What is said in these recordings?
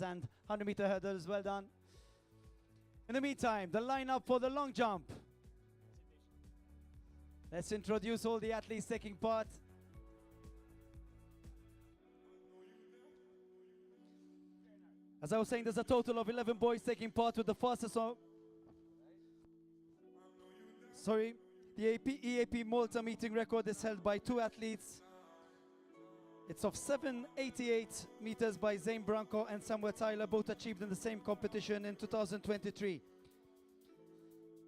meters and 100-meter hurdles. Well done. In the meantime, the lineup for the long jump. Let's introduce all the athletes taking part. As I was saying, there's a total of 11 boys taking part with the fastest the EAP Malta meeting record is held by 2 athletes. It's of 788 meters by Zane Branco and Samuel Tyler, both achieved in the same competition in 2023.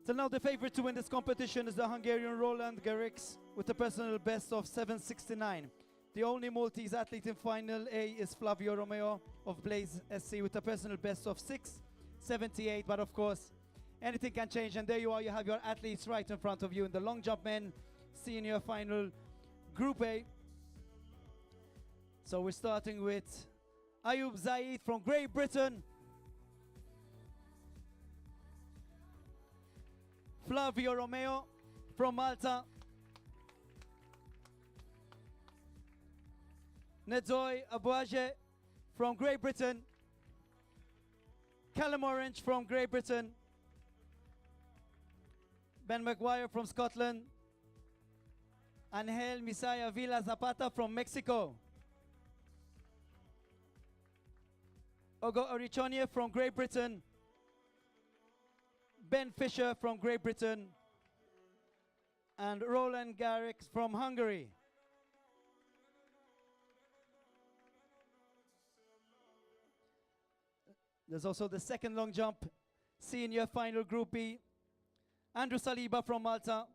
Till now, the favorite to win this competition is the Hungarian Roland Garrix with a personal best of 769. The only Maltese athlete in Final A is Flavio Romeo of Blaze SC with a personal best of 678, but of course, anything can change, and there you are, you have your athletes right in front of you in the long jump men senior final Group A. So we're starting with Ayub Zaid from Great Britain, Flavio Romeo from Malta, Nedoy Abuaje from Great Britain, Callum Orange from Great Britain, Ben Maguire from Scotland, Angel Misaya Villa Zapata from Mexico, Ogo Orichonie from Great Britain, Ben Fisher from Great Britain, and Roland Garrix from Hungary. There's also the second long jump senior final Group B. Andrew Saliba from Malta,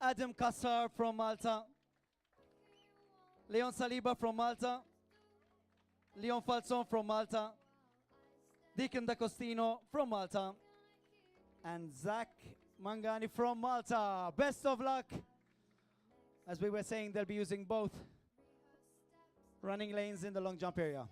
Adam Kassar from Malta, Leon Saliba from Malta, Leon Falson from Malta, Deacon D'Agostino from Malta, and Zach Mangani from Malta. Best of luck. As we were saying, they'll be using both running lanes in the long jump area.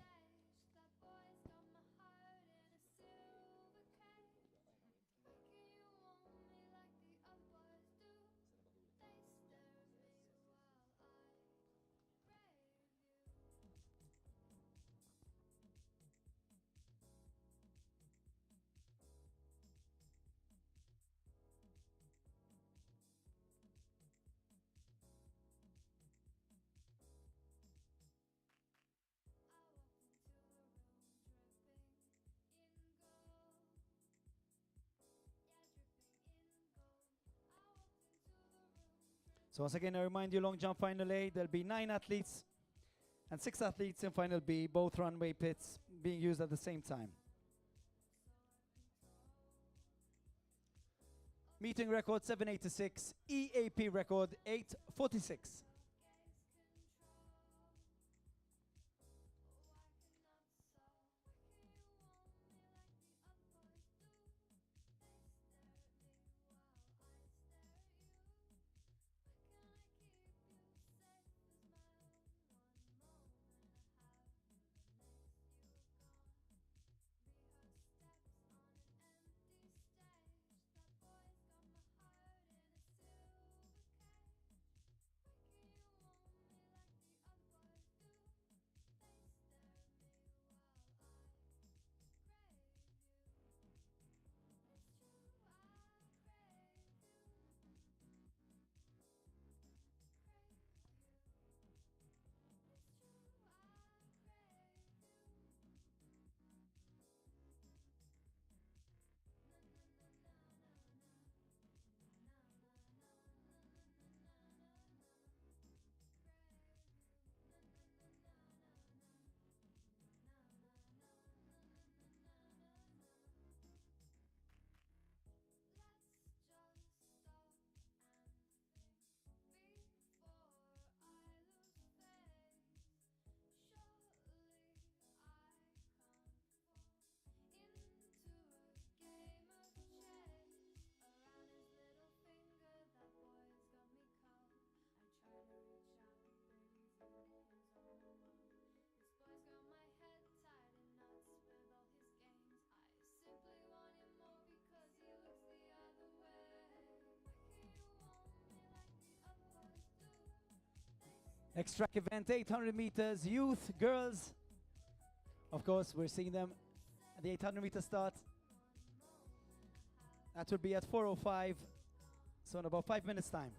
So once again, I remind you, long jump final A, there'll be 9 athletes and 6 athletes in final B, both runway pits being used at the same time. Meeting record 786, EAP record 846. Extrack event 800 meters, youth, girls, Of course, we're seeing them at the 800 meter start. That would be at 4:05, so in about 5 minutes' time.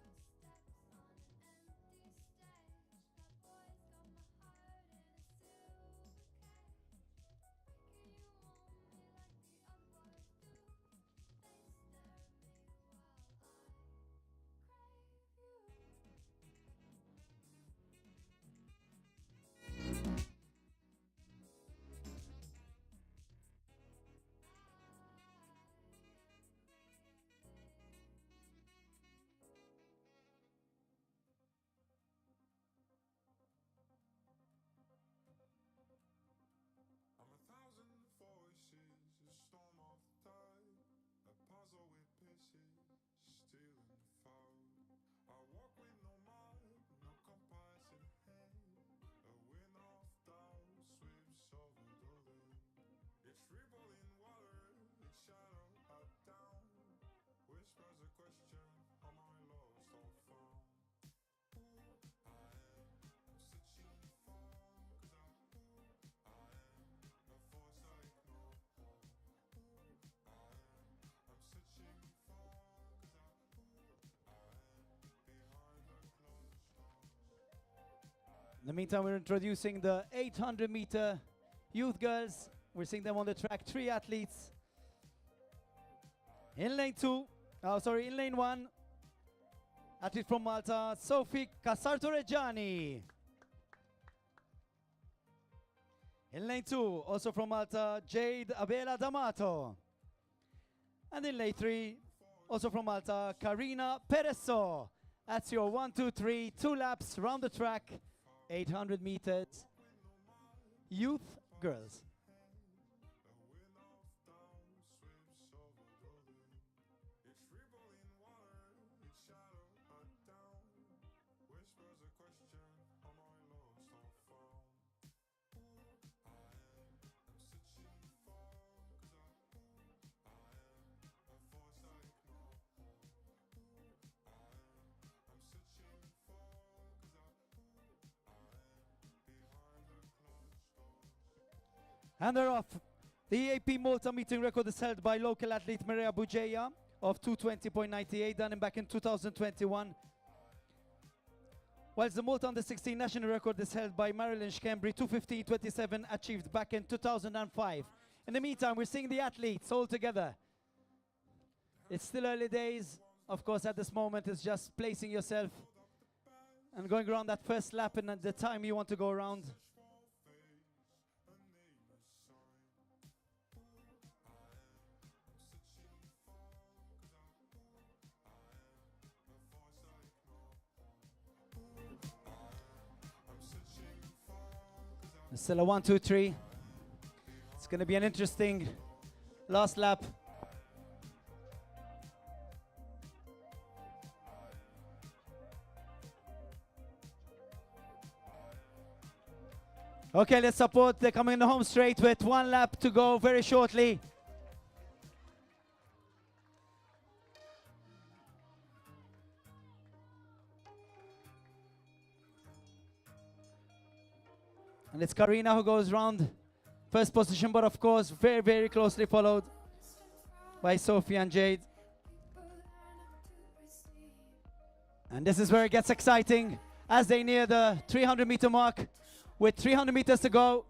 In the meantime, we're introducing the 800 meter youth girls. We're seeing them on the track, 3 athletes. In lane 1, athlete from Malta, Sophie Casarto-Reggiani. In lane 2, also from Malta, Jade Abela D'Amato. And in lane 3, also from Malta, Karina Pereso. That's your 1, 2, 3, 2 laps round the track, 800 meters, youth girls. And they're off. The EAP Malta meeting record is held by local athlete Maria Bugeya of 2:20.98, done back in 2021. Whilst the Malta Under 16 national record is held by Marilyn Schembri, 2:15.27, achieved back in 2005. In the meantime, we're seeing the athletes all together. It's still early days. Of course, at this moment, it's just placing yourself and going around that first lap and at the time you want to go around. It's still a 1, 2, 3. It's going to be an interesting last lap. Okay, let's support. They're coming in the home straight with 1 lap to go very shortly. And it's Karina who goes round first position, but of course very, very closely followed by Sophie and Jade. And this is where it gets exciting as they near the 300 meter mark with 300 meters to go.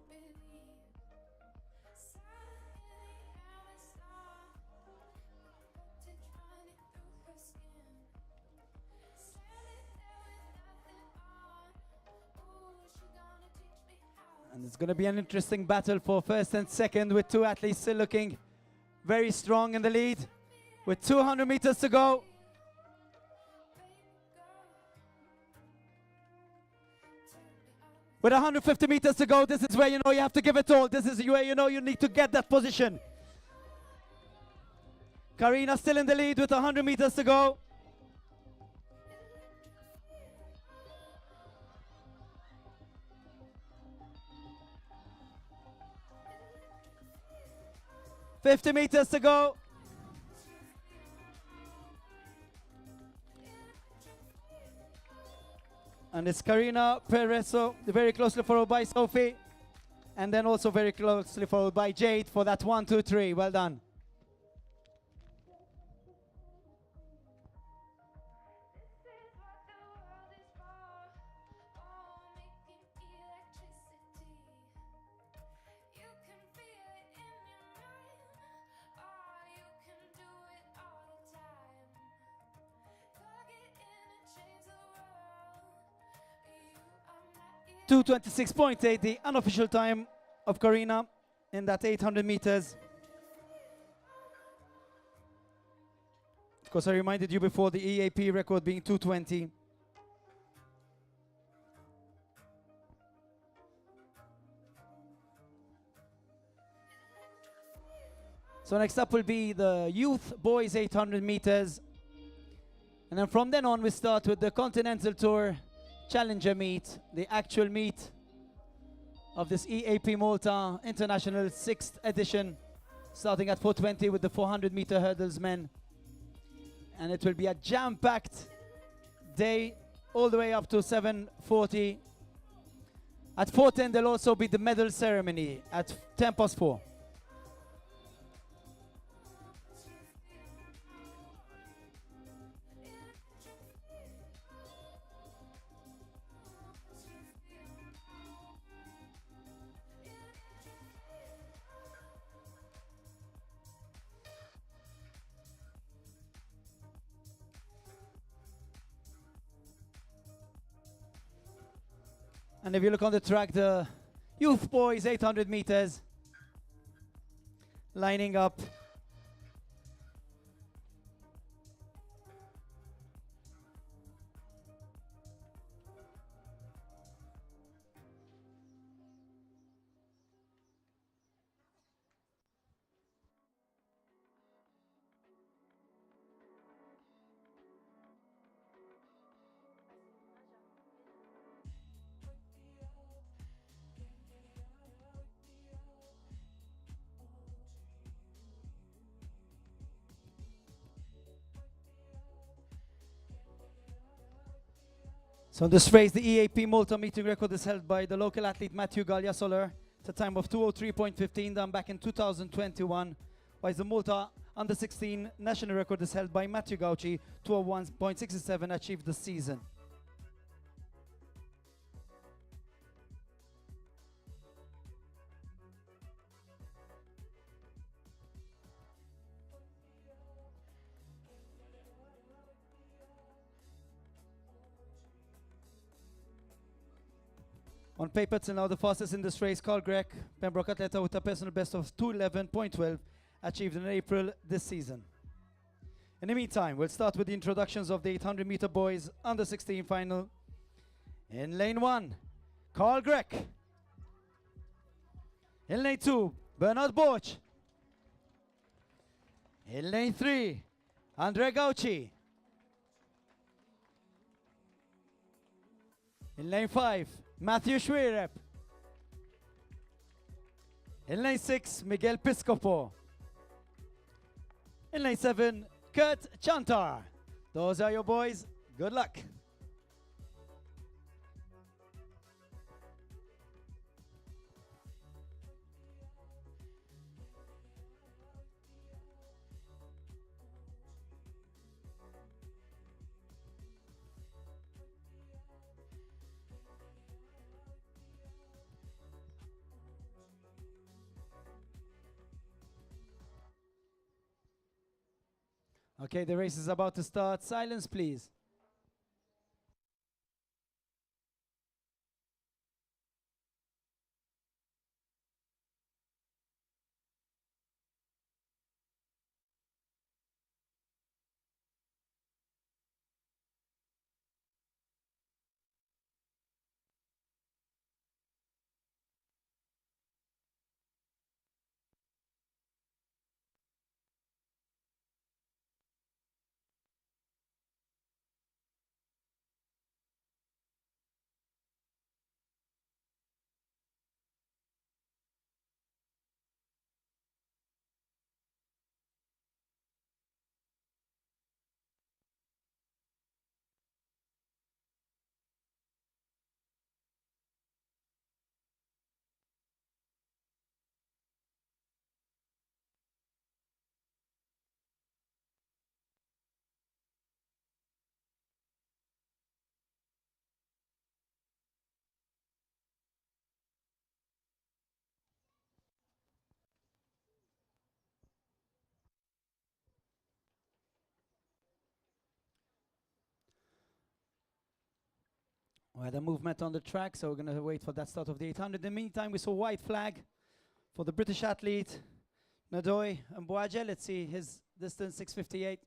And it's going to be an interesting battle for first and second, with 2 athletes still looking very strong in the lead with 200 meters to go. With 150 meters to go, this is where you know you have to give it all. This is where you know you need to get that position. Karina still in the lead with 100 meters to go. $50 meters to go. And it's Karina Pereso, very closely followed by Sophie. And then also very closely followed by Jade for that 1, 2, 3. Well done. Two 26.8, the unofficial time of Karina in that 800 meters. Of course, I reminded you before the EAP record being 2:20. So next up will be the youth boys 800 meters. And then from then on, we start with the Continental Tour Challenger meet, the actual meet of this EAP Malta International 6th edition, starting at 4:20 with the 400 meter hurdles men. And it will be a jam-packed day all the way up to 7:40. At 4:10 there'll also be the medal ceremony at 4:10. And if you look on the track, the youth boys 800 meters lining up. So in this race, the EAP Malta meeting record is held by the local athlete Matthew Galliasoler. It's a time of 2:03.15 done back in 2021. While the Malta under 16 national record is held by Matthew Gauci, 2:01.67 achieved this season. On paper, till now the fastest in this race, Carl Gregg, Pembroke Atleta with a personal best of 2:11.12, achieved in April this season. In the meantime, we'll start with the introductions of the 800 meter boys under 16 final. In lane 1, Carl Gregg. In lane 2, Bernard Borch. In lane 3, Andre Gauci. In lane 5, Matthew Schwirep. In lane 6, Miguel Piscopo. In lane 7, Kurt Chantar. Those are your boys. Good luck. Okay, the race is about to start. Silence, please. We had a movement on the track, so we're going to wait for that start of the 800. In the meantime, we saw white flag for the British athlete, Nadoy Mboaje. Let's see his distance, 6:58.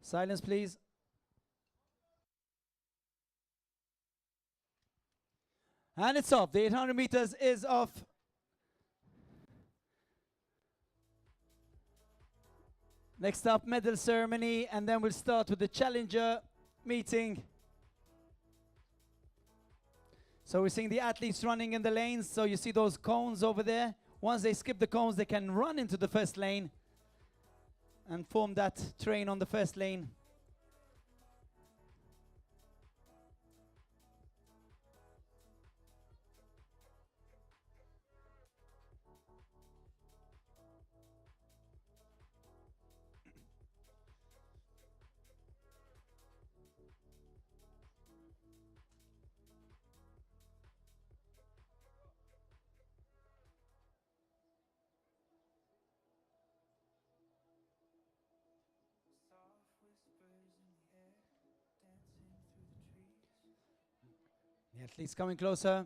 Silence, please. And it's off. The 800 meters is off. Next up, medal ceremony, and then we'll start with the challenger meeting. So we're seeing the athletes running in the lanes. So you see those cones over there. Once they skip the cones, they can run into the first lane and form that train on the first lane. The athletes coming closer.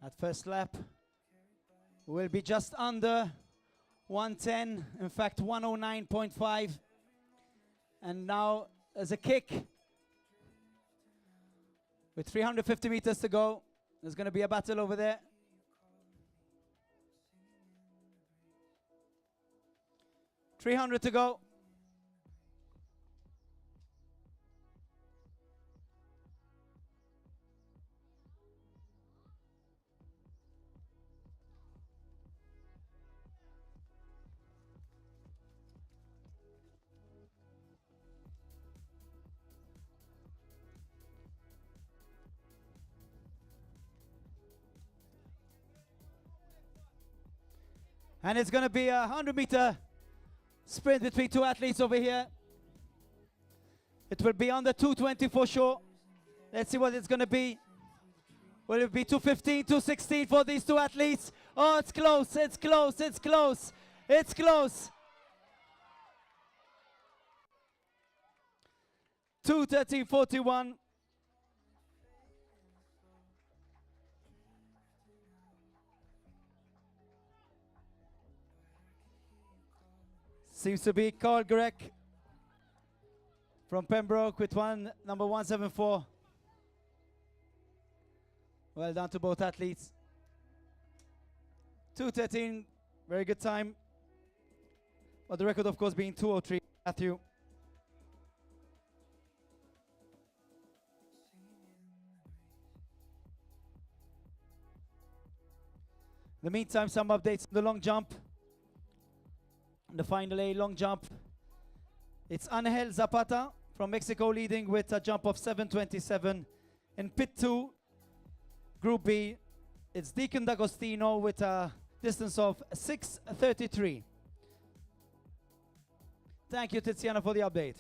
At first lap, will be just under 110, in fact 109.5. And now as a kick, with 350 meters to go, there's going to be a battle over there. .300 to go. And it's going to be a 100-meter sprint between two athletes over here. It will be under 220 for sure. Let's see what it's going to be. Will it be 215, 216 for these two athletes? Oh, it's close, it's close, it's close, it's close. 213.41. Seems to be Carl Grech from Pembroke with number 174. Well done to both athletes. 2:13, very good time. But the record, of course, being 2:03. Matthew. In the meantime, some updates on the long jump. The final A long jump. It's Angel Zapata from Mexico leading with a jump of 7:27. In pit 2, Group B, it's Deacon D'Agostino with a distance of 6:33. Thank you, Tiziana, for the update.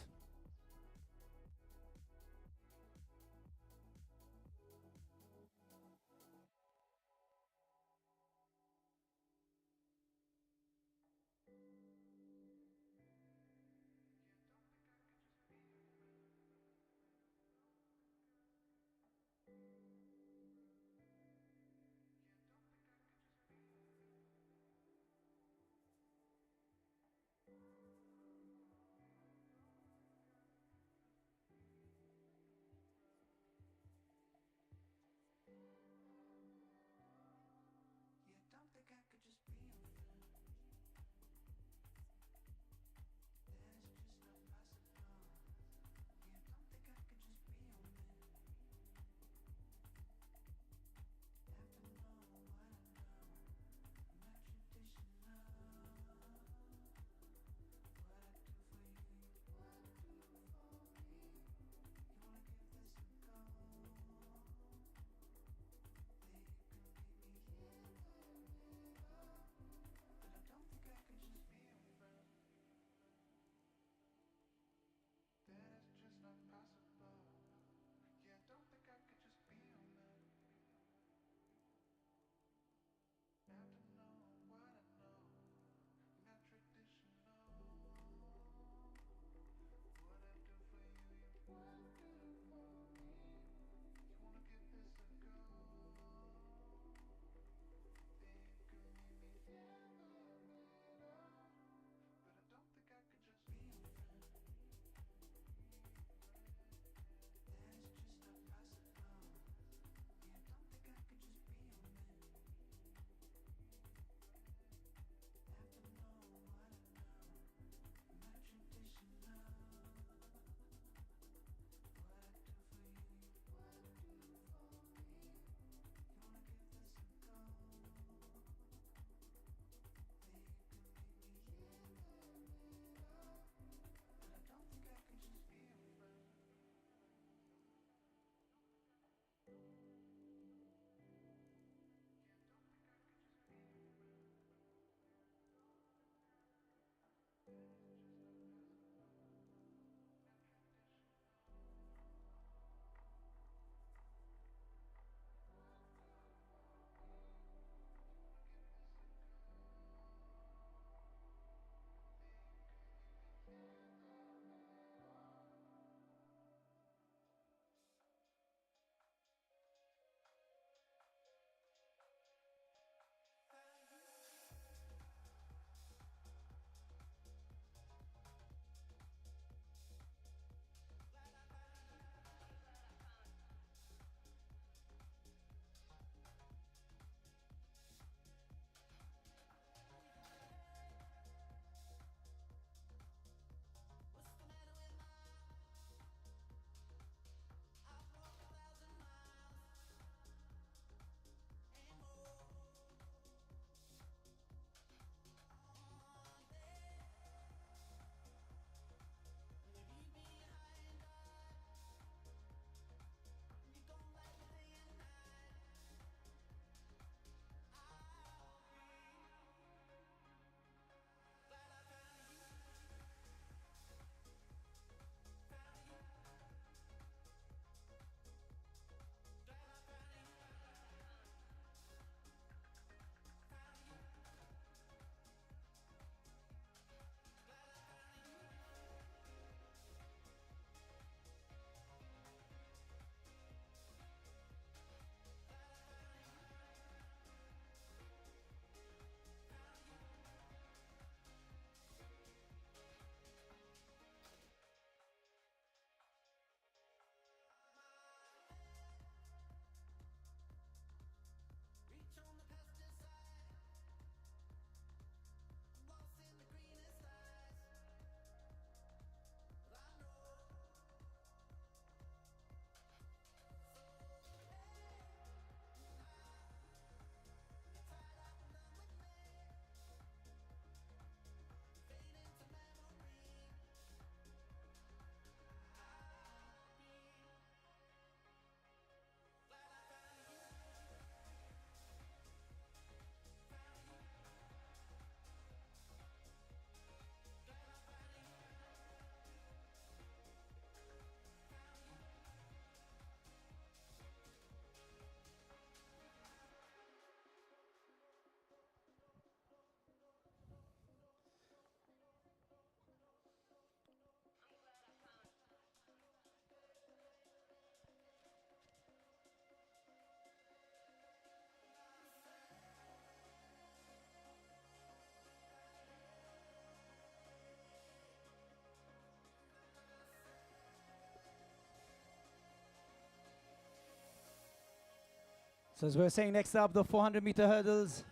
So as we were saying, next up, the 400-meter hurdles.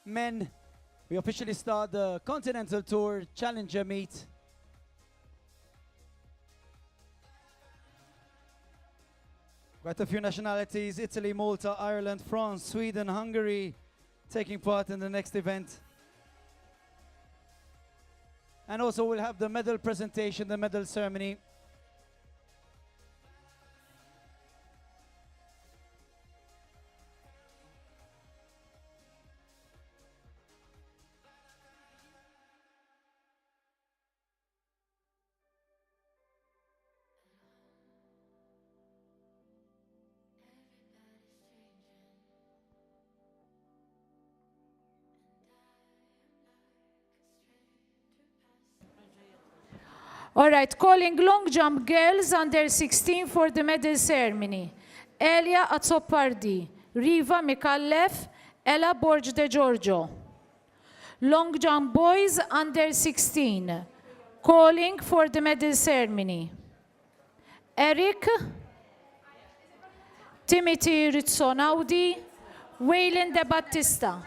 Men, we officially start the Continental Tour Challenger meet. Quite a few nationalities: Italy, Malta, Ireland, France, Sweden, Hungary, taking part in the next event. And also we'll have the medal presentation, the medal ceremony. All right, calling long jump girls under 16 for the medal ceremony. Elia Azzopardi, Riva Mikallef, Ella Borg de Giorgio. Long jump boys under 16, calling for the medal ceremony. Eric, Timothy Rizzonaudi, Waylon De Battista.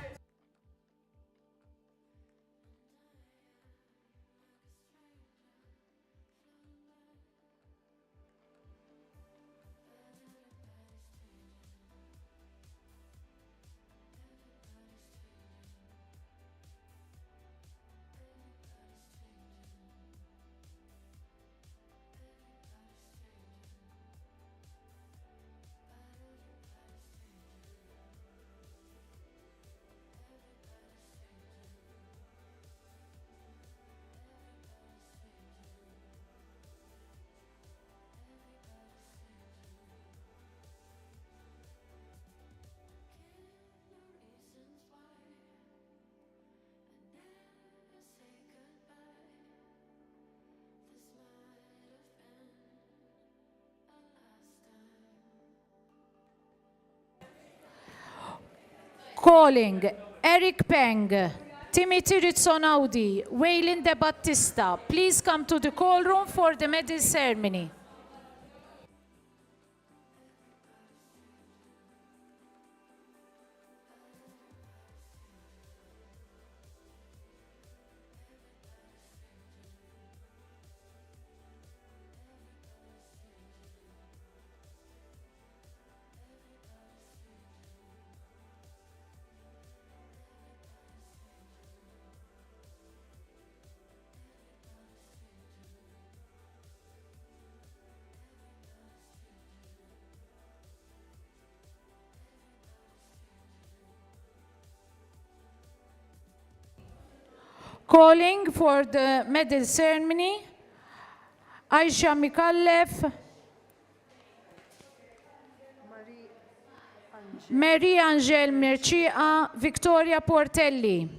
Calling Eric Peng, Timothy Rizzonaudi, Waylon De Battista. Please come to the call room for the medal ceremony. Calling for the medal ceremony, Aisha Mikallef, Marie-Angèle Mircia, Victoria Portelli,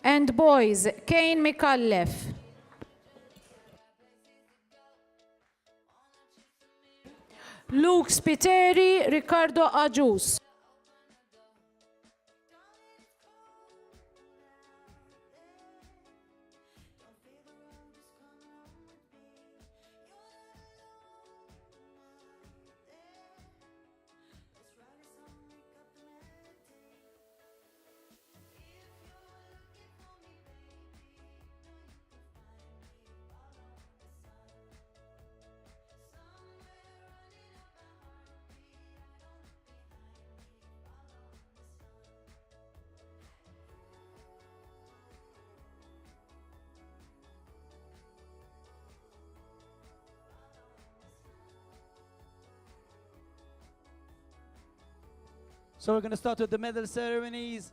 and boys, Kane Mikallef. Luke Spiteri, Ricardo Ajus. So we're going to start with the medal ceremonies.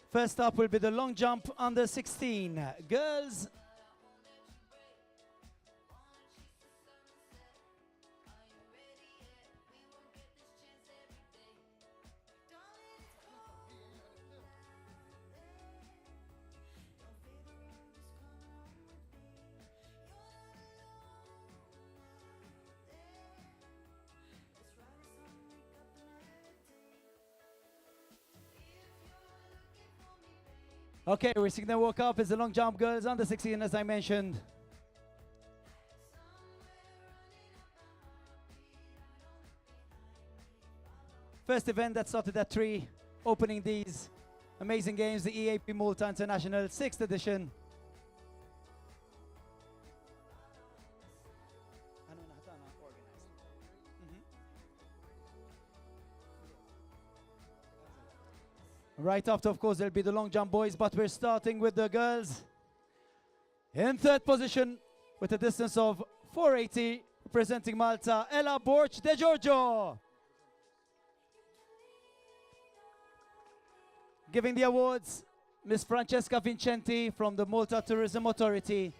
First up will be the long jump under 16. Girls. Okay, we're seeing them walk up. It's the long jump girls under 16, as I mentioned. First event that started at 3, opening these amazing games, the EAP Malta International 6th edition. Right after, of course, there'll be the long jump boys, but we're starting with the girls. In third position, with a distance of 480, representing Malta, Ella Borch de Giorgio. Giving the awards, Miss Francesca Vincenti from the Malta Tourism Authority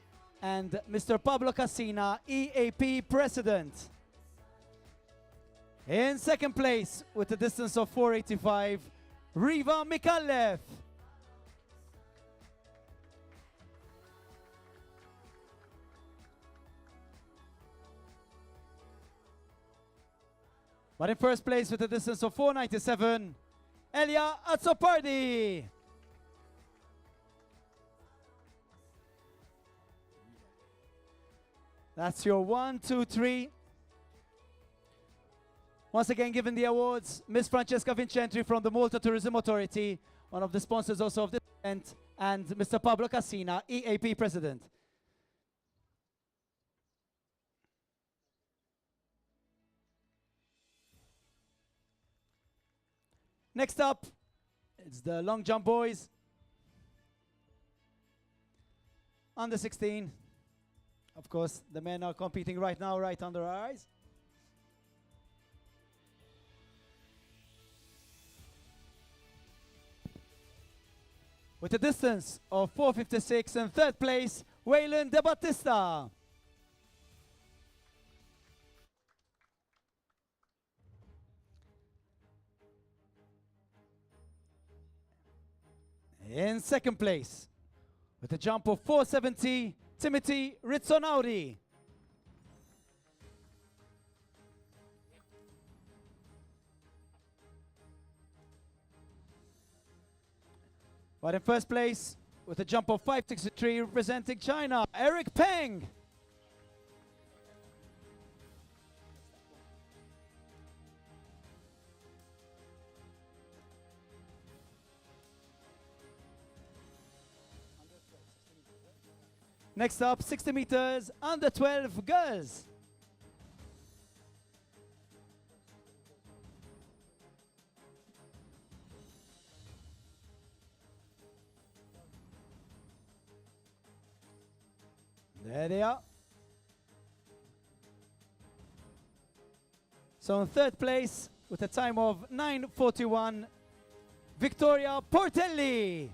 and Mr. Pablo Cassina, EAP President. In second place, with a distance of 485, Riva Mikalev. But in first place, with a distance of 497, Elia Azzopardi. That's your 1, 2, 3. Once again, given the awards, Miss Francesca Vincenti from the Malta Tourism Authority, one of the sponsors also of this event, and Mr. Pablo Cassina, EAP President. Next up, it's the long jump boys. Under 16. Of course, the men are competing right now, right under our eyes. With a distance of 456 in third place, Waylon De Battista. In second place, with a jump of 470, Timothy Rizzonaudi. But in first place, with a jump of 563, representing China, Eric Peng. Next up, 60 meters, under 12 girls. There they are. So in third place, with a time of 9:41, Victoria Portelli.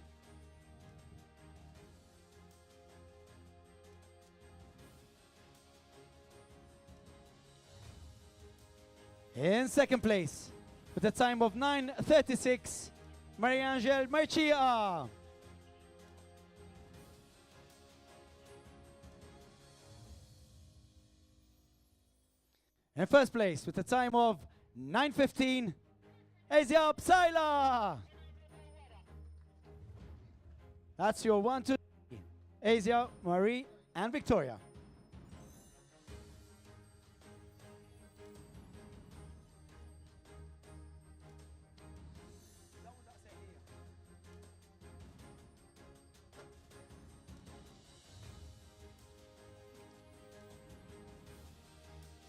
In second place, with a time of 9:36, Maria-Angel Marcia. In first place, with a time of 9:15, Asia Psaila. That's your 1, 2, 3. Asia, Marie, and Victoria.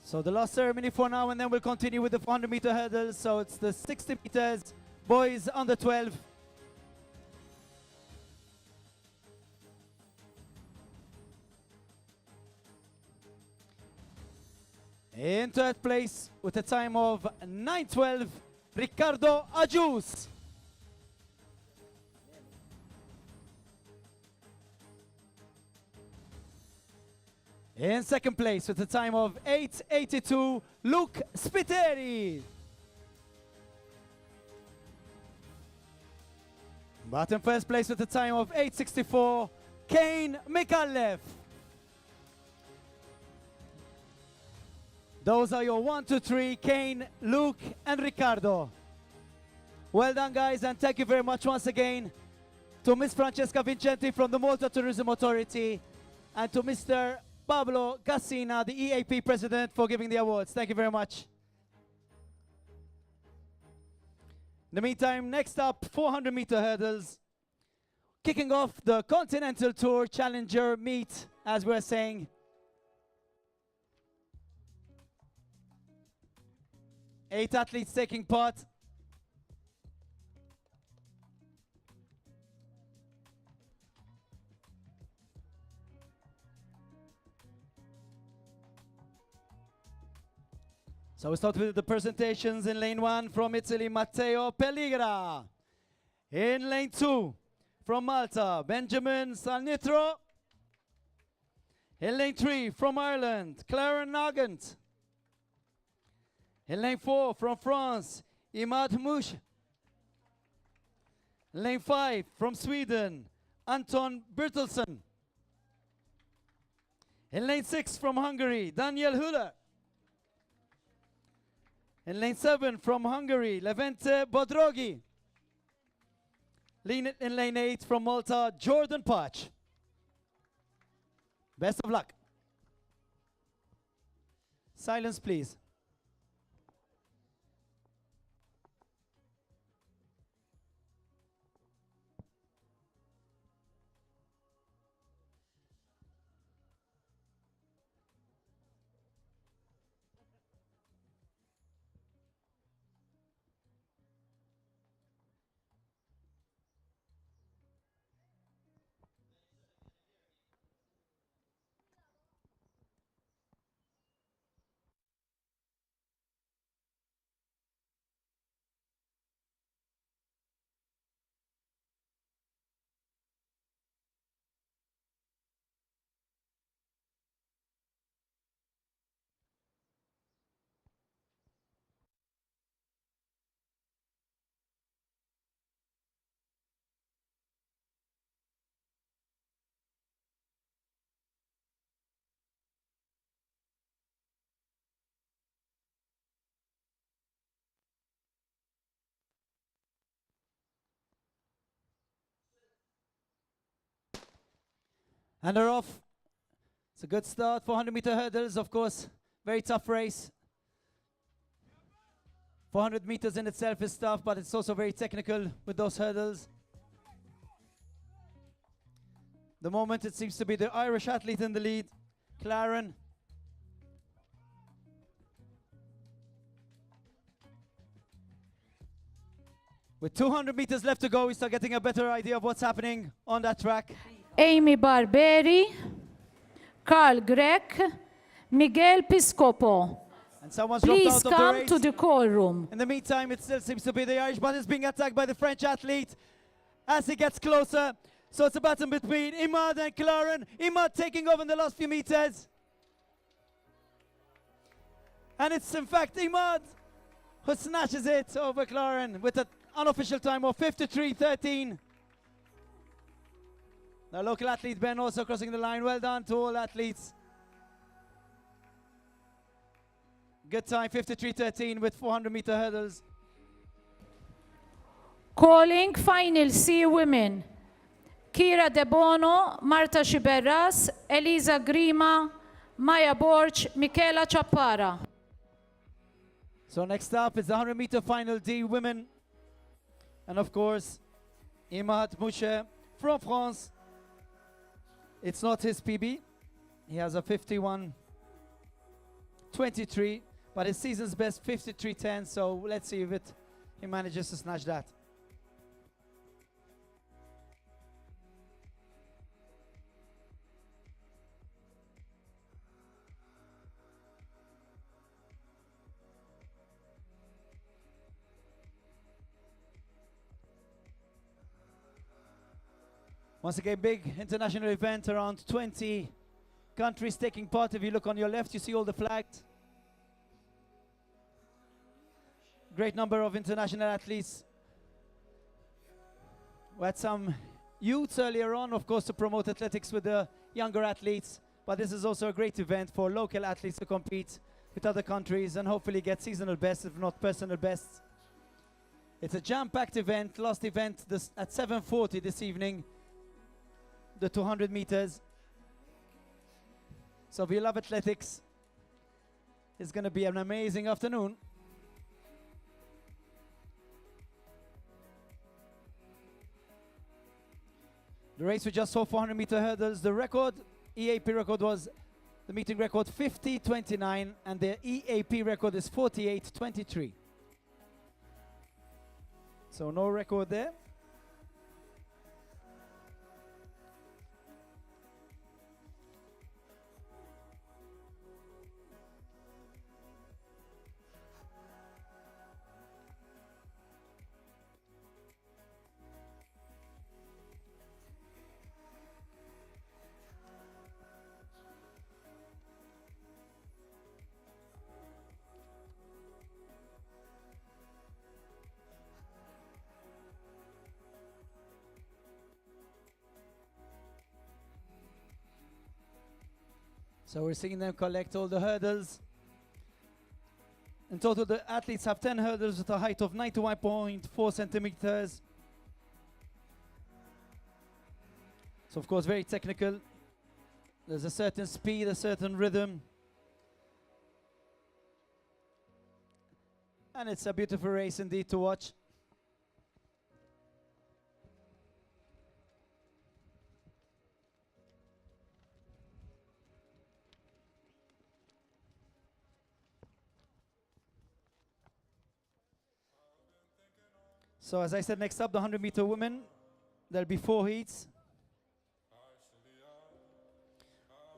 So the last ceremony for now, and then we'll continue with the 400-meter hurdles. So it's the 60 meters, boys under 12. In third place, with a time of 9:12, Ricardo Ajus. In second place, with a time of 8:82, Luke Spiteri. But in first place, with a time of 8:64, Kane Mikalev. Those are your 1, 2, 3, Kane, Luke, and Ricardo. Well done, guys, and thank you very much once again to Miss Francesca Vincenti from the Malta Tourism Authority and to Mr. Pablo Cassina, the EAP President, for giving the awards. Thank you very much. In the meantime, next up, 400-meter hurdles. Kicking off the Continental Tour Challenger meet, as we're saying. Eight athletes taking part. So we start with the presentations. In lane 1 from Italy, Matteo Pelligra. In lane 2 from Malta, Benjamin Salnitro. In lane 3 from Ireland, Clara Nagant. In lane 4 from France, Imad Mouche. Lane 5 from Sweden, Anton Bertelsson. In lane 6 from Hungary, Daniel Huller. In lane 7 from Hungary, Levente Bodrogi. In lane 8 from Malta, Jordan Patch. Best of luck. Silence, please. And they're off. It's a good start. 400-meter hurdles, of course, very tough race. 400 meters in itself is tough, but it's also very technical with those hurdles. The moment it seems to be the Irish athlete in the lead, Claren. With 200 meters left to go, we start getting a better idea of what's happening on that track. Amy Barberi, Carl Grech, Miguel Piscopo. And someone's dropped Please out of the come race. to the call room. In the meantime, it still seems to be the Irish, but it's being attacked by the French athlete as he gets closer. So it's a battle between Imad and Claren. Imad taking over in the last few meters. And it's in fact Imad who snatches it over Claren with an unofficial time of 53.13. The local athlete Ben also crossing the line. Well done to all athletes. Good time, 53.13 with 400-meter hurdles. Calling final C women. Kira De Bono, Marta Xiberras, Elisa Grima, Maya Borch, Michela Chappara. So next up is the 100-meter final D women. And of course, Imad Mouche from France. It's not his PB. He has a 51.23, but his season's best 53.10. So let's see if he manages to snatch that. Once again, big international event, around 20 countries taking part. If you look on your left, you see all the flags. Great number of international athletes. We had some youths earlier on, of course, to promote athletics with the younger athletes. But this is also a great event for local athletes to compete with other countries and hopefully get seasonal best, if not personal best. It's a jam-packed event. Last event at 7:40 this evening. The 200 meters. So if you love athletics, it's going to be an amazing afternoon. The race we just saw, 400-meter hurdles. The record, EAP record was, the meeting record 50:29, and the EAP record is 48:23. So no record there. So we're seeing them collect all the hurdles. In total, the athletes have 10 hurdles with a height of 91.4 centimeters. So of course, very technical. There's a certain speed, a certain rhythm. And it's a beautiful race indeed to watch. So as I said, next up, the 100-meter women. There'll be 4 heats.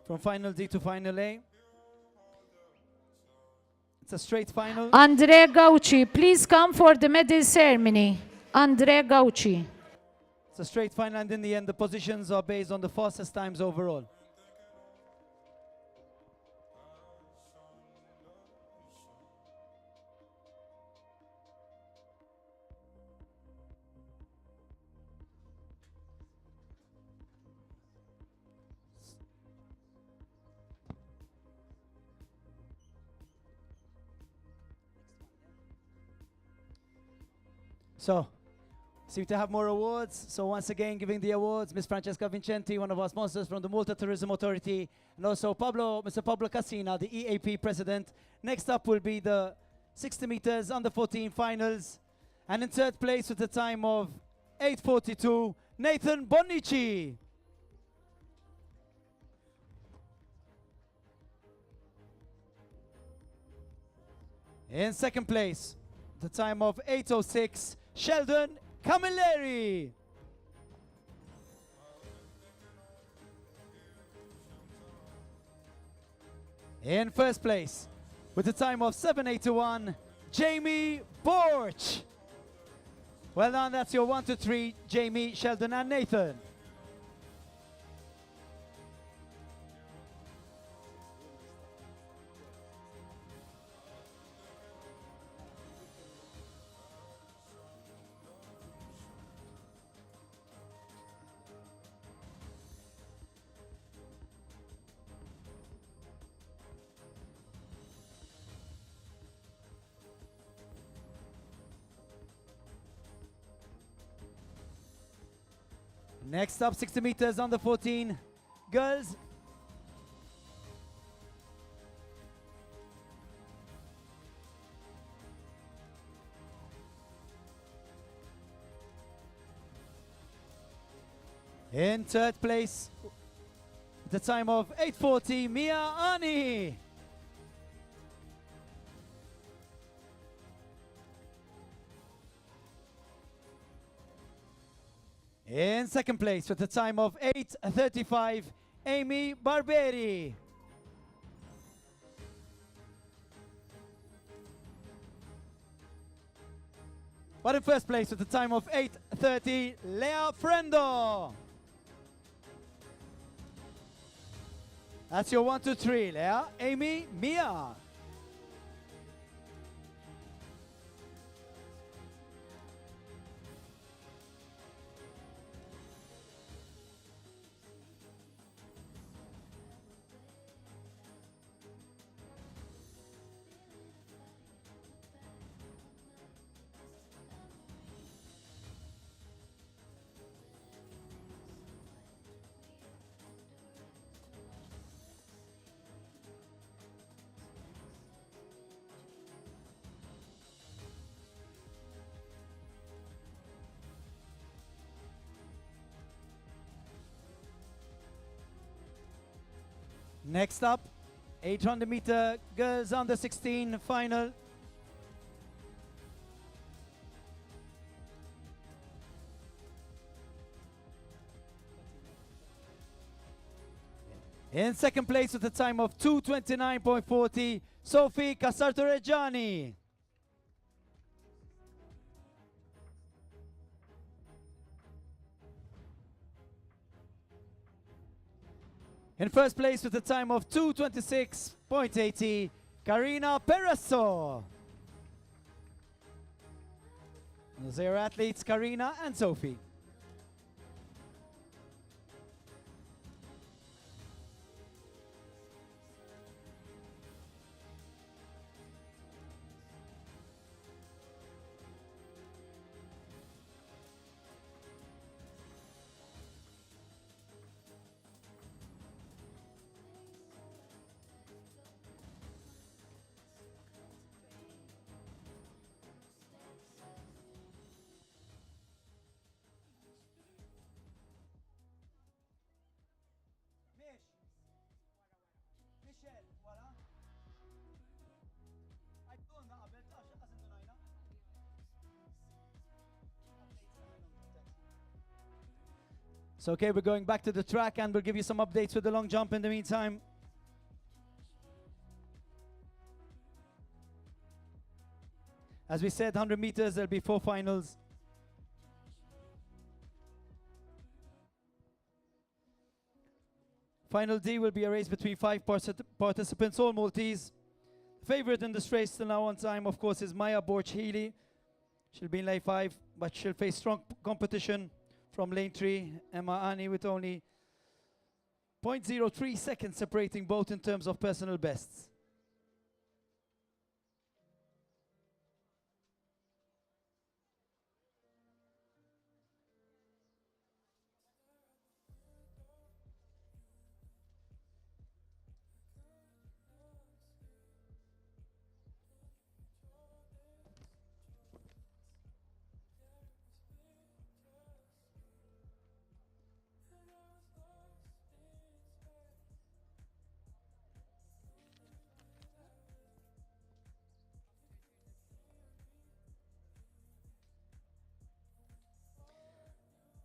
From final D to final A. It's a straight final. Andre Gauci, please come for the medal ceremony. Andre Gauci. It's a straight final, and in the end, the positions are based on the fastest times overall. So, seem to have more awards. So once again, giving the awards, Miss Francesca Vincenti, one of our sponsors from the Malta Tourism Authority, and also Mr. Pablo Cassina, the EAP president. Next up will be the 60 meters under 14 finals. And in third place with a time of 8:42, Nathan Bonnici. In second place, the time of 8:06, Sheldon Camilleri. In first place, with a time of 7:81, Jamie Borch. Well done, that's your 1 to 3, Jamie, Sheldon, and Nathan. Next up, 60 meters under 14, girls. In third place, the time of 8:40, Mia Ani. In second place, with a time of 8:35, Amy Barberi. But in first place, with a time of 8:30, Lea Frendo. That's your 1 to 3, Lea, Amy, Mia. Next up, 800-meter girls under 16 final. In second place with a time of 2:29.40, Sophie Casartoreggiani. In first place with a time of 2:26.80, Karina Peresso. Those are our athletes, Karina and Sophie. So, okay, we're going back to the track and we'll give you some updates with the long jump in the meantime. As we said, 100 meters, there'll be 4 finals. Final D will be a race between 5 participants, all Maltese. The favorite in this race till now on time, of course, is Maya Borch-Healy. She'll be in lane 5, but she'll face strong competition from lane 3, Emma Ani, with only 0.03 seconds separating both in terms of personal bests.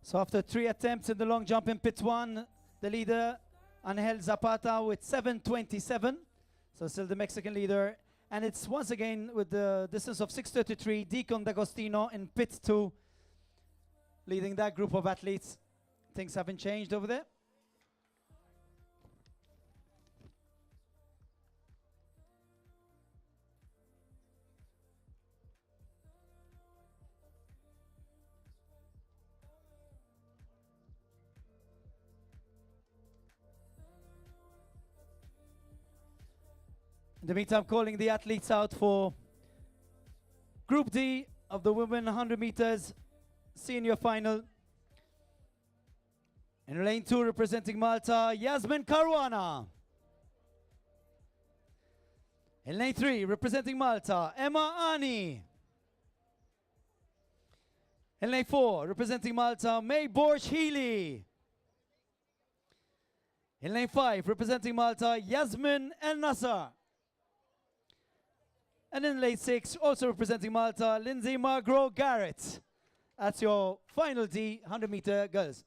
So after 3 attempts in the long jump in pit 1, the leader, Angel Zapata, with 7:27. So still the Mexican leader. And it's once again with the distance of 6:33, Deacon D'Agostino in pit 2, leading that group of athletes. Things haven't changed over there. In the meantime, calling the athletes out for Group D of the women 100 meters senior final. In lane 2, representing Malta, Yasmin Caruana. In lane 3, representing Malta, Emma Ani. In lane 4, representing Malta, May Borch-Healy. In lane 5, representing Malta, Yasmin El Nasser. And in lane 6, also representing Malta, Lindsay Margro Garrett. That's your final D, 100-meter girls.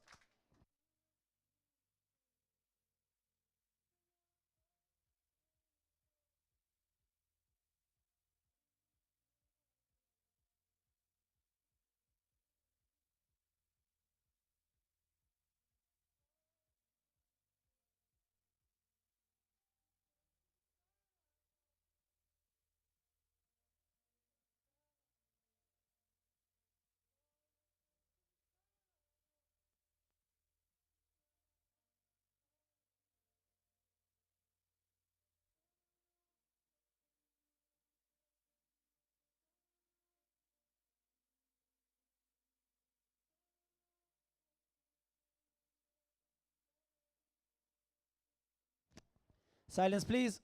Silence, please.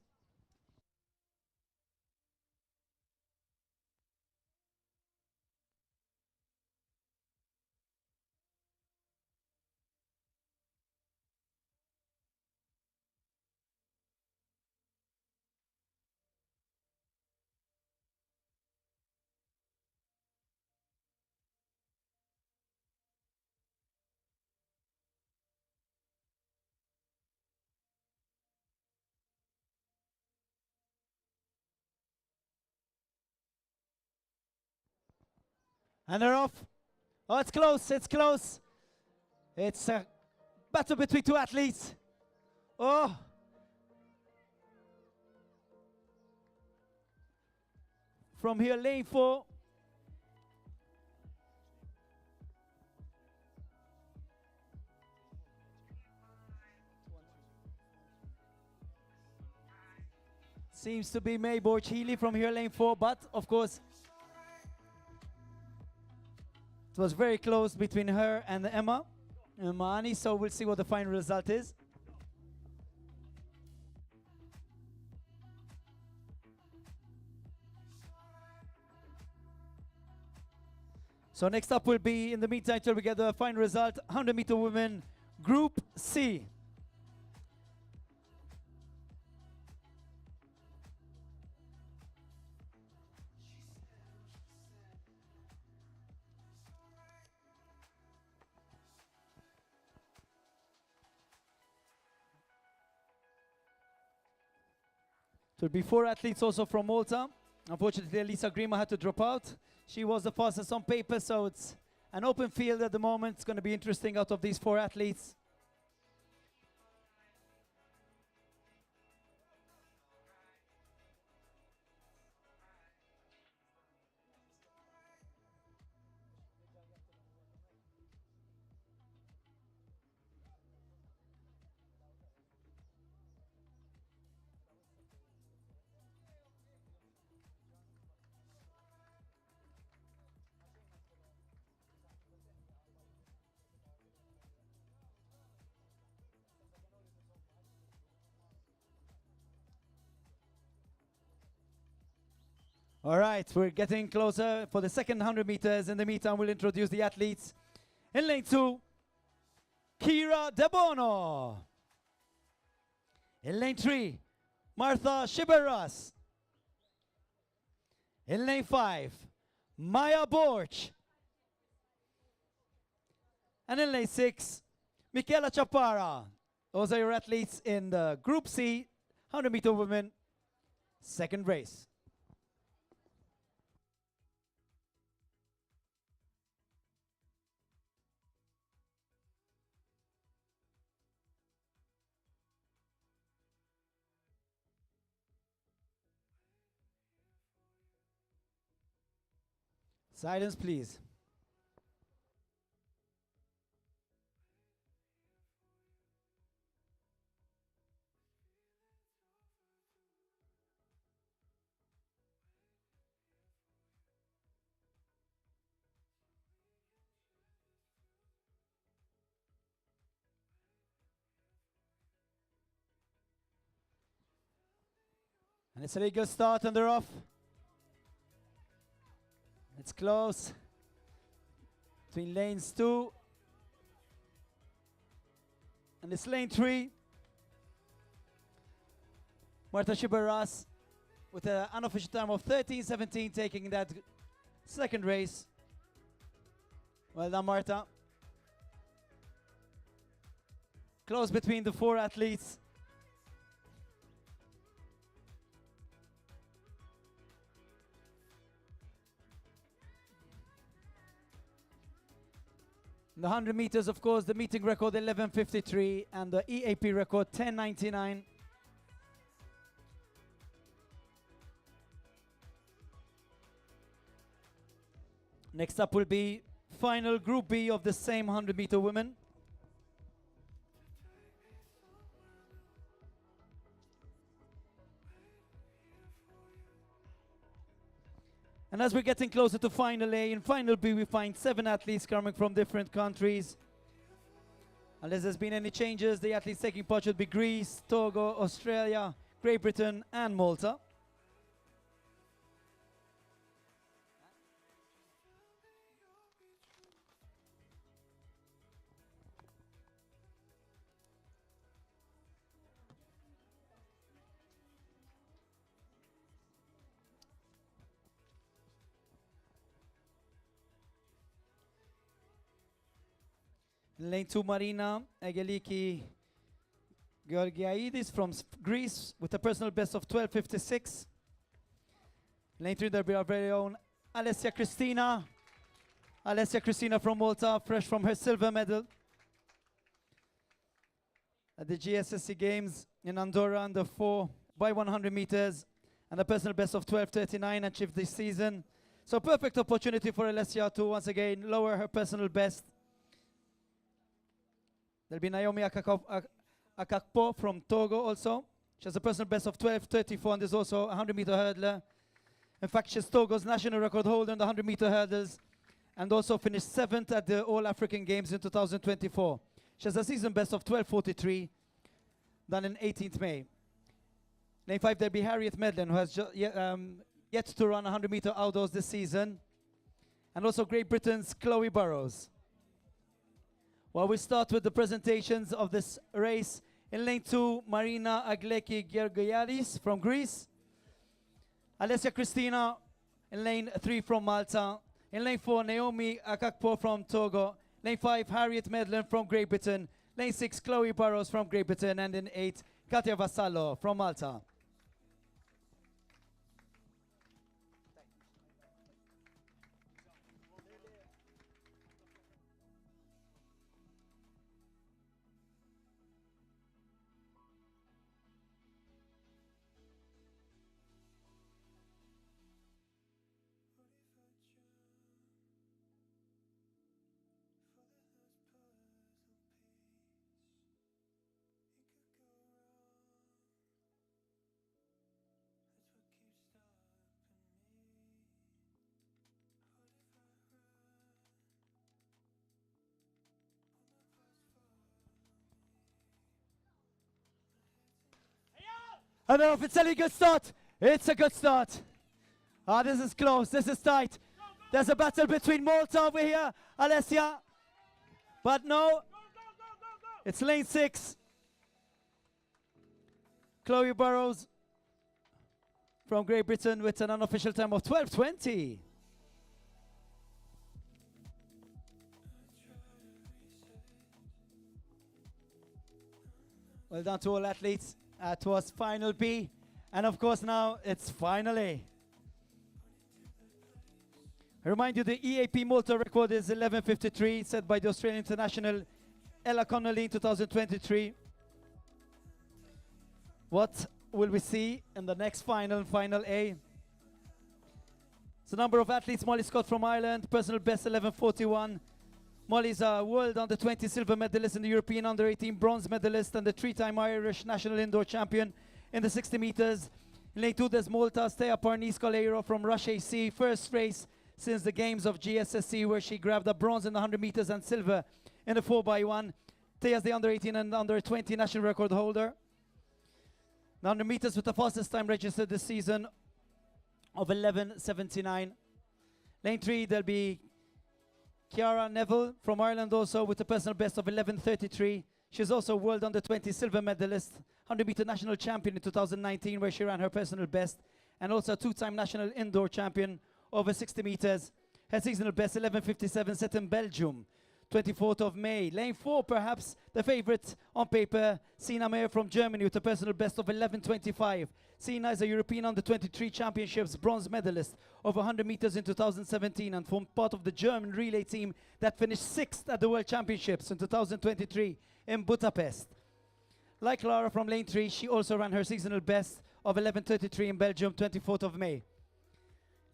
And they're off. Oh, it's close, it's close. It's a battle between two athletes. Oh. From here, lane 4. Seems to be Mayborg Healy from here, lane 4, but of course, it was very close between her and Emma Mani, so we'll see what the final result is. So next up will be, in the meantime, till we get the final result, 100-meter women, Group C. There will be 4 athletes also from Malta. Unfortunately, Elisa Grima had to drop out. She was the fastest on paper, so it's an open field at the moment. It's going to be interesting out of these 4 athletes. All right, we're getting closer for the second 100 meters. In the meantime, we'll introduce the athletes. In lane 2, Kira De Bono. In lane 3, Martha Shiberas. In lane 5, Maya Borch. And in lane 6, Michaela Chapara. Those are your athletes in the Group C, 100-meter women, second race. Silence, please. And it's a legal start and they're off. It's close between lanes 2 and it's lane 3. Marta Shiberas with an unofficial time of 13:17 taking that second race. Well done, Marta. Close between the 4 athletes. The 100 meters, of course, the meeting record 11:53 and the EAP record 10:99. Next up will be final Group B of the same 100-meter women. And as we're getting closer to Final A, in Final B we find 7 athletes coming from different countries. Unless there's been any changes, the athletes taking part should be Greece, Togo, Australia, Great Britain and Malta. Lane 2, Marina Egeliki Georgiaidis from Greece with a personal best of 12:56. Lane 3, there will be our very own Alessia Cristina Alessia Cristina from Malta, fresh from her silver medal at the GSSC Games in Andorra under 4 by 100 meters and a personal best of 12:39 achieved this season. So perfect opportunity for Alessia to once again lower her personal best. There'll be Naomi Akakpo from Togo also. She has a personal best of 12:34 and is also a 100-meter hurdler. In fact, she's Togo's national record holder in the 100-meter hurdles and also finished 7th at the All-African Games in 2024. She has a season best of 12:43, done in 18th May. Lane 5, there'll be Harriet Medlin, who has yet to run 100-meter outdoors this season. And also Great Britain's Chloe Burrows. Well, we start with the presentations of this race. In lane 2, Marina Agleki Georgiadis from Greece. Alessia Cristina in lane 3 from Malta. In lane 4, Naomi Akakpo from Togo. Lane 5, Harriet Medlin from Great Britain. Lane 6, Chloe Burrows from Great Britain. And in 8, Katia Vassallo from Malta. I don't know if it's any good start. It's a good start. Ah, this is close. This is tight. There's a battle between Malta over here, Alessia. But no, it's lane 6. Chloe Burrows from Great Britain with an unofficial time of 12:20. Well done to all athletes. It was final B. And of course now it's final A. I remind you the EAP Malta record is 11:53, set by the Australian international Ella Connolly in 2023. What will we see in the next final, final A? The number of athletes: Molly Scott from Ireland, personal best 11:41. Molly's a world under-20 silver medalist in the European under-18 bronze medalist and the 3-time Irish national indoor champion in the 60 meters. In lane 2, there's Malta's Tea Parnis-Coleiro from Rush AC, first race since the games of GSSC, where she grabbed a bronze in the 100 meters and silver in the 4x1. Tea's the under-18 and under-20 national record holder. The 100 meters with the fastest time registered this season of 11:79. Lane 3, there'll be Ciara Neville from Ireland also with a personal best of 11:33. She's also world under-20 silver medalist, 100-meter national champion in 2019 where she ran her personal best, and also a 2-time national indoor champion over 60 meters. Her seasonal best 11:57 set in Belgium, 24th of May. Lane 4, perhaps the favorite on paper, Sina Meyer from Germany with a personal best of 11:25. Sina is a European under-23 championships bronze medalist of 100 meters in 2017 and formed part of the German relay team that finished 6th at the World Championships in 2023 in Budapest. Like Lara from lane 3, she also ran her seasonal best of 11:33 in Belgium, 24th of May.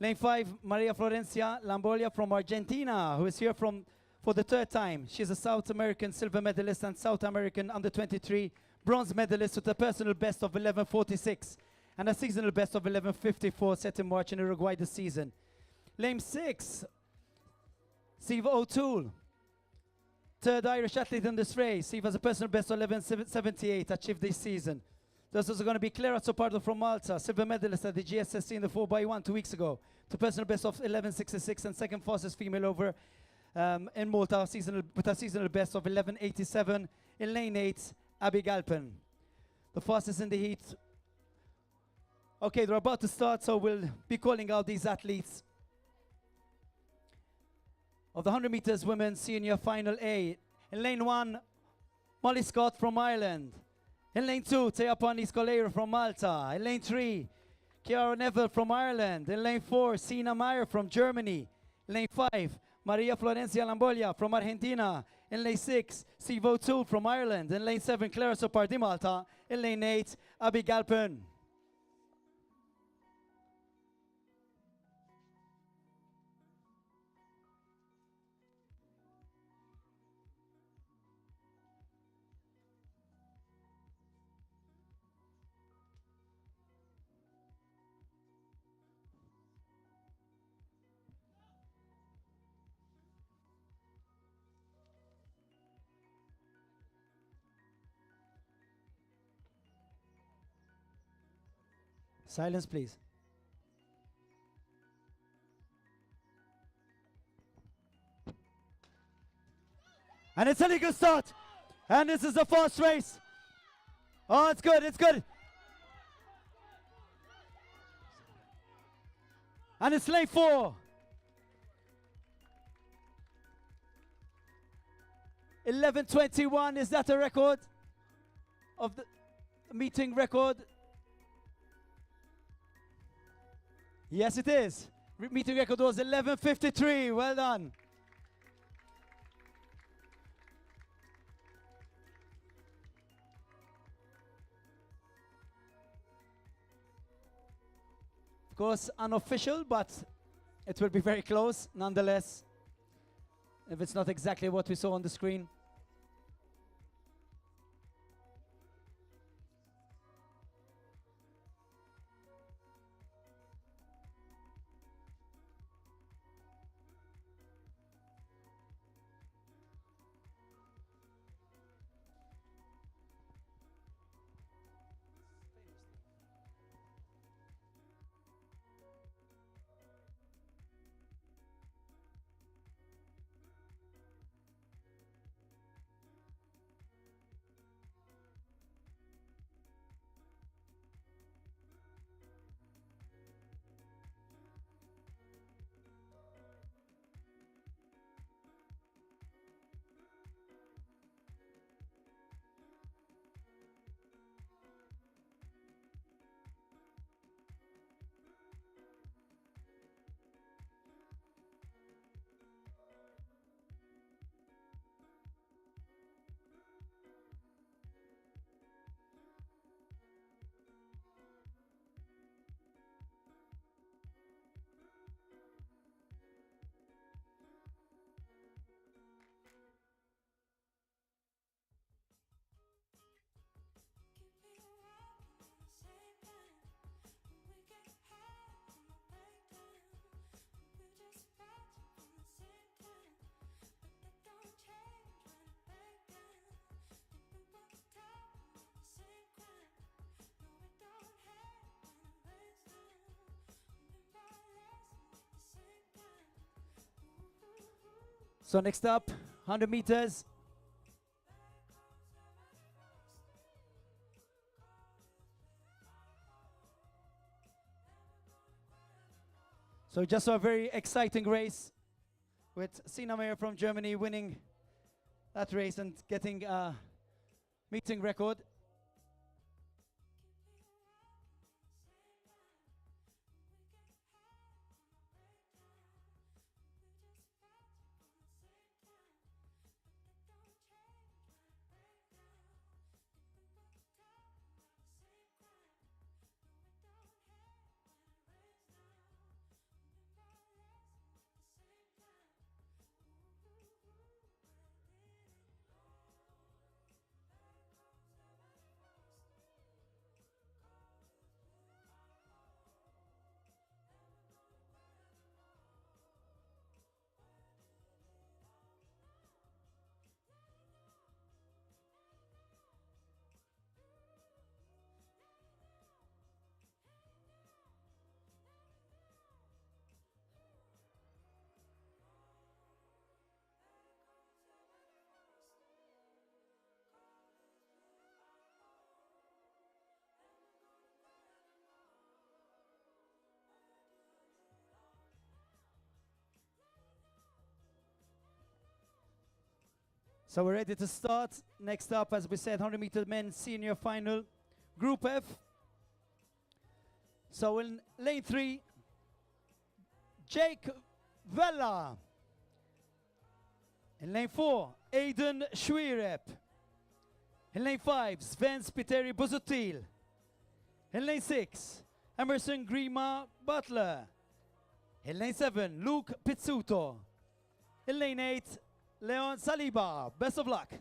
Lane 5, Maria Florencia Lambolia from Argentina, who is here for the 3rd time. She's a South American silver medalist and South American under-23 bronze medalist with a personal best of 11:46 and a seasonal best of 11:54 set in March in Uruguay this season. Lane 6, Siva O'Toole, 3rd Irish athlete in this race. Siva has a personal best of 11:78 achieved this season. There's also going to be Clara Sopardo from Malta, silver medalist at the GSSC in the 4x1 2 weeks ago, to personal best of 11:66 and second fastest female over in Malta with a seasonal best of 11:87. In lane 8, Abby Galpin, the fastest in the heat. Okay, they're about to start, so we'll be calling out these athletes. Of the 100 meters women's senior final A, in lane 1, Molly Scott from Ireland. In lane 2, Tea Parnis-Coleiro from Malta. In lane 3, Ciara Neville from Ireland. In lane 4, Sina Meyer from Germany. In lane 5, Maria Florencia Lambolia from Argentina. In lane 6, Sivo 2 from Ireland. In lane 7, Clara Sopardi Malta. In lane 8, Abby Galpin. Silence, please. And it's a legal start. And this is a fast race. Oh, it's good, it's good. And it's lane 4. 11:21, is that a record? Of the meeting record? Yes, it is. Meeting record was 11:53. Well done. Of course, unofficial, but it will be very close nonetheless, if it's not exactly what we saw on the screen. So next up, 100 meters. So just a very exciting race with Sina Meyer from Germany winning that race and getting a meeting record. So we're ready to start. Next up, as we said, 100 meter men senior final, Group F. So in lane 3, Jake Vella In lane 4, Aidan Schwierep. In lane 5, Sven Spiteri Buzutil. In lane 6, Emerson Grima Butler. In lane 7, Luke Pizzuto. In lane 8, Leon Saliba. Best of luck.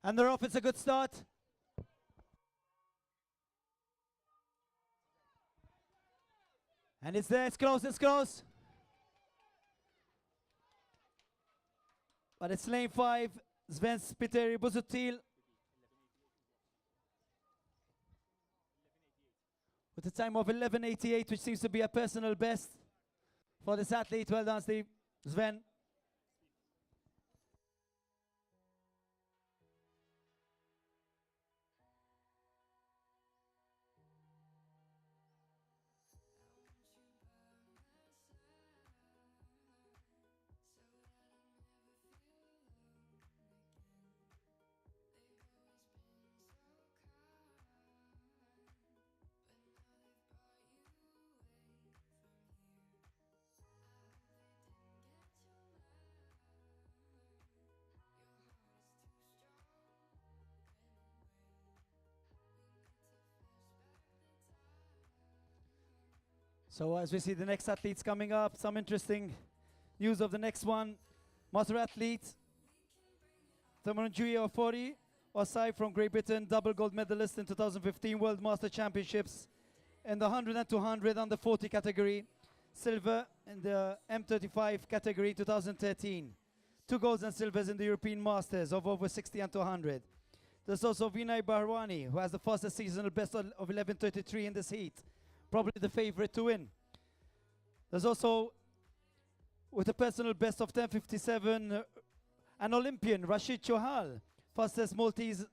And they're off, it's a good start. And it's there, it's close, it's close. But it's lane 5, Sven Spiteri Buzutil. With a time of 11:88, which seems to be a personal best for this athlete. Well done, Steve. Sven. So as we see the next athletes coming up, some interesting news of the next one. Master athlete, Tamanjuya Ofori, Osai from Great Britain, double gold medalist in 2015 World Master Championships in the 100 and 200 under 40 category, silver in the M35 category 2013. 2 golds and silvers in the European Masters of over 60 and 200. There's also Vinay Barwani, who has the fastest seasonal best of 11:33 in this heat. Probably the favorite to win. There's also, with a personal best of 10:57, an Olympian, Rashid Chohal, fastest Maltese,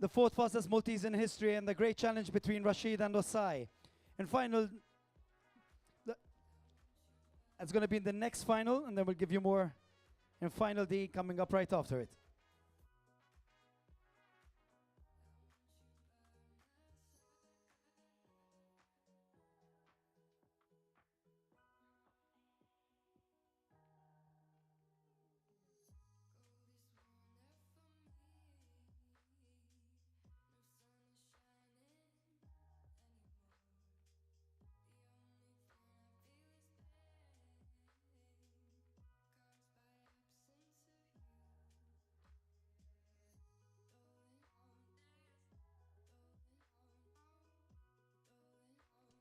the 4th fastest Maltese in history, and the great challenge between Rashid and Osai. In final, it's going to be in the next final, and then we'll give you more in final D coming up right after it.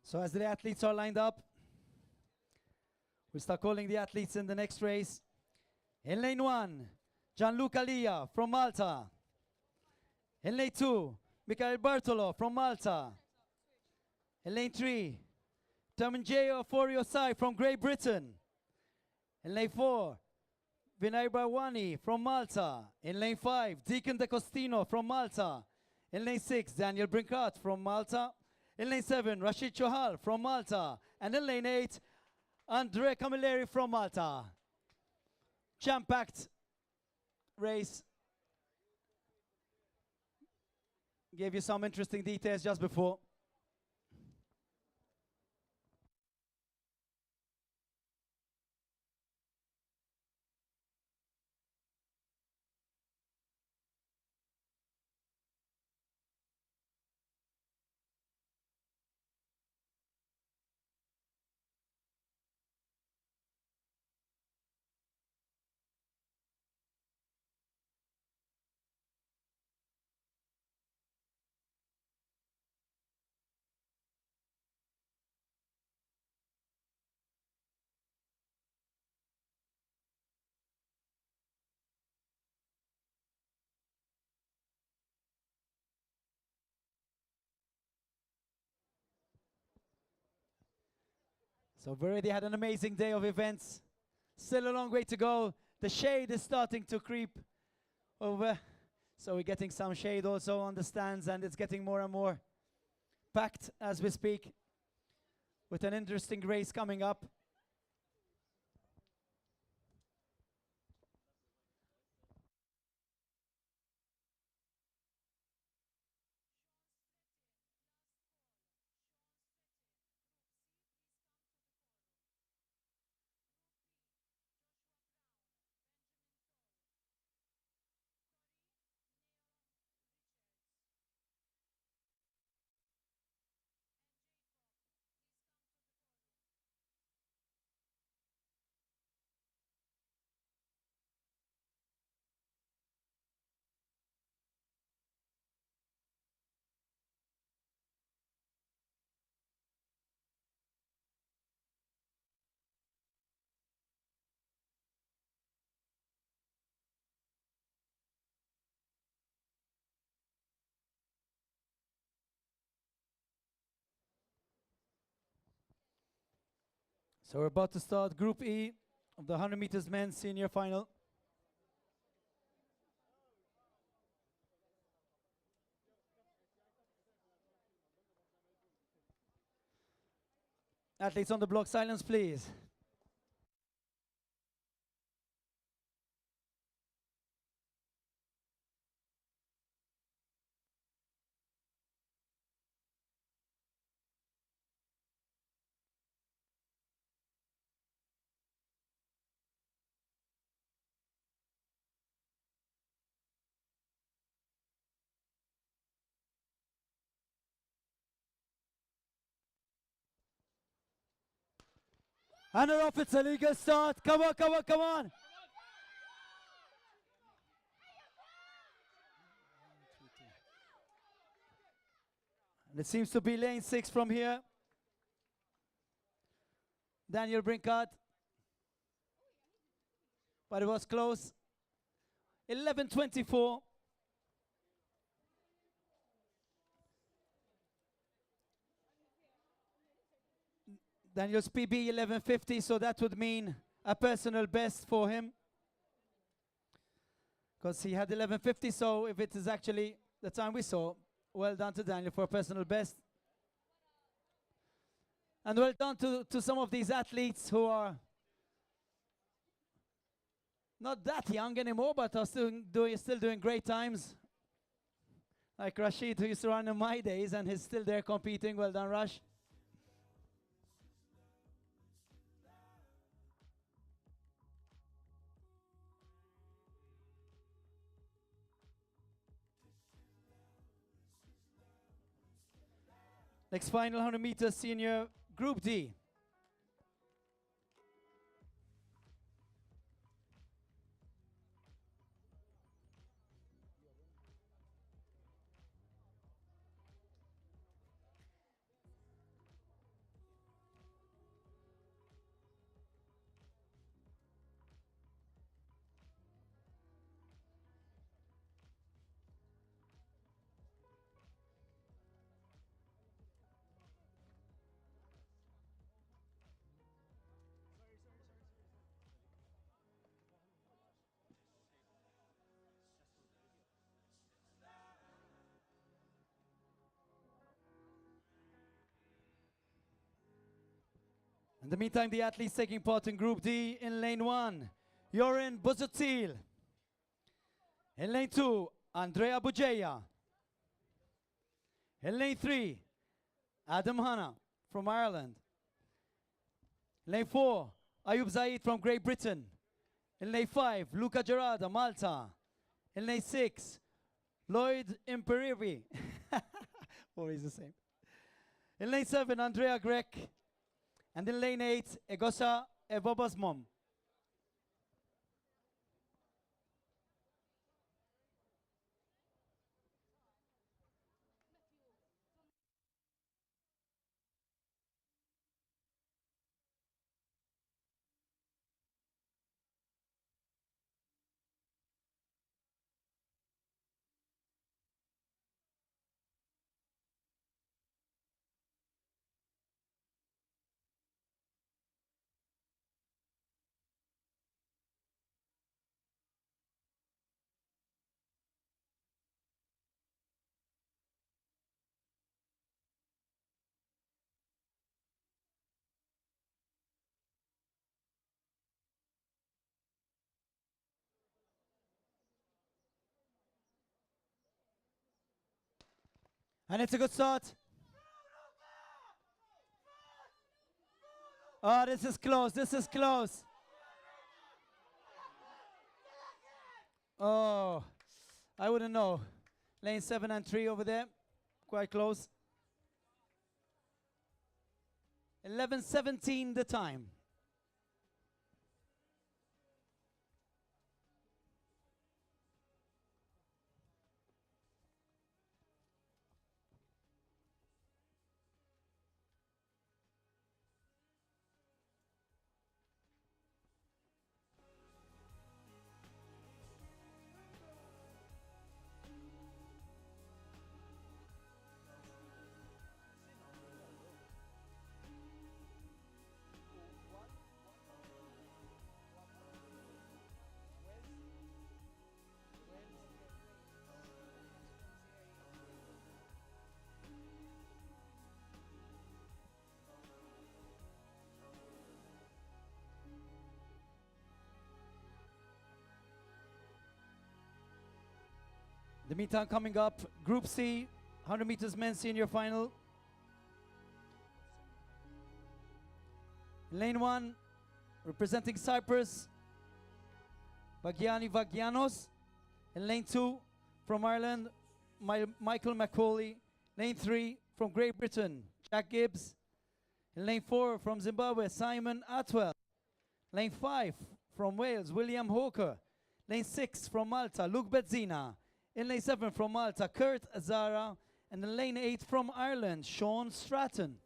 So as the athletes are lined up, we'll start calling the athletes in the next race. In lane 1, Gianluca Lia from Malta. In lane 2, Mikhail Bartolo from Malta. In lane 3, Tamanjeo Foriosai from Great Britain. In lane 4, Vinay Barwani from Malta. In lane 5, Deacon De Costino from Malta. In lane 6, Daniel Brinkart from Malta. In lane 7, Rashid Chohal from Malta. And in lane 8, Andre Camilleri from Malta. Jam-packed race. Gave you some interesting details just before. So we've already had an amazing day of events. Still a long way to go. The shade is starting to creep over. So we're getting some shade also on the stands, and it's getting more and more packed as we speak, with an interesting race coming up. So we're about to start Group E of the 100 meters men's senior final. Athletes on the block, silence please. And they're off, it's a legal start. Come on, come on, come on. And it seems to be lane 6 from here. Daniel Brinkart. But it was close. 11:24. Daniel's PB 11:50, so that would mean a personal best for him, because he had 11:50. So if it is actually the time we saw, well done to Daniel for a personal best. And well done to some of these athletes who are not that young anymore, but are still doing great times. Like Rashid, who used to run in my days, and he's still there competing. Well done, Rash. Next final 100 meters senior Group D. In the meantime, the athletes taking part in Group D in lane 1, Jorin Buzutil. In lane 2, Andrea Bugeja. In lane 3, Adam Hanna from Ireland. In lane 4, Ayub Zaid from Great Britain. In lane 5, Luca Gerarda, Malta. In lane 6, Lloyd Imperivi. Always the same. In lane 7, Andrea Grek. And in lane 8, Egosa Ebobasmom. And it's a good start. Oh, this is close. This is close. Oh, I wouldn't know. Lane 7 and 3 over there. Quite close. 11:17 the time. The meantime coming up, Group C, 100 meters men's senior final. Lane 1, representing Cyprus, Vagianos. In lane 2, from Ireland, Michael Macaulay. Lane 3, from Great Britain, Jack Gibbs. In lane 4, from Zimbabwe, Simon Atwell. Lane 5, from Wales, William Hawker. Lane 6, from Malta, Luke Bezzina. In lane 7 from Malta, Kurt Azara. And in lane 8 from Ireland, Sean Stratton.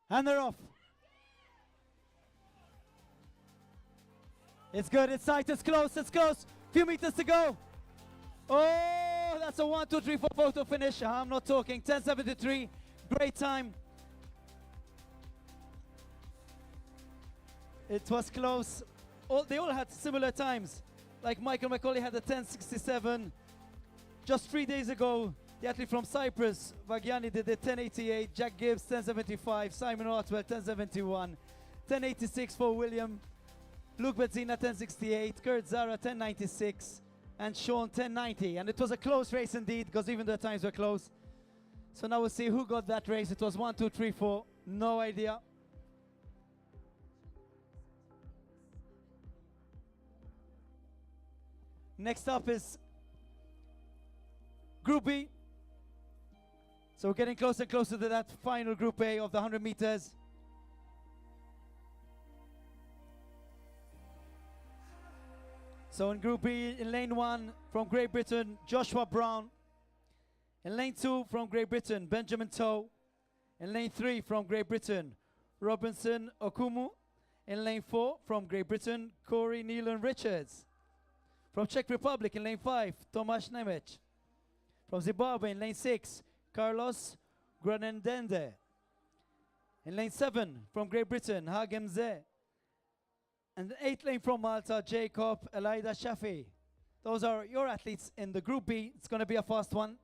And they're off. It's good, it's tight, it's close, it's close. Few meters to go. Oh, that's a 1, 2, 3, 4 photo finish. I'm not talking. 10:73, great time. It was close. They all had similar times. Like Michael Macaulay had a 10:67. Just 3 days ago, the athlete from Cyprus, Vagiani, did a 10:88. Jack Gibbs, 10:75. Simon Otwell, 10:71. 10:86 for William. Luke Bezzina, 10:68. Kurt Zara, 10:96. And Sean, 10:90. And it was a close race indeed, because even the times were close. So now we'll see who got that race. It was 1, 2, 3, 4. No idea. Next up is Group B. So we're getting closer and closer to that final Group A of the 100 meters. So in Group B, in lane 1 from Great Britain, Joshua Brown. In lane 2 from Great Britain, Benjamin Toe. In lane 3 from Great Britain, Robinson Okumu. In lane 4 from Great Britain, Corey Nealon Richards. From Czech Republic in lane 5, Tomasz Nemec. From Zimbabwe in lane 6, Carlos Granendende. In lane 7 from Great Britain, Hagem Ze. And the 8th lane from Malta, Jacob Elida Shafi. Those are your athletes in the Group B. It's going to be a fast one.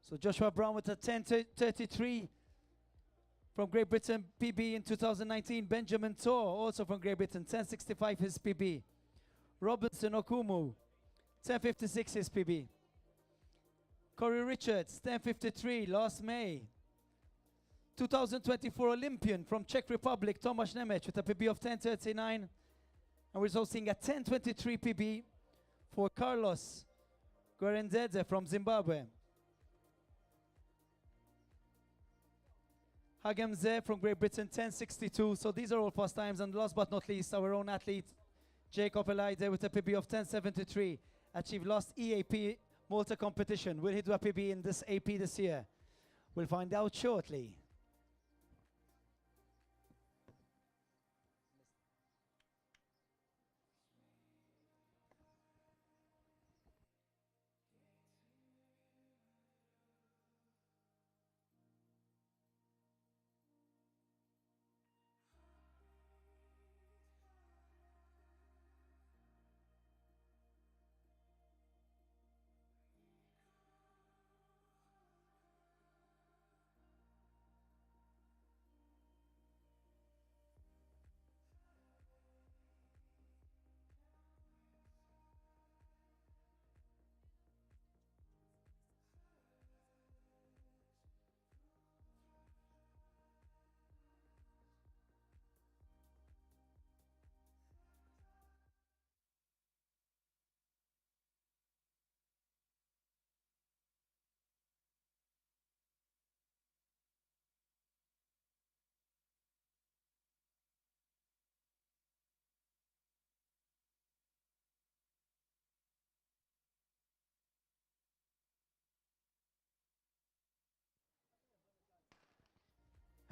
So Joshua Brown with a 10:33 from Great Britain PB in 2019. Benjamin Tor, also from Great Britain, 10:65 his PB. Robinson Okumu, 10:56 his PB. Corey Richards, 10:53 last May. 2024 Olympian from Czech Republic, Tomasz Nemec with a PB of 10:39. And we're also seeing a 10:23 PB for Carlos Guarendeze from Zimbabwe. Hagem Ze from Great Britain, 10:62. So these are all fast times. And last but not least, our own athlete, Jacob Elide with a PB of 10:73. Achieved last EAP Malta competition. Will he do a PB in this AP this year? We'll find out shortly.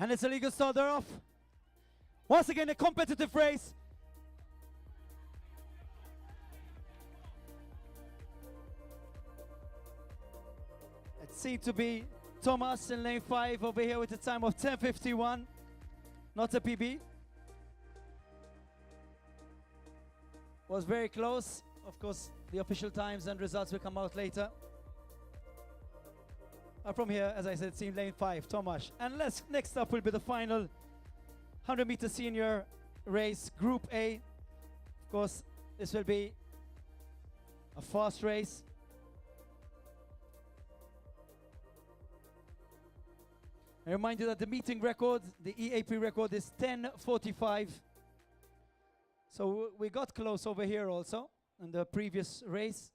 And it's a legal starter off. Once again, a competitive race. It seemed to be Thomas in lane 5 over here with a time of 10:51. Not a PB. Was very close. Of course, the official times and results will come out later. From here, as I said, team lane 5, Tomasz. And next up will be the final 100-meter senior race, Group A. Of course, this will be a fast race. I remind you that the meeting record, the EAP record, is 10:45. So we got close over here also in the previous race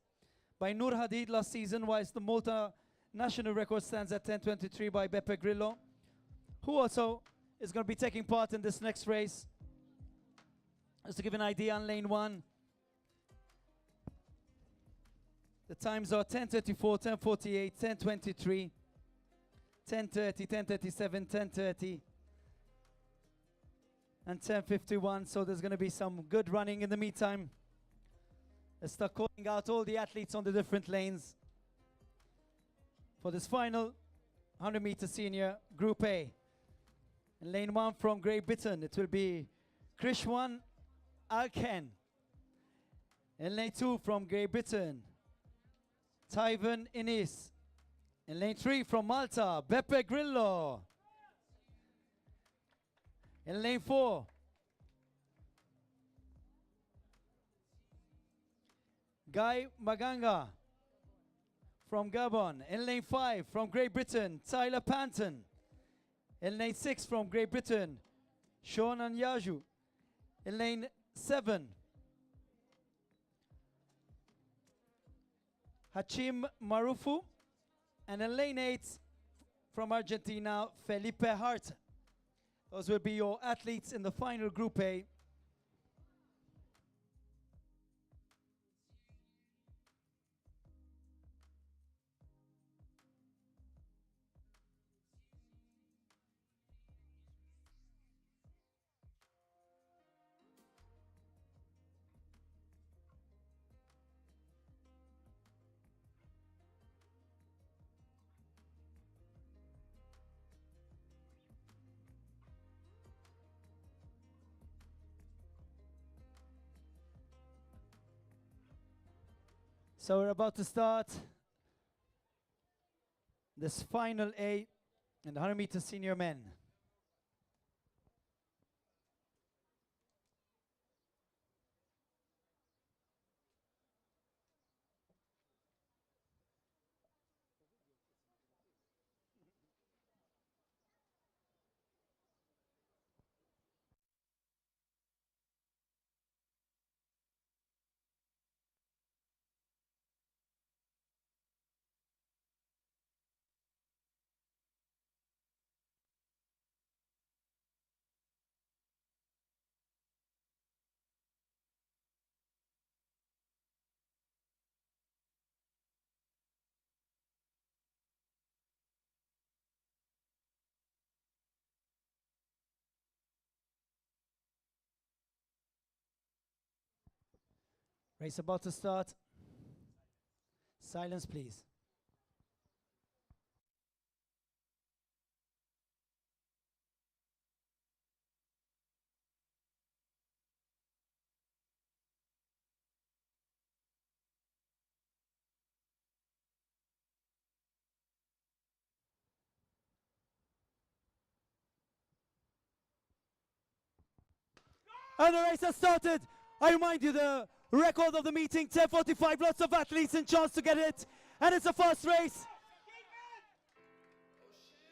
by Nur Hadid last season, whilst the Malta national record stands at 10:23 by Beppe Grillo, who also is going to be taking part in this next race. Just to give an idea on lane 1, the times are 10:34, 10:48, 10:23, 10:30, 10:37, 10:30, and 10:51. So there's going to be some good running in the meantime. Let's start calling out all the athletes on the different lanes for this final 100-meter senior Group A. In lane 1 from Great Britain, it will be Krishwan Alken. In lane 2 from Great Britain, Tyven Innis. In lane 3 from Malta, Beppe Grillo. In lane 4, Guy Maganga from Gabon. In lane 5 from Great Britain, Tyler Panton. In lane 6 from Great Britain, Sean Anyaju. In lane 7, Hachim Marufu. And in lane 8, from Argentina, Felipe Hart. Those will be your athletes in the final Group A. So we're about to start this final A in the 100 meter senior men. Race about to start. Silence, please. And the race has started. I remind you, the record of the meeting, 10:45, lots of athletes and chance to get it. And it's a fast race.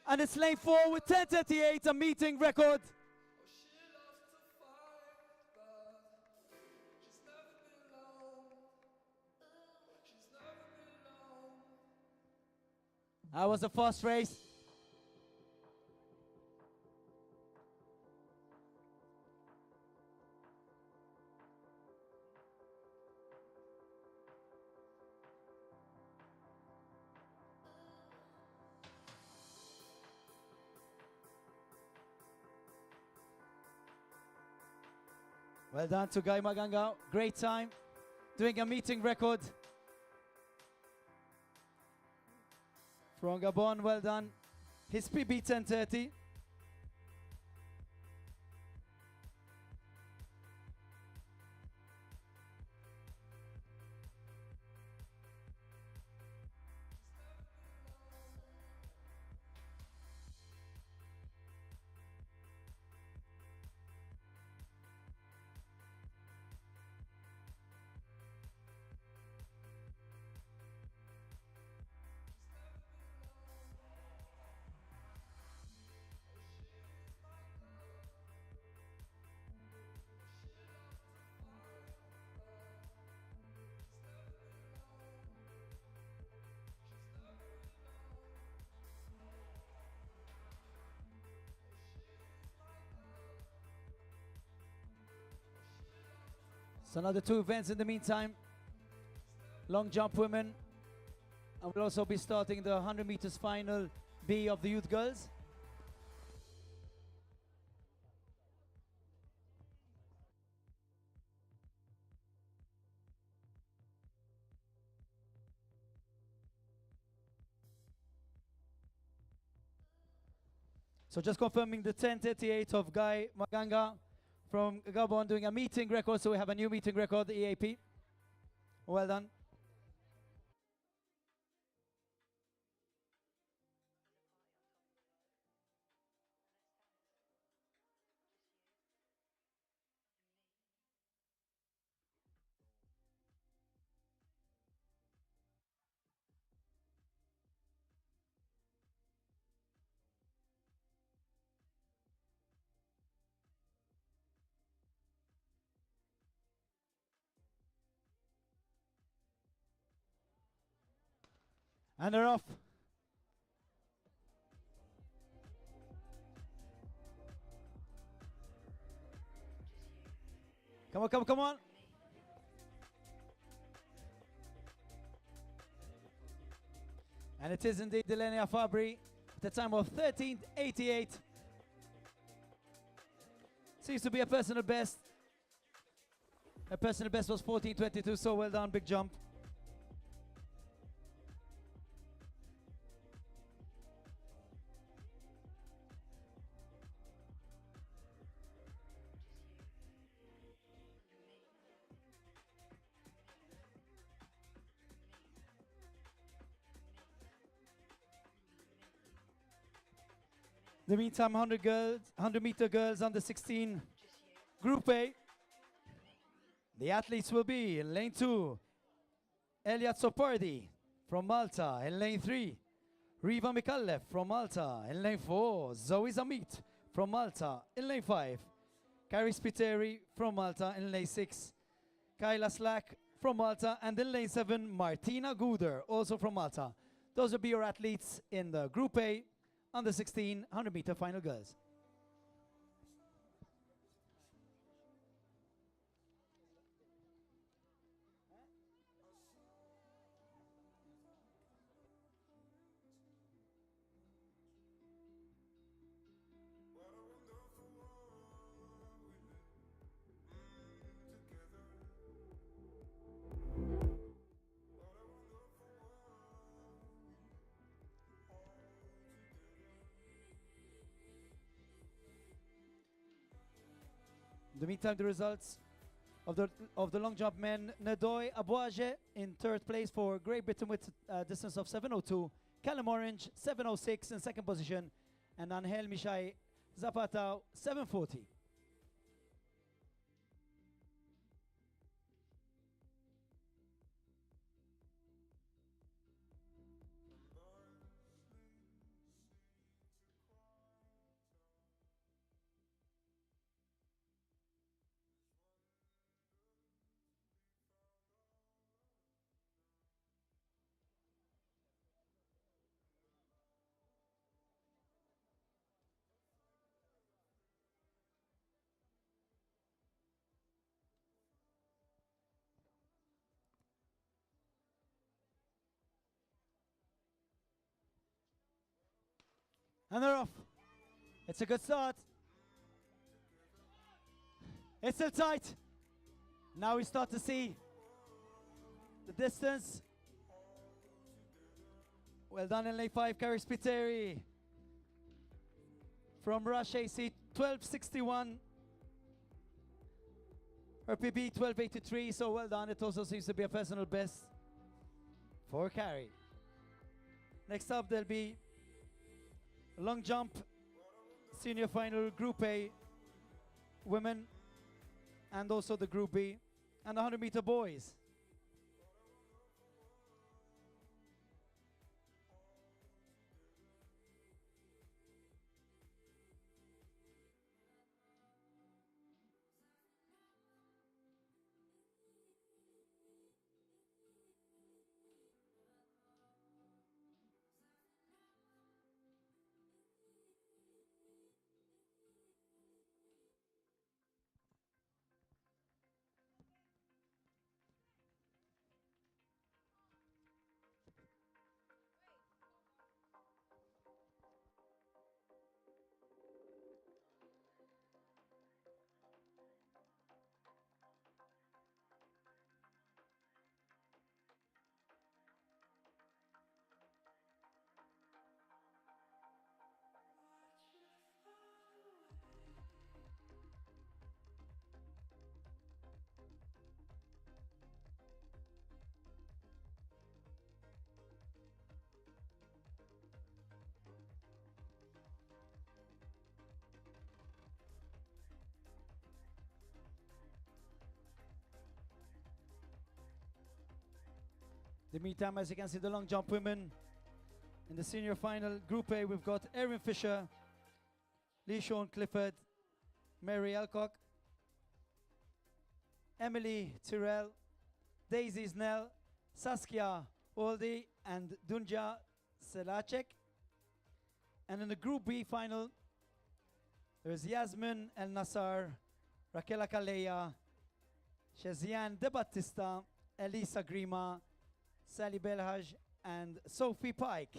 And it's lane 4 with 10:38, a meeting record. That was a fast race. Well done to Guy Maganga. Great time. Doing a meeting record. From Gabon, well done. His PB 10:30. So another 2 events in the meantime. Long jump women. And we'll also be starting the 100 meters final B of the youth girls. So just confirming the 10:38 of Guy Maganga from Gabon doing a meeting record. So we have a new meeting record, the EAP. Well done. And they're off. Come on, come on, come on. And it is indeed Delenia Fabri at the time of 13:88. Seems to be a personal best. Her personal best was 14:22, so well done, big jump. In the meantime, 100 meter girls under 16, Group A. The athletes will be in lane 2, Elia Tsopardi from Malta. In lane 3, Riva Mikalev from Malta. In lane 4, Zoe Zamit from Malta. In lane 5, Kari Spiteri from Malta. In lane 6, Kyla Slack from Malta. And in lane 7, Martina Guder, also from Malta. Those will be your athletes in the Group A under 16 100 meter final girls. In the meantime, the results of the long jump men: Nadoy Abouaje in 3rd place for Great Britain with a distance of 7:02. Callum Orange 7:06 in 2nd position, and Angel Mishai Zapata 7:40. And they're off. It's a good start. It's still tight. Now we start to see the distance. Well done in lane 5, Kari Spiteri from Russia, AC 12:61. Her PB 12:83, so well done. It also seems to be a personal best for Kari. Next up, there'll be long jump senior final Group A women, and also the Group B, and 100 meter boys. In the meantime, as you can see, the long jump women in the senior final Group A, we've got Erin Fisher, Lee Sean Clifford, Mary Alcock, Emily Tyrrell, Daisy Snell, Saskia Oldie, and Dunja Selacek. And in the Group B final, there's Yasmin El Nassar, Raquel Kaleya, Shazian De Battista, Elisa Grima, Sally Belhaj, and Sophie Pike.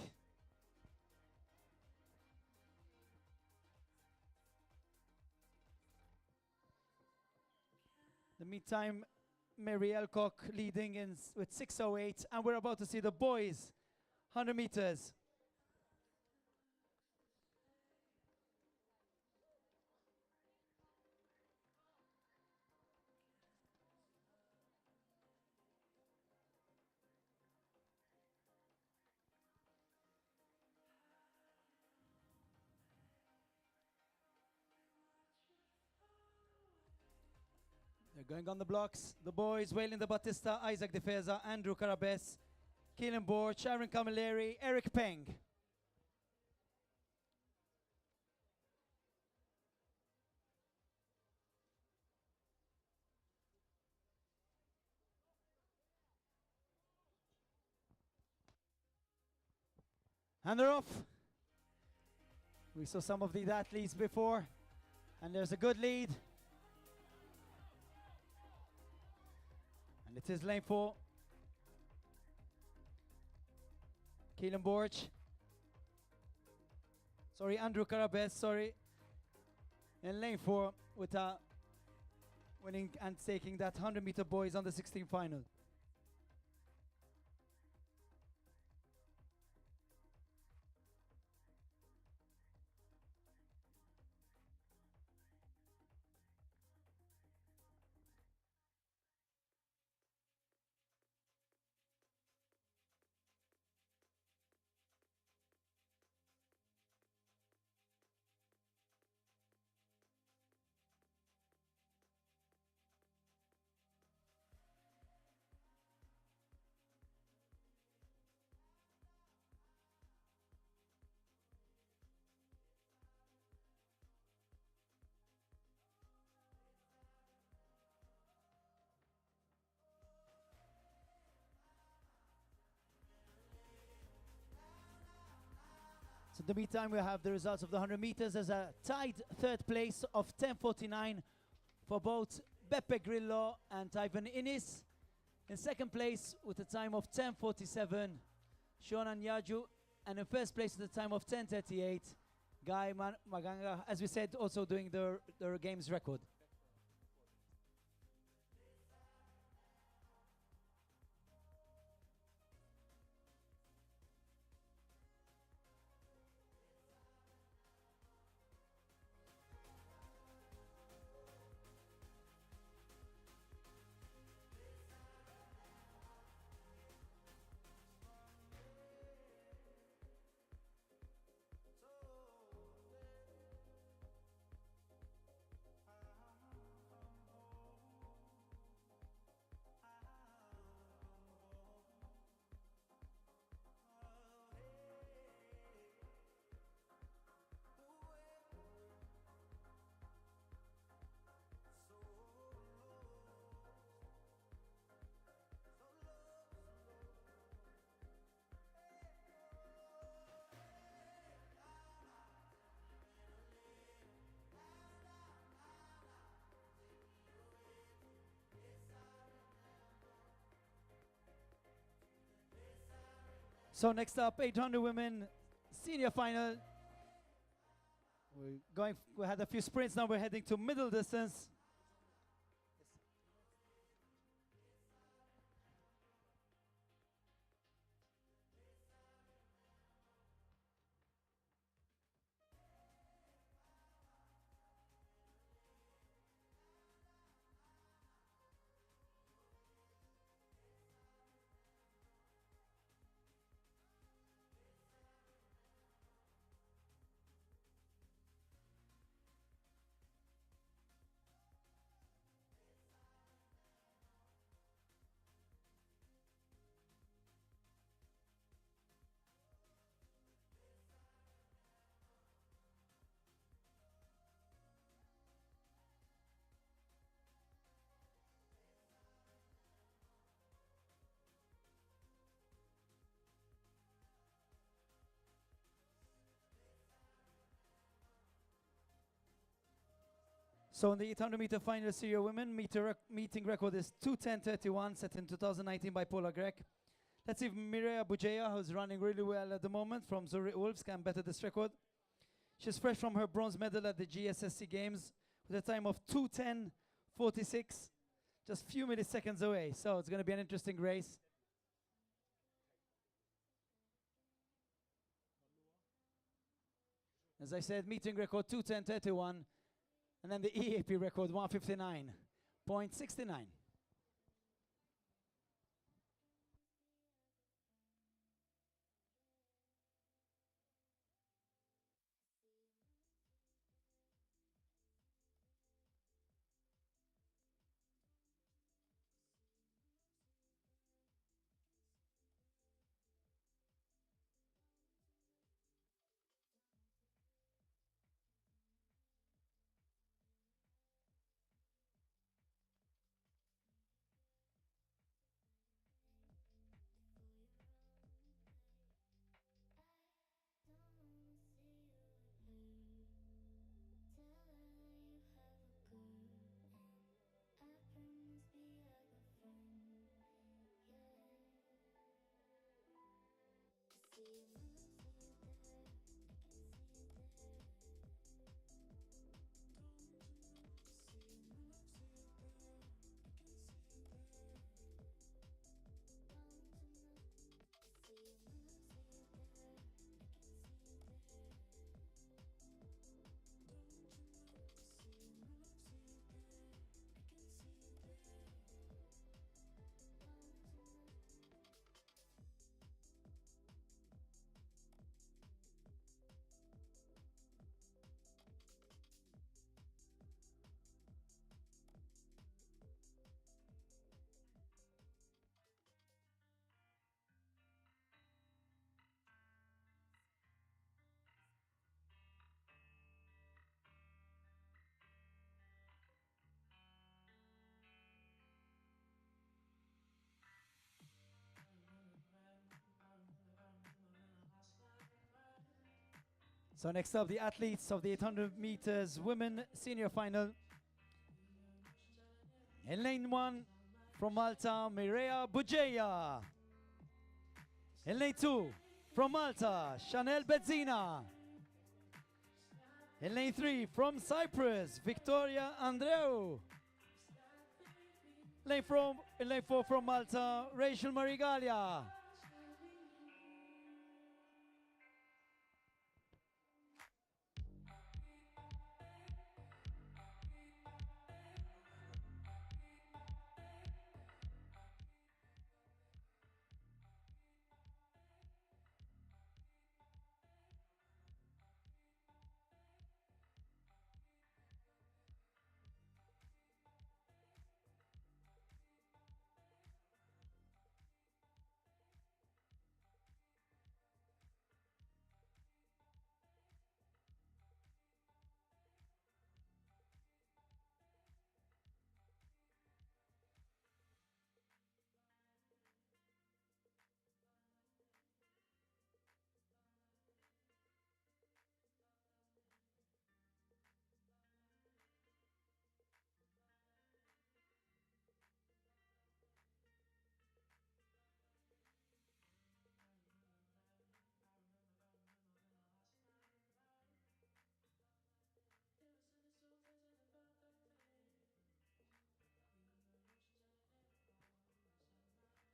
In the meantime, Mary Elcock leading in with 6:08, and we're about to see the boys 100 meters. They're going on the blocks. The boys, Waylon De Battista, Isaac Defeza, Andrew Carabes, Keelan Borch, Aaron Camilleri, Eric Peng. And they're off. We saw some of these athletes before, and there's a good lead. And it is lane 4. Keelan Borch. Sorry, Andrew Carabes, sorry. In lane 4 with winning and taking that 100-meter boys under 16 final. So in the meantime, we have the results of the 100 meters. There's a tied third place of 10:49 for both Beppe Grillo and Tyven Innis. In second place with a time of 10:47, Shonan Yaju. And in first place with a time of 10:38, Guy Maganga, as we said, also doing the games record. So next up, 800 women senior final. We had a few sprints, now we're heading to middle distance. So in the 800 meter final senior women, meeting record is 2:10:31, set in 2019 by Paula Grech. Let's see if Mireia Bugeja, who's running really well at the moment from Zurich Wolves, can better this record. She's fresh from her bronze medal at the GSSC Games with a time of 2:10:46, just a few milliseconds away. So it's going to be an interesting race. As I said, meeting record 2:10:31, and then the EAP record 1:59.69. So next up, the athletes of the 800 meters women senior final. In lane 1, from Malta, Mireia Bugeja. In lane 2, from Malta, Chanel Benzina. In lane 3, from Cyprus, Victoria Andreu. In lane 4, from Malta, Rachel Marigalia.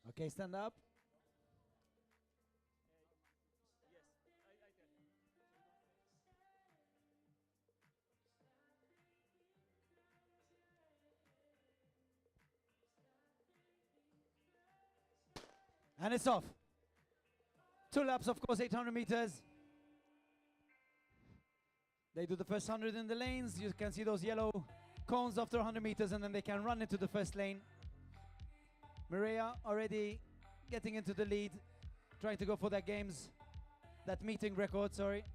Okay, stand up. And it's off. 2 laps, of course, 800 meters. They do the first 100 in the lanes. You can see those yellow cones after 100 meters, and then they can run into the first lane. Mireia already getting into the lead, trying to go for that meeting record, sorry.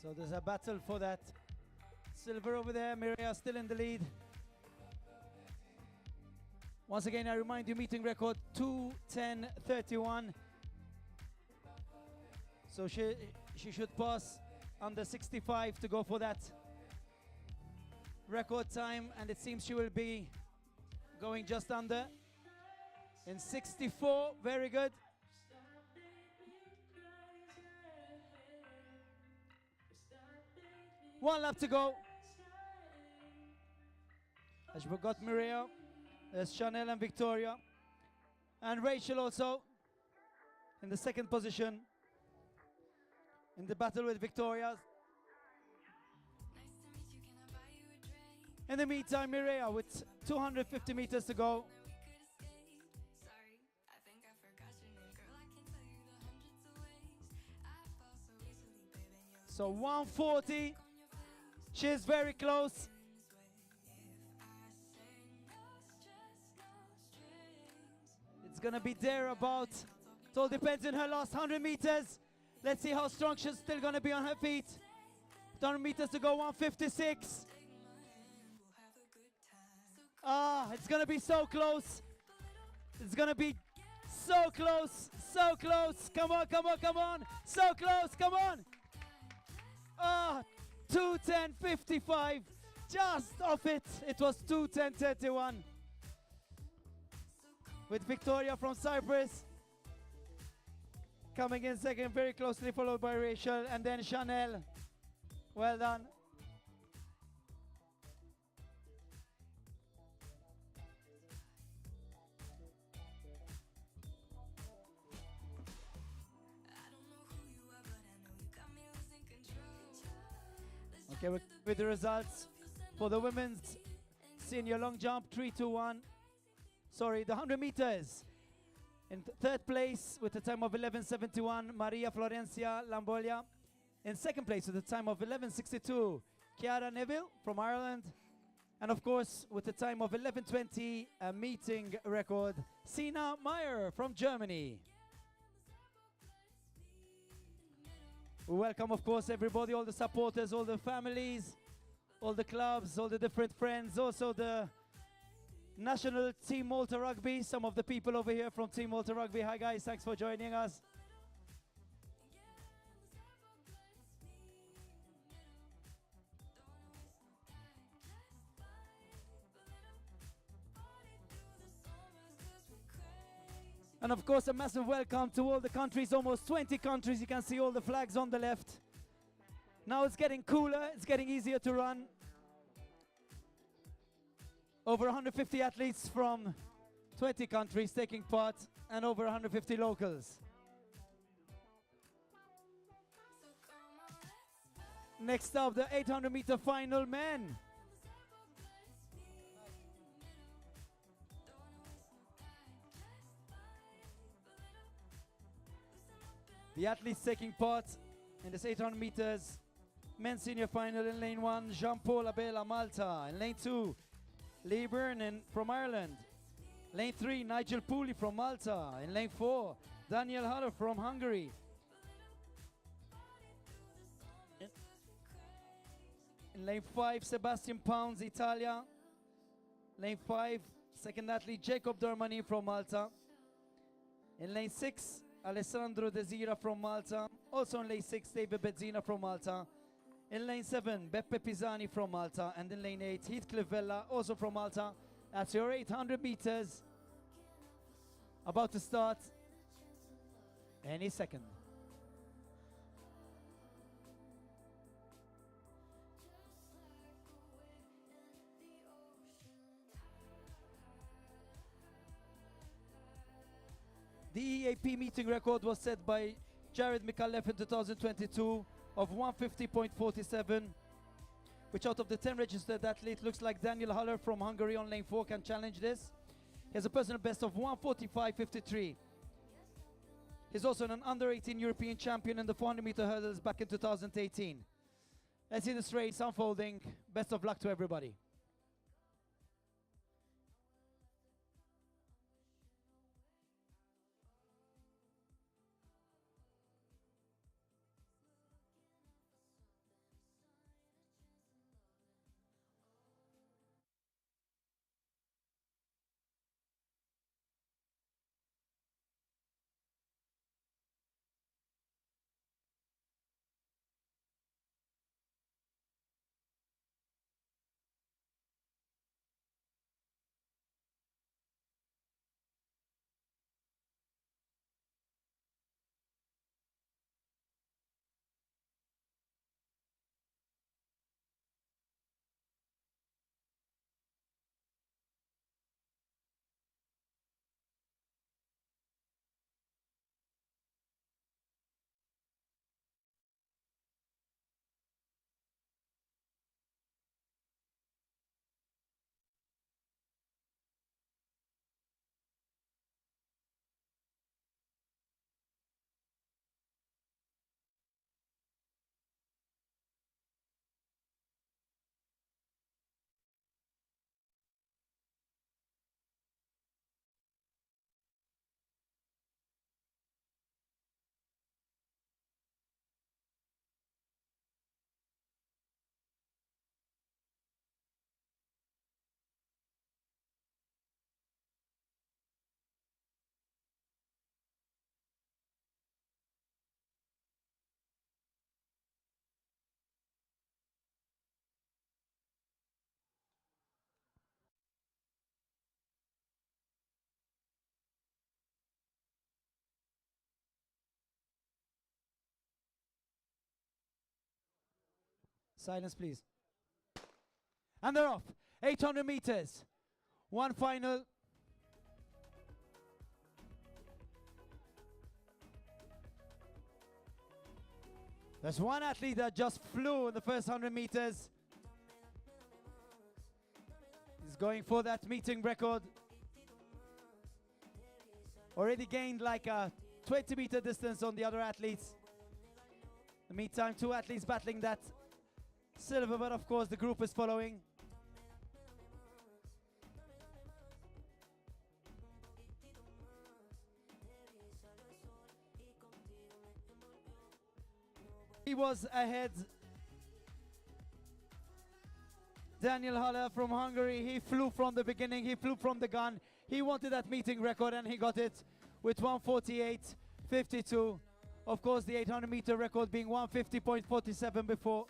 So there's a battle for that silver over there. Mireia still in the lead. Once again, I remind you, meeting record 2:10:31. So she should pass under 65 to go for that record time, and it seems she will be going just under in 64. Very good. One lap to go. As we've got Mireia, there's Chanel and Victoria, and Rachel also in the second position in the battle with Victoria. In the meantime, Mireia with 250 meters to go. So 140. She's very close. It's gonna be there about. It all depends on her last 100 meters. Let's see how strong she's still gonna be on her feet. 100 meters to go, 156. It's gonna be so close. It's gonna be so close, so close. Come on, come on, come on. So close, come on. 2:10:55. Just off it. It was 2:10:31. With Victoria from Cyprus coming in second, very closely followed by Rachel, and then Chanel. Well done. Okay, with the results for the women's senior long jump, 3-2-1. Sorry, the 100 meters. In third place with a time of 11:71, Maria Florencia Lambolia. In second place with a time of 11:62, Chiara Neville from Ireland. And of course, with a time of 11:20, a meeting record, Sina Meyer from Germany. We welcome, of course, everybody, all the supporters, all the families, all the clubs, all the different friends, also the national Team Malta Rugby, some of the people over here from Team Malta Rugby. Hi guys, thanks for joining us. And of course, a massive welcome to all the countries, almost 20 countries. You can see all the flags on the left. Now it's getting cooler, it's getting easier to run. Over 150 athletes from 20 countries taking part, and over 150 locals. Next up, the 800-meter final men. The athletes taking part in this 800 meters men's senior final. In lane 1, Jean-Paul Abela, Malta. In lane 2, Lee Byrne from Ireland. Lane 3, Nigel Pooley from Malta. In lane 4, Daniel Haller from Hungary. In lane 5, Sebastian Pounds, Italia. Lane 5, second athlete, Jacob Dormani from Malta. In lane 6, Alessandro Desira from Malta. Also in lane 6, David Bezzina from Malta. In lane 7, Beppe Pisani from Malta. And in lane 8, Heathcliff Vella, also from Malta. That's your 800 meters. About to start any second. The EAP meeting record was set by Jared Micallef in 2022 of 150.47, which out of the 10 registered athletes, looks like Daniel Haller from Hungary on lane 4 can challenge this. He has a personal best of 145.53. He's also an under-18 European champion in the 400-meter hurdles back in 2018. Let's see this race unfolding. Best of luck to everybody. Silence, please. And they're off. 800 meters. One final. There's one athlete that just flew in the first 100 meters. He's going for that meeting record. Already gained like a 20-meter distance on the other athletes. In the meantime, two athletes battling that silver, but of course the group is following. He was ahead. Daniel Haller from Hungary, he flew from the beginning, he flew from the gun. He wanted that meeting record and he got it with 1:48.52. Of course, the 800-meter record being 1:50.47 before.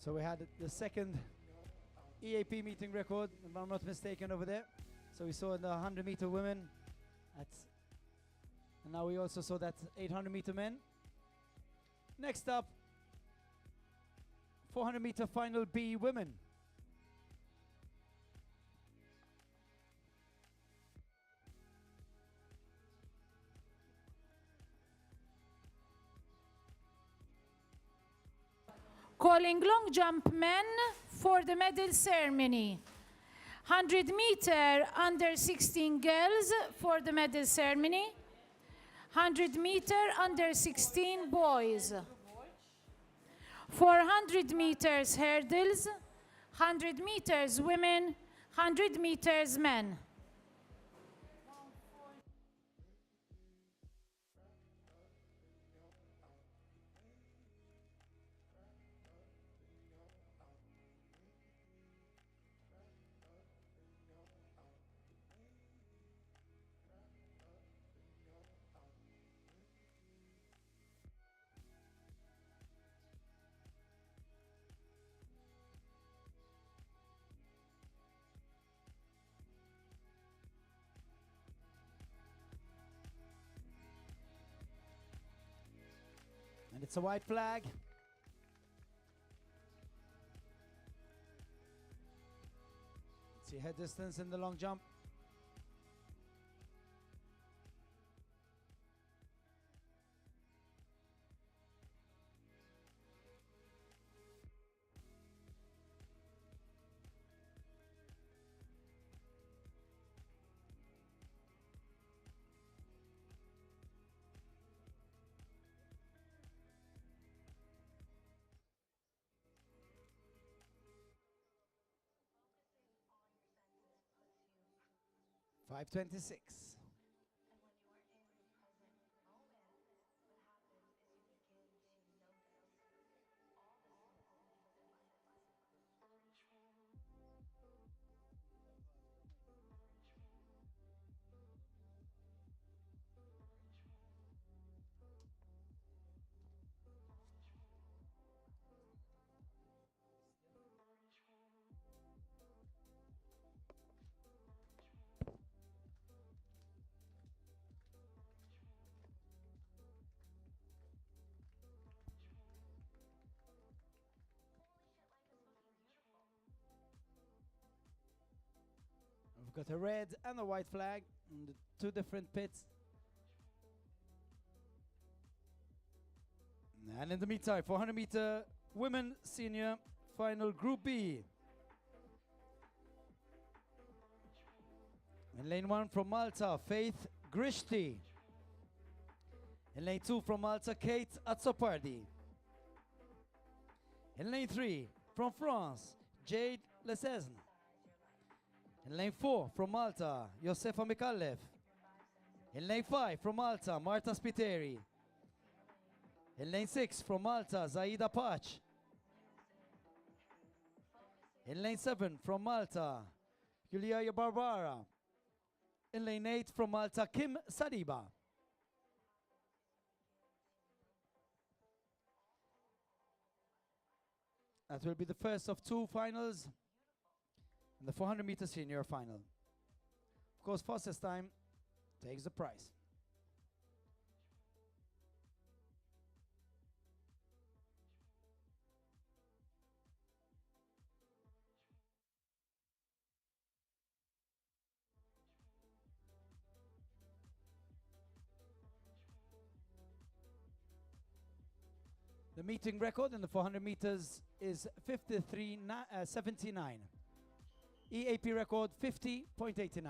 So we had the second EAP meeting record, if I'm not mistaken, over there. So we saw the 100-meter women, and now we also saw that 800-meter men. Next up, 400-meter final B women. Calling long jump men for the medal ceremony. 100-meter under 16 girls for the medal ceremony. 100-meter under 16 boys. 400 meters hurdles. 100 meters women. 100 meters men. And it's a white flag. See head distance in the long jump. .526. We've got a red and a white flag in the two different pits. And in the meantime, 400 meter women senior final Group B. In lane 1 from Malta, Faith Grishti. In lane 2 from Malta, Kate Azzopardi. In lane 3 from France, Jade Lesesne. In lane 4 from Malta, Josefa Mikalev. In lane 5 from Malta, Marta Spiteri. In lane 6 from Malta, Zaida Pach. In lane 7 from Malta, Yulia Barbara. In lane 8 from Malta, Kim Sadiba. That will be the first of two finals in the 400 meter senior final. Of course, fastest time takes the prize. The meeting record in the 400 meters is 53.79. EAP record 50.89.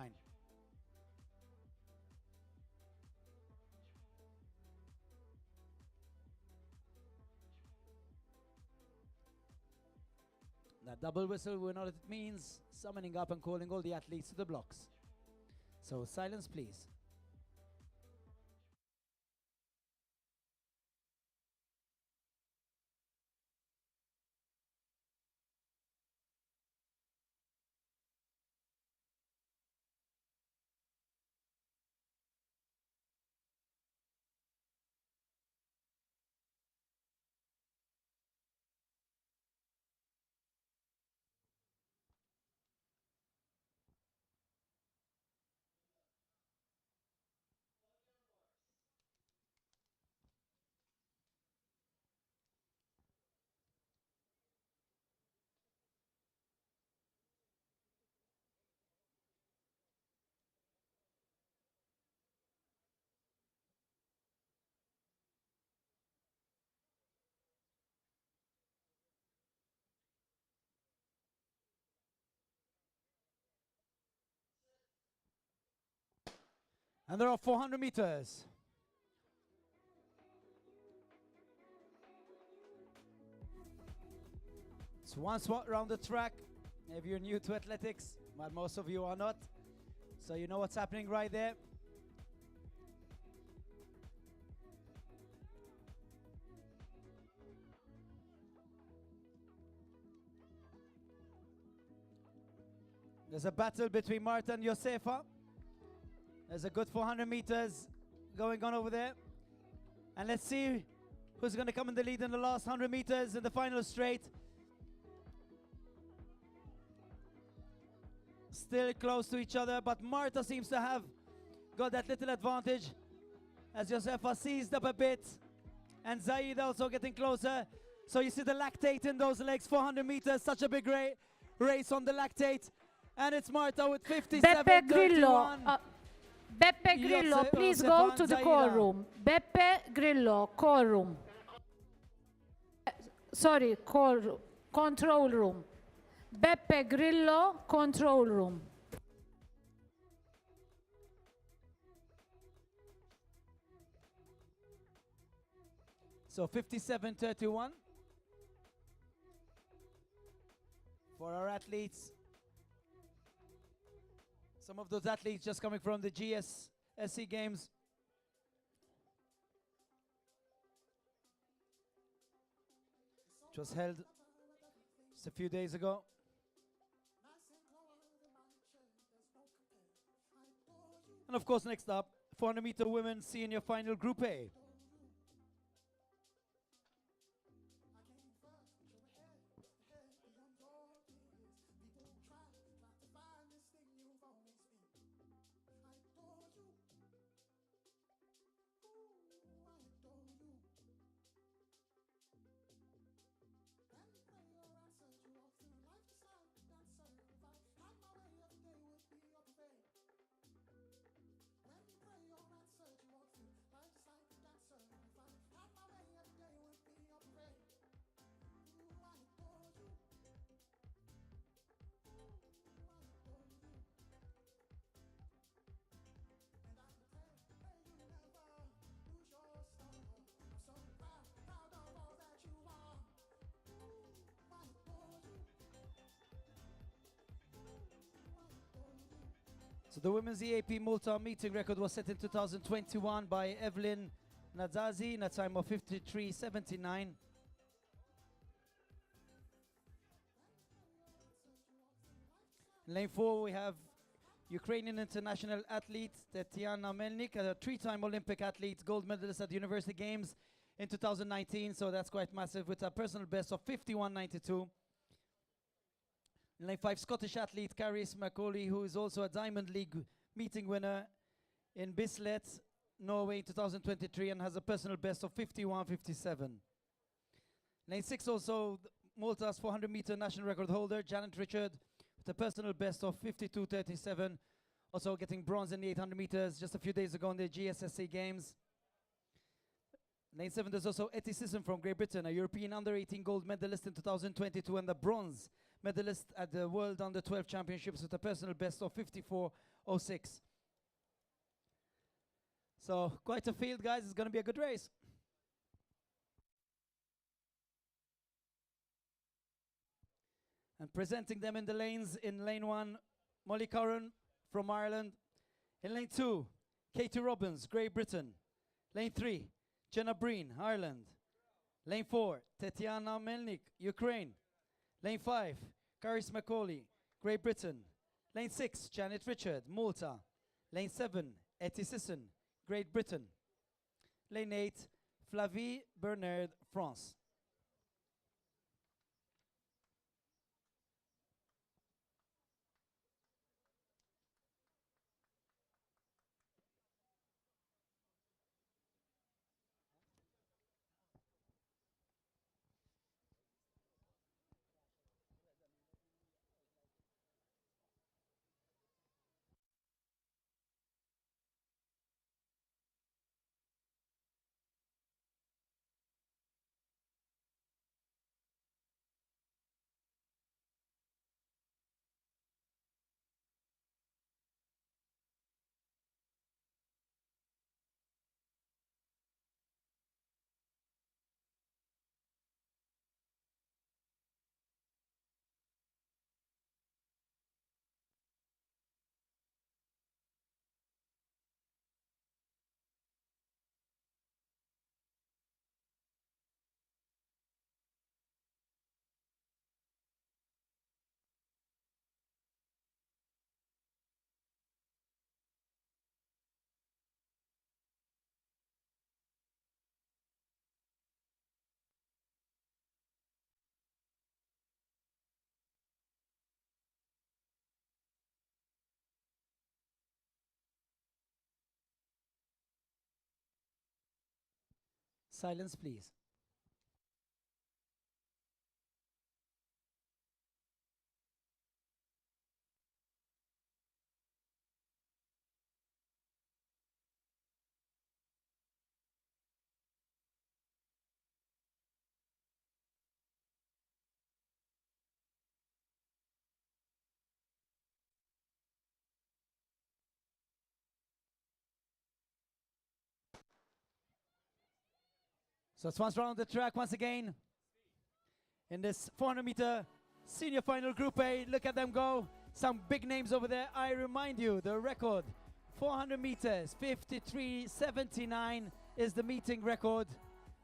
That double whistle, we know what it means, summoning up and calling all the athletes to the blocks. So silence, please. And there are 400 meters. It's one spot around the track. If you're new to athletics, but most of you are not, so you know what's happening right there. There's a battle between Marta and Josefa. There's a good 400 meters going on over there. And let's see who's going to come in the lead in the last 100 meters in the final straight. Still close to each other, but Marta seems to have got that little advantage as Josefa seized up a bit. And Zaid also getting closer. So you see the lactate in those legs, 400 meters, such a big race on the lactate. And it's Marta with 57.31. Beppe Grillo, please go to the call room. Beppe Grillo, call room. Sorry, control room. Beppe Grillo, control room. So 57.31 for our athletes. Some of those athletes just coming from the GSSC games. Which was held just a few days ago. And of course, next up, 400 meter women's senior final Group A. So the women's EAP Malta meeting record was set in 2021 by Evelyn Nazazi in a time of 53.79. In lane 4 we have Ukrainian international athlete Tetiana Melnik, a 3-time Olympic athlete, gold medalist at the University Games in 2019, so that's quite massive, with a personal best of 51.92. In lane 5, Scottish athlete Caris Macaulay, who is also a Diamond League meeting winner in Bislett, Norway in 2023, and has a personal best of 51.57. Lane 6 also Malta's 400-meter national record holder, Janet Richard, with a personal best of 52.37, also getting bronze in the 800 meters just a few days ago in the GSSA Games. Lane 7, there's also Etty Sisson from Great Britain, a European under-18 gold medalist in 2022 and the bronze medalist at the World Under-12 Championships with a personal best of 54.06. So quite a field, guys. It's going to be a good race. And presenting them in the lanes, in lane 1, Molly Curran from Ireland. In lane 2, Katie Robbins, Great Britain. Lane 3, Jenna Breen, Ireland. Lane 4, Tetiana Melnik, Ukraine. Lane 5, Caris Macaulay, Great Britain. Lane 6, Janet Richard, Malta. Lane 7, Etty Sisson, Great Britain. Lane 8, Flavie Bernard, France. Silence, please. So it's once round the track once again. In this 400-meter senior final Group A, look at them go. Some big names over there. I remind you, the record, 400 meters, 53.79 is the meeting record.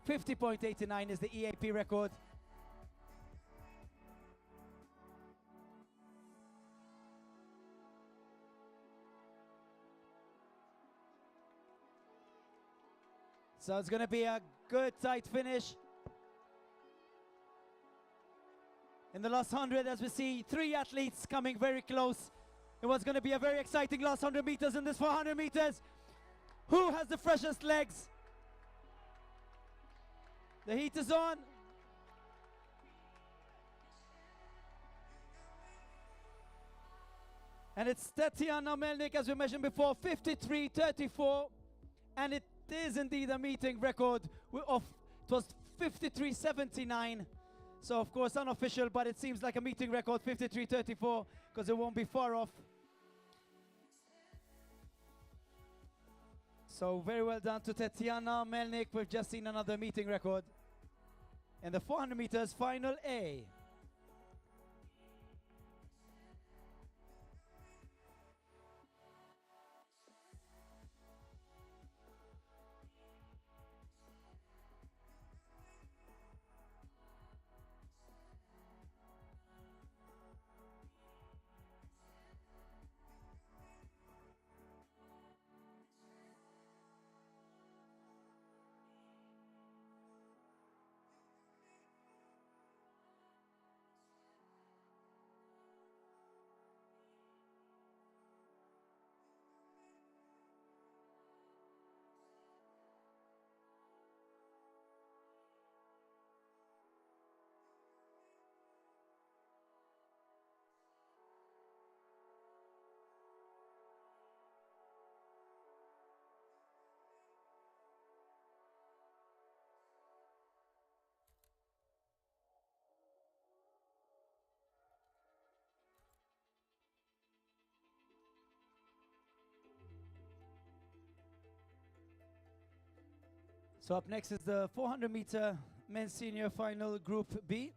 50.89 is the EAP record. So it's going to be a good tight finish. In the last 100, as we see, 3 athletes coming very close. It was going to be a very exciting last 100 meters in this 400 meters. Who has the freshest legs? The heat is on. And it's Tetiana Melnik, as we mentioned before, 53.34. And it is indeed a meeting record of, it was 53.79. So of course unofficial, but it seems like a meeting record, 53.34, because it won't be far off. So very well done to Tetiana Melnik. We've just seen another meeting record in the 400 meters final A. So up next is the 400-meter men's senior final, Group B.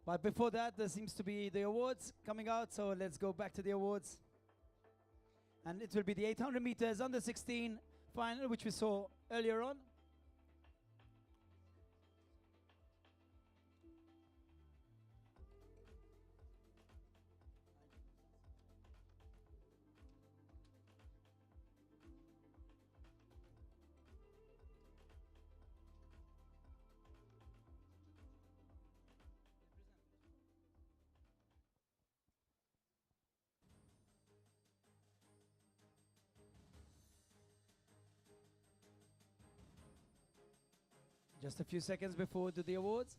But before that, there seems to be the awards coming out, so let's go back to the awards. And it will be the 800 meters under 16 final, which we saw earlier on. Just a few seconds before we do the awards.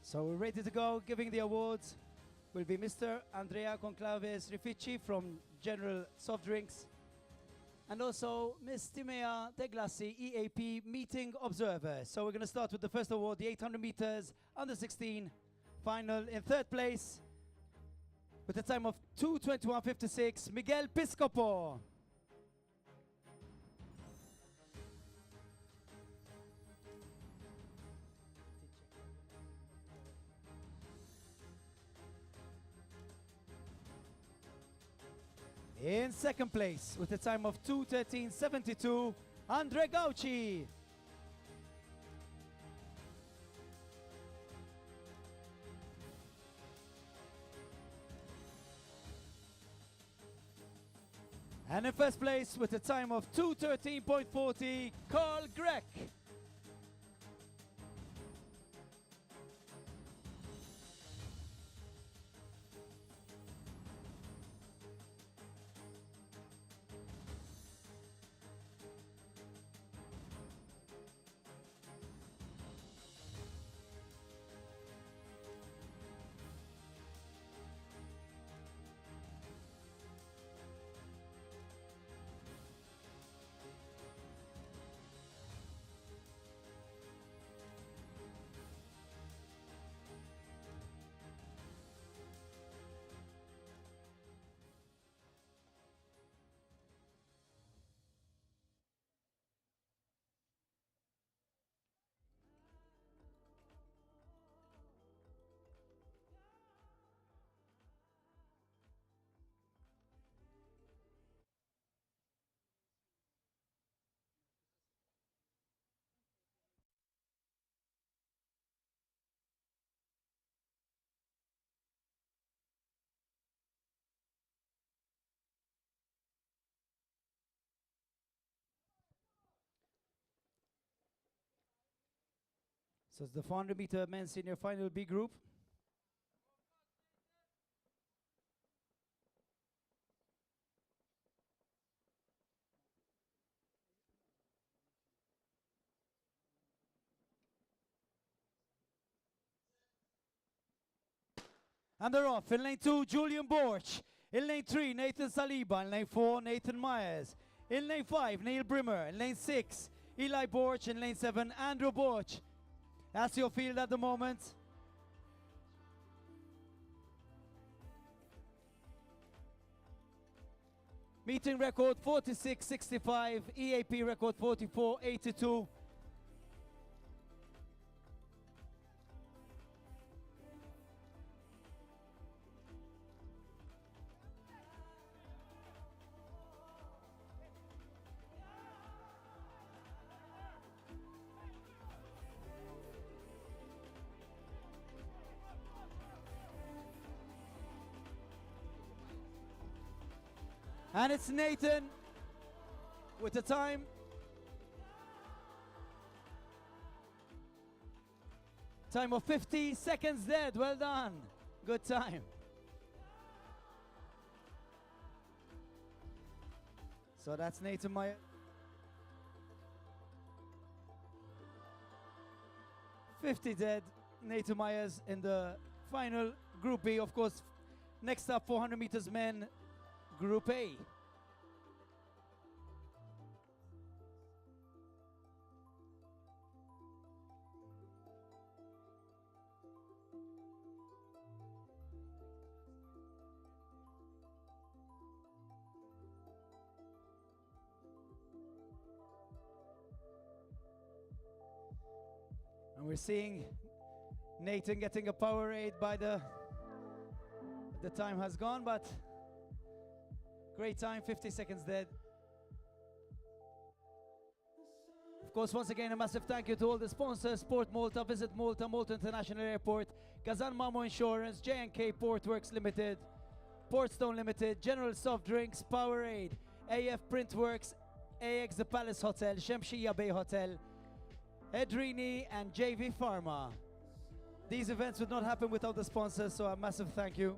So we're ready to go. Giving the awards will be Mr. Andrea Conclaves Rifici from General Soft Drinks, and also Ms. Timea Teglassi, EAP Meeting Observer. So we're going to start with the first award, the 800 meters under 16 final. In third place, with a time of 2:21.56, Miguel Piscopo. In second place, with a time of 2:13.72, Andre Gauci. And in first place, with a time of 2:13.40, Carl Grech. So it's the 400 meter men's senior final B group. And they're off. In lane 2, Julian Borch. In lane 3, Nathan Saliba. In lane 4, Nathan Myers. In lane 5, Neil Brimmer. In lane 6, Eli Borch. In lane 7, Andrew Borch. That's your field at the moment. Meeting record 46.65, EAP record 44.82. And it's Nathan with the time. Time of 50 seconds dead. Well done. Good time. So that's Nathan Meyer. 50 dead. Nathan Myers in the final Group B. Of course, next up 400 meters men, Group A. And we're seeing Nathan getting a Powerade by the time has gone, but great time, 50 seconds dead. Of course, once again, a massive thank you to all the sponsors: Sport Malta, Visit Malta, Malta International Airport, Kazan Mamo Insurance, J&K Portworks Limited, Portstone Limited, General Soft Drinks, Powerade, AF Printworks, AX The Palace Hotel, Shemshia Bay Hotel, Edrini, and JV Pharma. These events would not happen without the sponsors, so a massive thank you.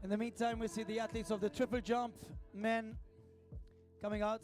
In the meantime, we see the athletes of the triple jump men coming out.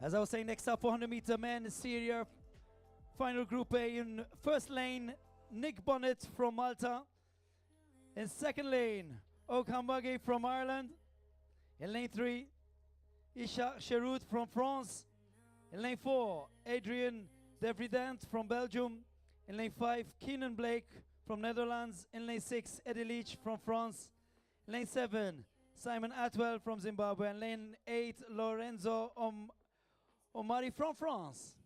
As I was saying, next up, 400 meter men, Syria, final Group A. In first lane, Nick Bonnet from Malta. In second lane, Okhambagi from Ireland. In lane 3, Isha Cherut from France. In lane 4, Adrian Devrident from Belgium. In lane 5, Keenan Blake from Netherlands. In lane 6, Eddie Leach from France. In lane 7, Simon Atwell from Zimbabwe. In lane 8, Lorenzo Omari from France.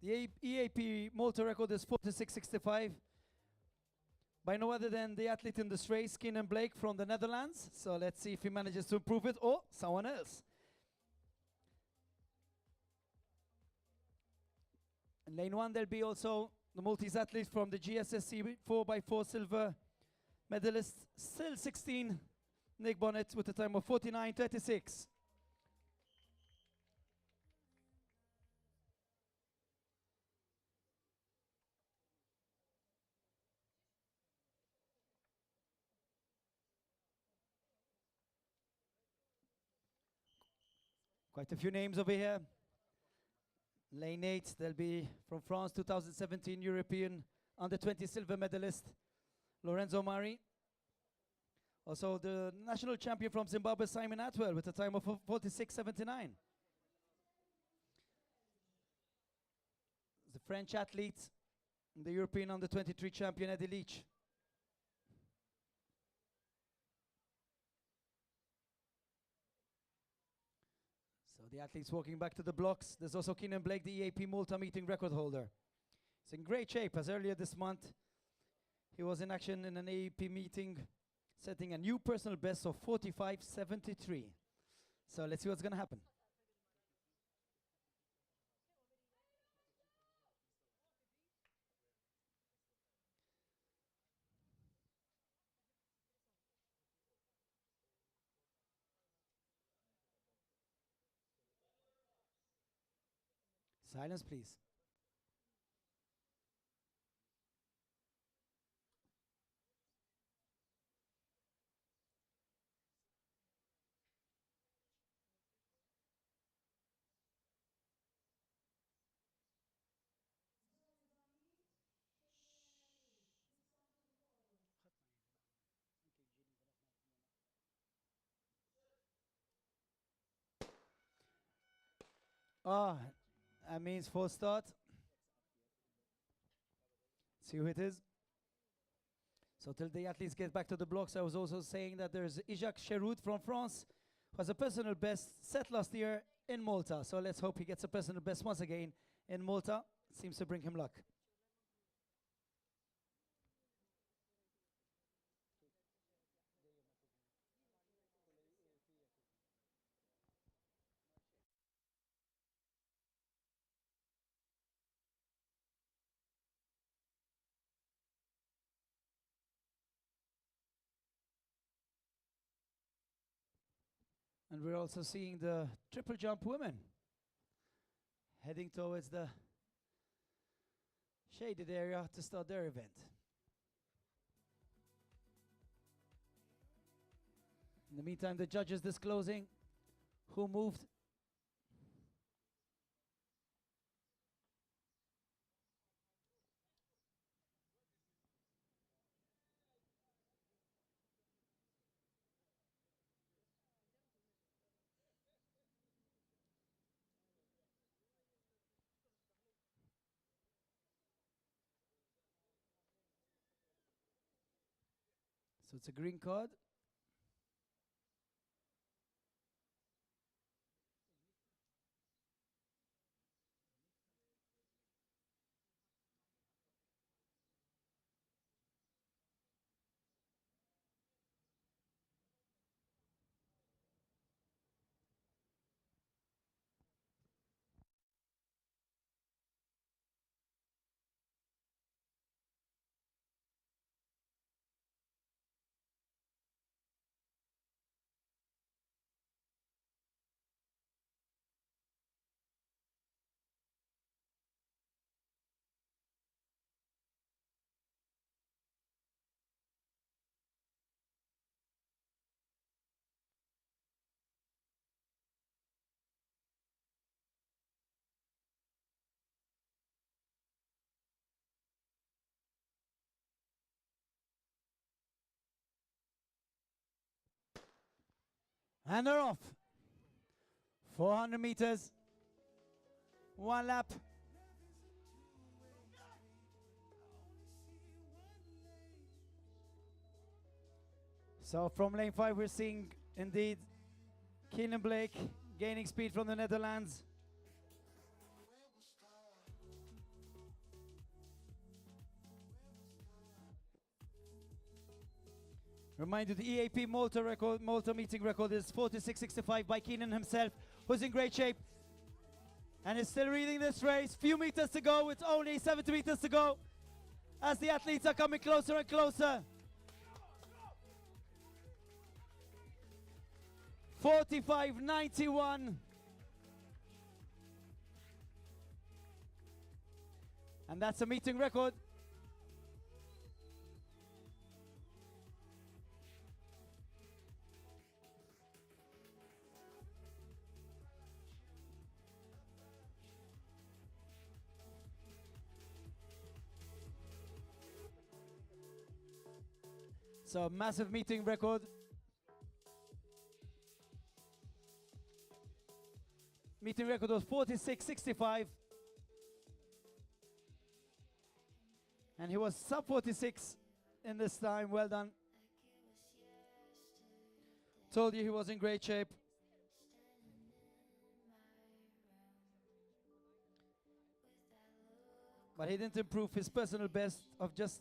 The EAP Malta record is 46.65 by no other than the athlete in this race, Keenan Blake from the Netherlands. So let's see if he manages to improve it or someone else. In lane 1, there'll be also the Maltese athlete from the GSSC 4x4 silver medalist, still 16, Nick Bonnet, with a time of 49.36. Quite a few names over here. Lane 8, they'll be from France, 2017 European Under-20 silver medalist, Lorenzo Mari. Also the national champion from Zimbabwe, Simon Atwell, with a time of 46.79. The French athlete, the European Under-23 champion, Eddie Leach. So the athletes walking back to the blocks. There's also Keenan Blake, the EAP Malta meeting record holder. He's in great shape, as earlier this month he was in action in an EAP meeting, setting a new personal best of 45.73. So let's see what's going to happen. Silence, please. Ah, that means full start. See who it is. So till the athletes get back to the blocks, I was also saying that there's Ijak Cheroud from France, who has a personal best set last year in Malta. So let's hope he gets a personal best once again in Malta. Seems to bring him luck. And we're also seeing the triple jump women heading towards the shaded area to start their event. In the meantime, the judges disclosing who moved. So it's a green card. And they're off. 400 meters. One lap. So from lane 5 we're seeing indeed Keenan Blake gaining speed from the Netherlands. Remind you, the EAP Malta meeting record is 46.65 by Keenan himself, who's in great shape and is still leading this race. Few meters to go, it's only 70 meters to go as the athletes are coming closer and closer. 45.91. And that's a meeting record. So massive meeting record. Meeting record was 46.65. And he was sub 46 in this time. Well done. Told you he was in great shape. But he didn't improve his personal best of just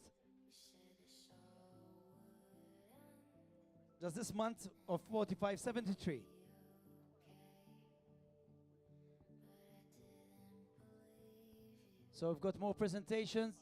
this month of 45.73. So we've got more presentations.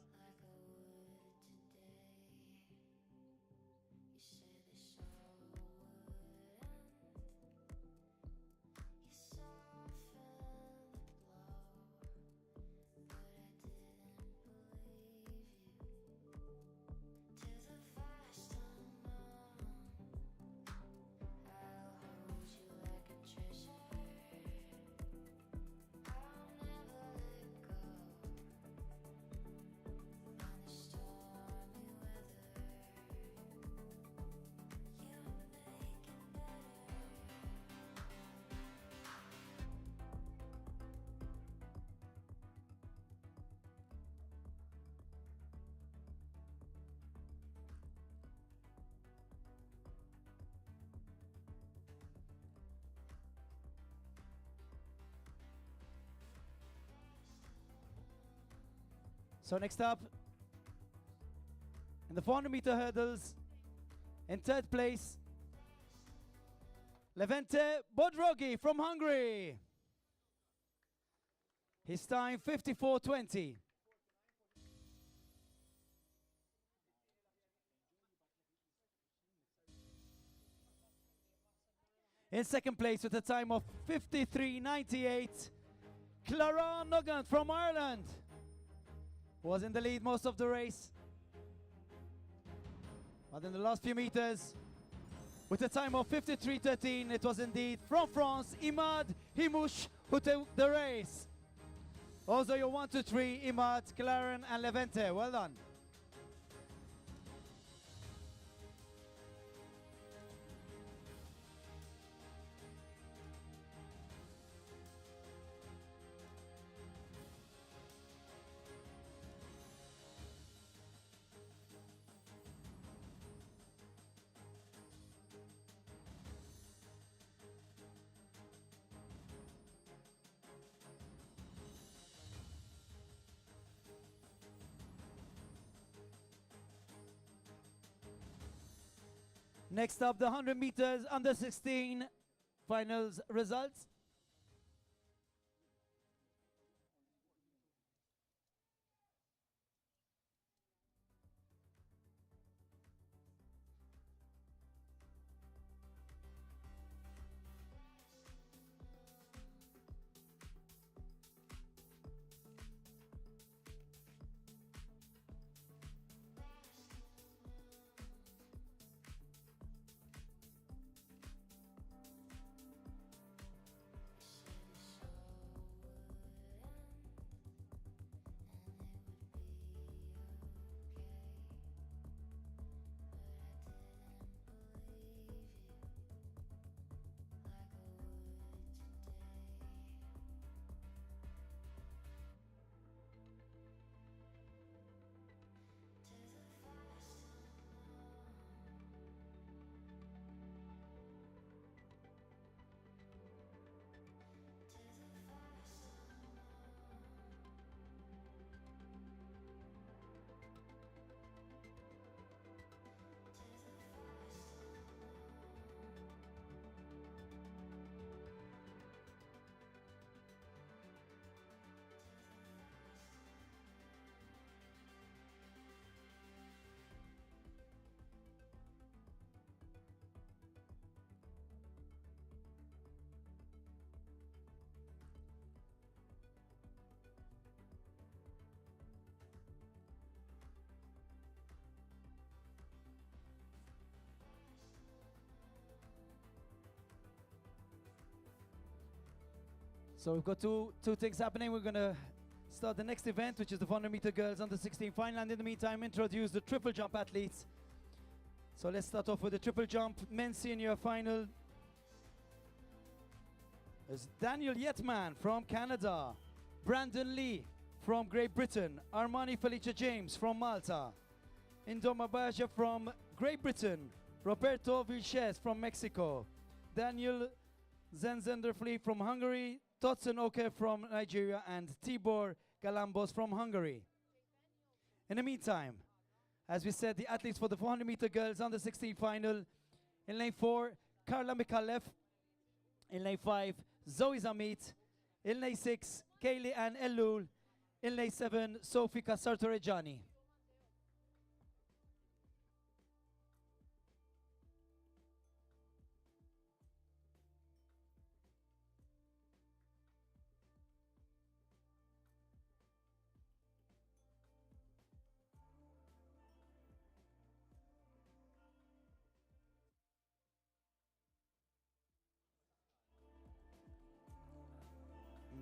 So next up, in the 400-meter hurdles, in third place, Levente Bodrogi from Hungary. His time 54.20. In second place with a time of 53.98, Clara Nugent from Ireland was in the lead most of the race. But in the last few meters, with a time of 53.13, it was indeed from France, Imad Himouche, who took the race. Also your 1, 2, 3, Imad, Claren and Levente. Well done. Next up, the 100 meters under 16 finals results. So we've got two things happening. We're going to start the next event, which is the 400-meter girls under 16 final, and in the meantime introduce the triple jump athletes. So let's start off with the triple jump men's senior final. There's Daniel Yetman from Canada, Brandon Lee from Great Britain, Armani Felicia James from Malta, Indoma Baja from Great Britain, Roberto Vilches from Mexico, Daniel Zenzenderfli from Hungary, Totson Oke from Nigeria, and Tibor Galambos from Hungary. In the meantime, as we said, the athletes for the 400-meter girls under 16 final. In lane 4, Karla Mikalev. In lane 5, Zoe Zamit. In lane 6, Kaylee Ann Elul. In lane 7, Sofika Sartorejani.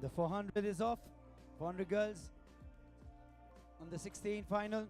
The 400 is off. 400 girls on the 16 final.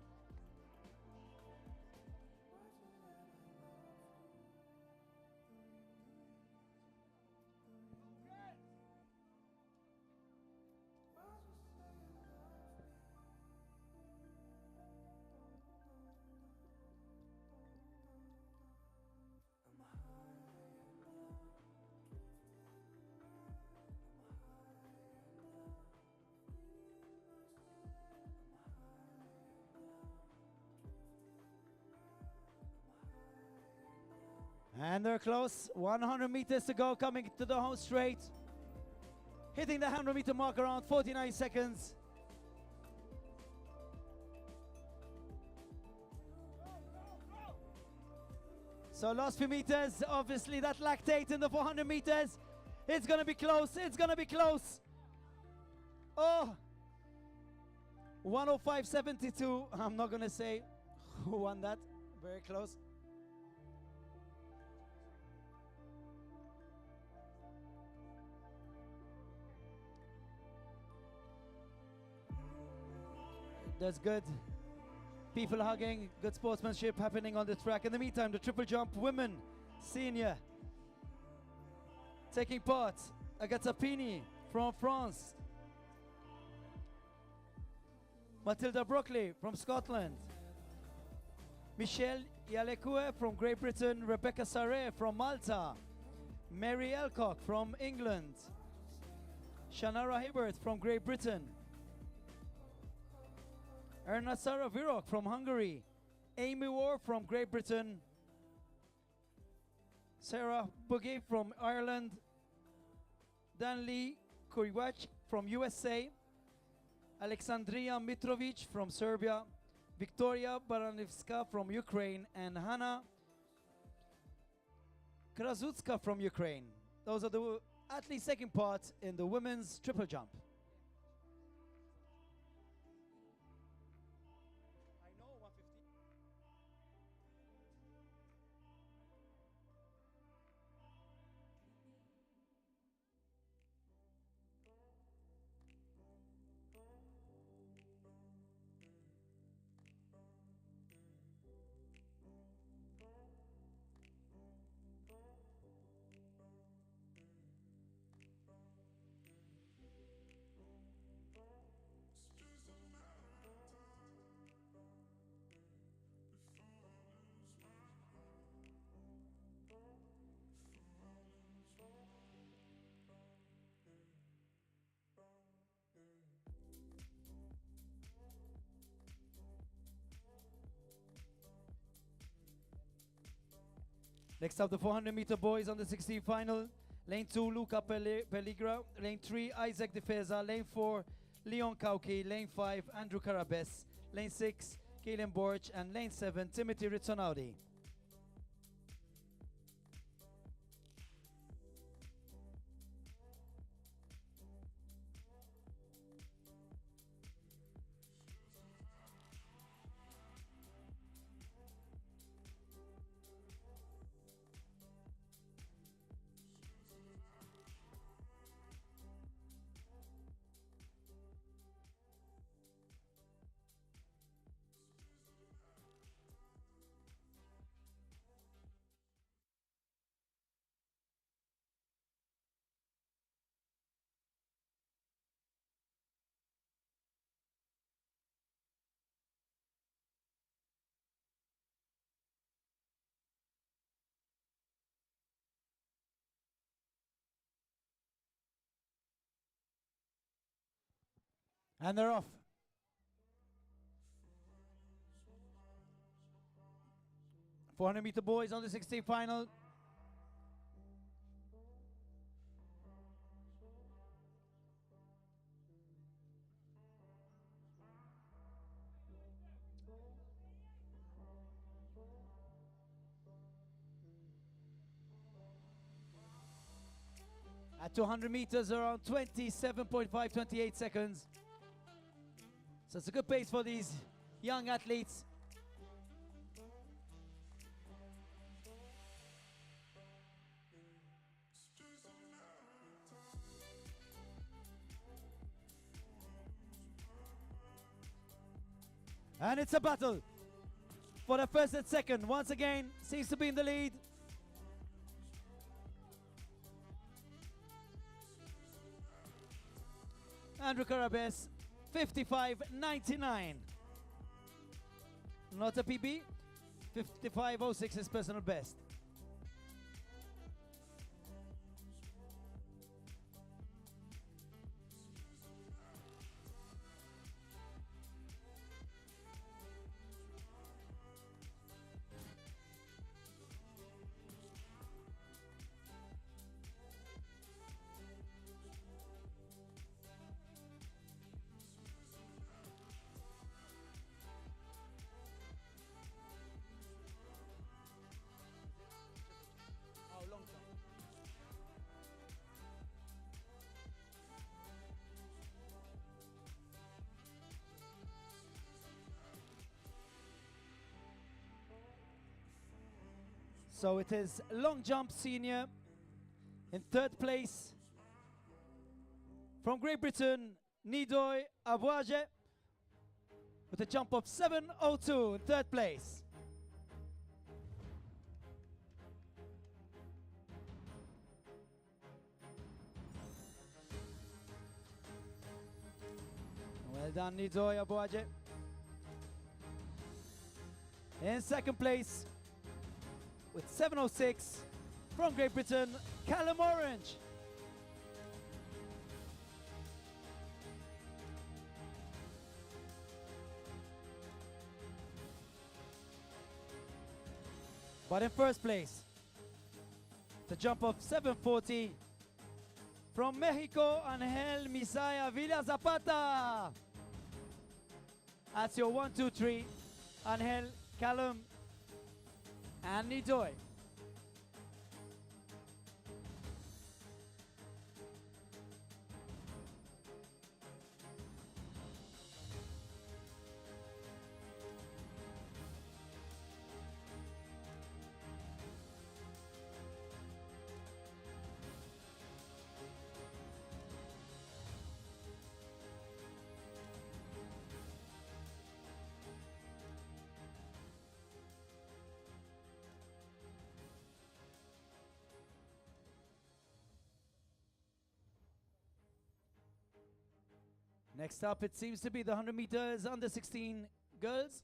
And they're close. 100 meters to go, coming to the home straight. Hitting the 100-meter mark around 49 seconds. So last few meters, obviously that lactate in the 400 meters. It's gonna be close, it's gonna be close. Oh, 105.72. I'm not gonna say who won that, very close. That's good. People hugging, good sportsmanship happening on the track. In the meantime, the triple jump women, senior, taking part. Agatha Pini from France. Matilda Brockley from Scotland. Michelle Yalekue from Great Britain. Rebecca Sarre from Malta. Mary Elcock from England. Shanara Hibbert from Great Britain. Erna Sara Virok from Hungary, Amy War from Great Britain, Sarah Boogie from Ireland, Dan Lee Kuriwach from USA, Alexandria Mitrovic from Serbia, Victoria Baranivska from Ukraine, and Hanna Krasutska from Ukraine. Those are the athletes taking part in the women's triple jump. Next up, the 400-meter boys on the 16 final. Lane 2, Luca Pelligra. Lane 3, Isaac Defeza. Lane 4, Leon Kauki. Lane 5, Andrew Carabes. Lane 6, Kaelen Borch. And lane 7, Timothy Ritzonaudi. And they're off. .400-meter boys on the 16 final. At 200 meters, around 27.5, 28 seconds. So it's a good pace for these young athletes. And it's a battle for the first and second. Once again, seems to be in the lead. Andrew Carabes, 55.99. Not a PB. 55.06 is personal best. So it is long jump senior in third place. From Great Britain, Nidoy Abouaje with a jump of 7.02 in third place. Well done, Nidoy Abouaje. In second place, with 7.06 from Great Britain, Callum Orange. But in first place, the jump of 7.40 from Mexico, Angel Misaya Villa Zapata. That's your 1, 2, 3. Angel, Callum, and Nidoy. Next up, it seems to be the 100 meters under 16 girls.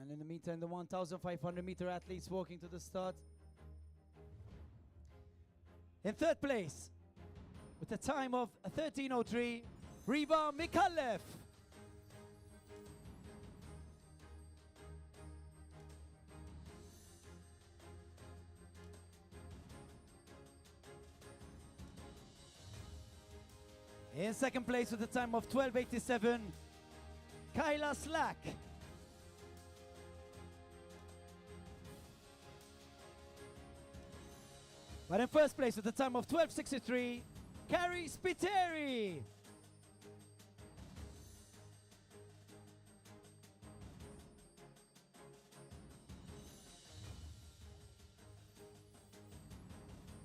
And in the meantime, the 1,500 meter athletes walking to the start. In third place, with a time of 13.03, Riva Mikalev. In second place with a time of 12.87, Kyla Slack. But in first place with a time of 12.63, Carrie Spiteri.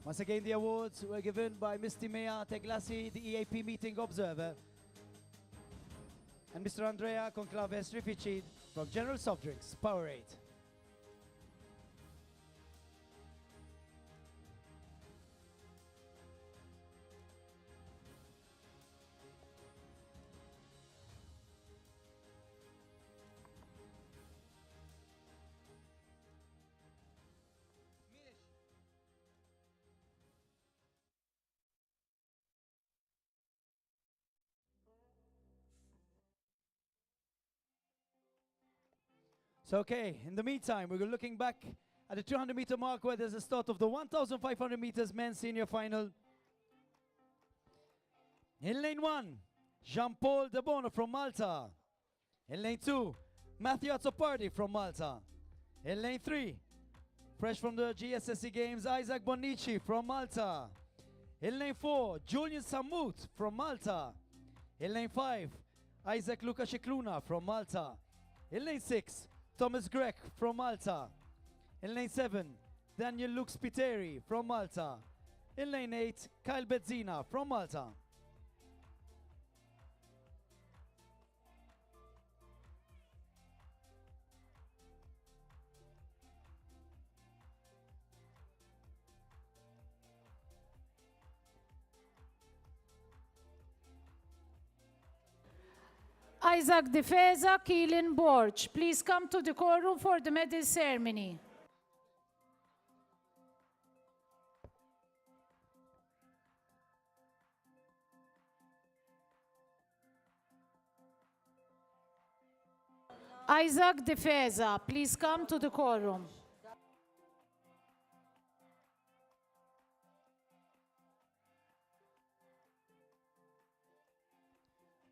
Once again, the awards were given by Mr. Mea Teglassi, the EAP meeting observer, and Mr. Andrea Conclaves Rificid from General Soft Drinks, Powerade. So, okay, in the meantime, we're looking back at the 200-meter mark where there's a start of the 1,500 meters men's senior final. In lane 1, Jean-Paul De Bono from Malta. In lane 2, Matthew Azzopardi from Malta. In lane 3, fresh from the GSSC Games, Isaac Bonici from Malta. In lane 4, Julian Samut from Malta. In lane 5, Isaac Lukashikluna from Malta. In lane 6, Thomas Grech from Malta. In lane 7, Daniel Luke Spiteri from Malta. In lane 8, Kyle Bezzina from Malta. Isaac Defeza, Keelan Borch, please come to the courtroom for the medal ceremony. Isaac Defeza, please come to the courtroom.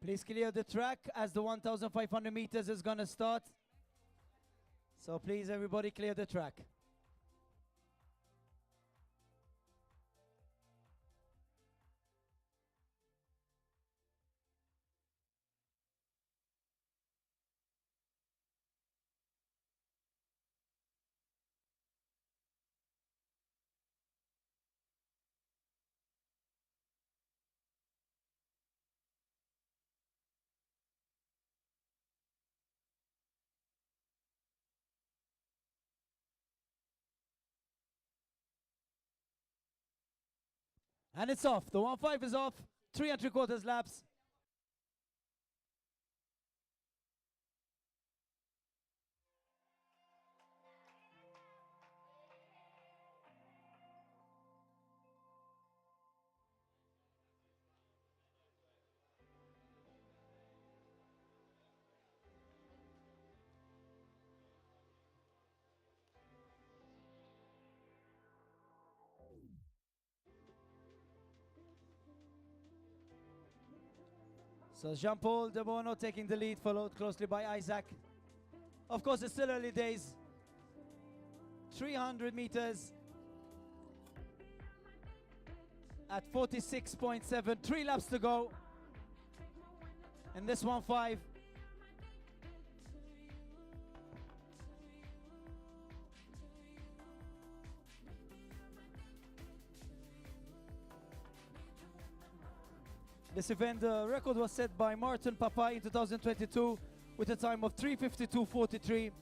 Please clear the track as the 1,500 meters is gonna start. So please everybody clear the track. And it's off. The 1.5 is off. 3 3/4 laps. So Jean-Paul De Bono taking the lead, followed closely by Isaac. Of course, it's still early days. 300 meters at 46.7. 3 laps to go. And this 1.5. This event, the record was set by Martin Papai in 2022 with a time of 3:52.43.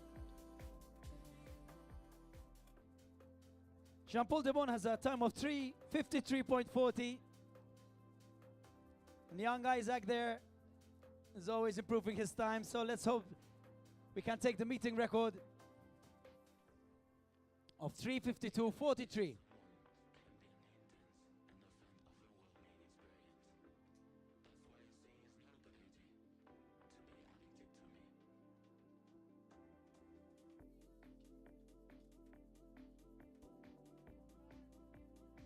Jean-Paul De Bono has a time of 3:53.40. And young Isaac there is always improving his time, so let's hope we can take the meeting record of 3:52.43.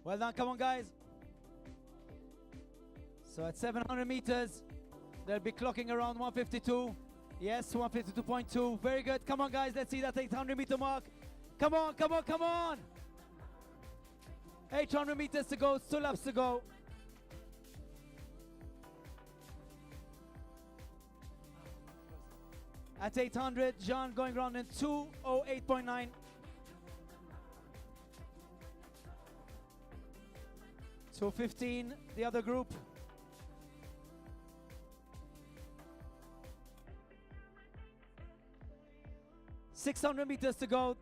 Well done, come on guys. So at 700 meters, they'll be clocking around 152. Yes, 152.2, very good. Come on guys, let's see that 800 meter mark. Come on, come on, come on. 800 meters to go, 2 laps to go. At 800, John going around in 2:08.9. 2:15, the other group. .600 meters to go.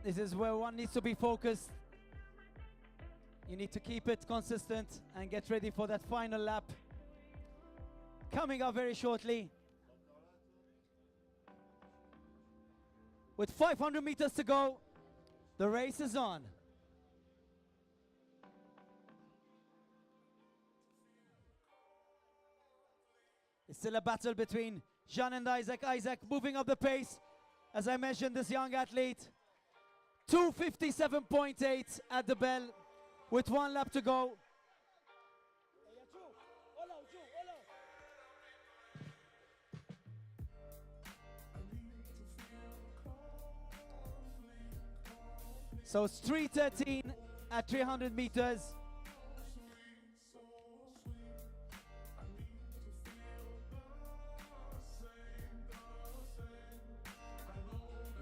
This is where one needs to be focused. You need to keep it consistent and get ready for that final lap. Coming up very shortly. With 500 meters to go, the race is on. It's still a battle between Jean and Isaac. Isaac moving up the pace. As I mentioned, this young athlete, 2:57.8 at the bell with 1 lap to go. So it's 3:13 at 300 meters.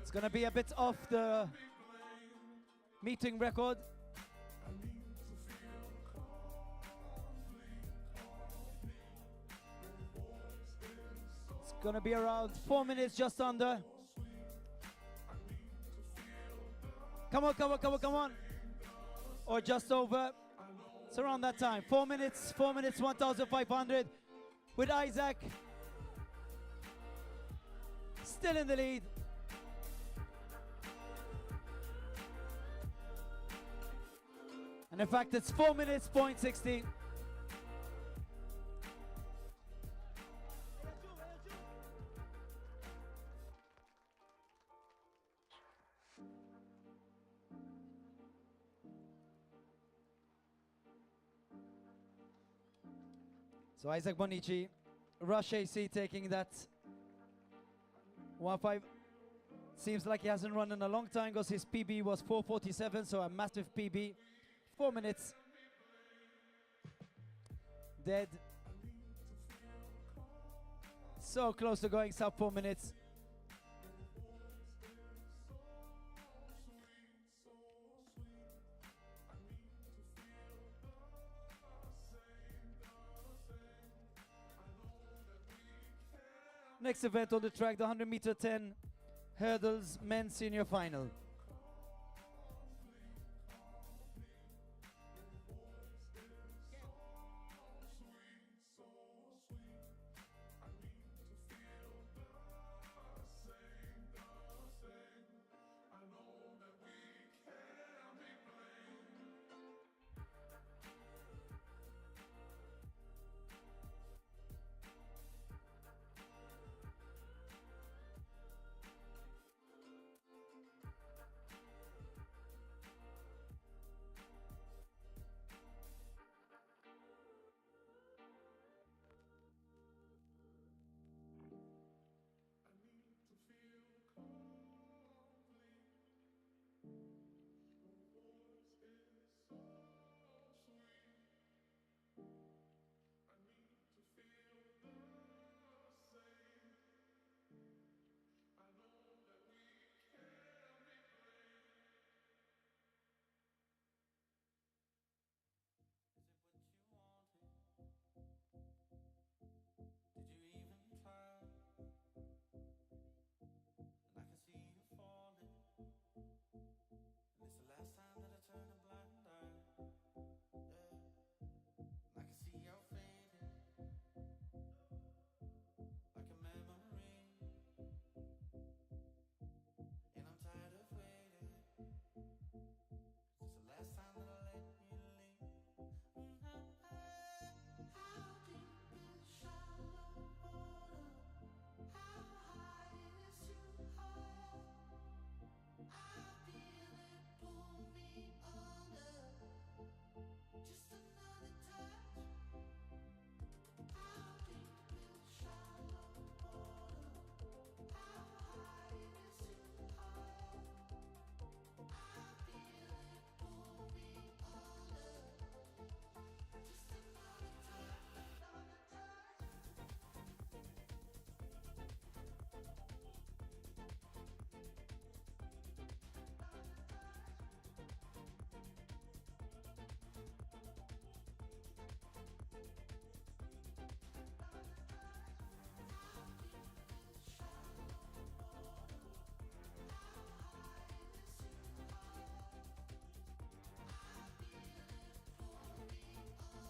It's gonna be a bit off the meeting record. It's gonna be around 4 minutes, just under. Come on, come on, come on, come on. Or just over. It's around that time. 4 minutes, 1,500 with Isaac still in the lead. And in fact, it's 4 minutes, 0.60. So Isaac Bonici, Rush AC taking that 1.5. Seems like he hasn't run in a long time because his PB was 4:47, so a massive PB. 4 minutes. Dead. So close to going sub 4 minutes. Next event on the track, the 100 meter 10 hurdles men's senior final.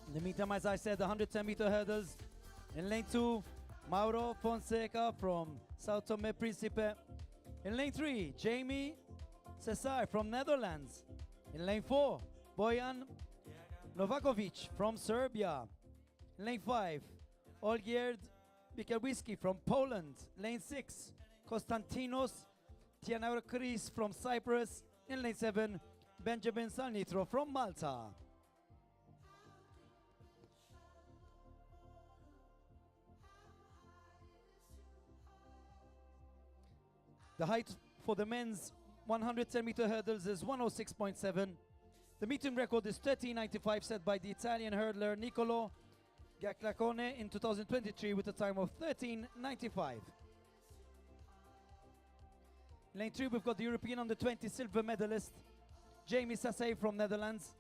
In the meantime, as I said, the 110 meter hurdles. In lane 2, Mauro Fonseca from Sao Tome Principe. In lane 3, Jamie Cesar from Netherlands. In lane 4, Bojan Novakovic from Serbia. In lane 5, Olgierd Bikiewicz from Poland. Lane 6, Konstantinos Tiana Chris from Cyprus. In lane 7, Benjamin Salnitro from Malta. The height for the men's 110-meter hurdles is 106.7. The meeting record is 13.95, set by the Italian hurdler Niccolò Giaclacone in 2023 with a time of 13.95. Lane 3, we've got the European under-20 silver medalist Jamie Sassay from Netherlands.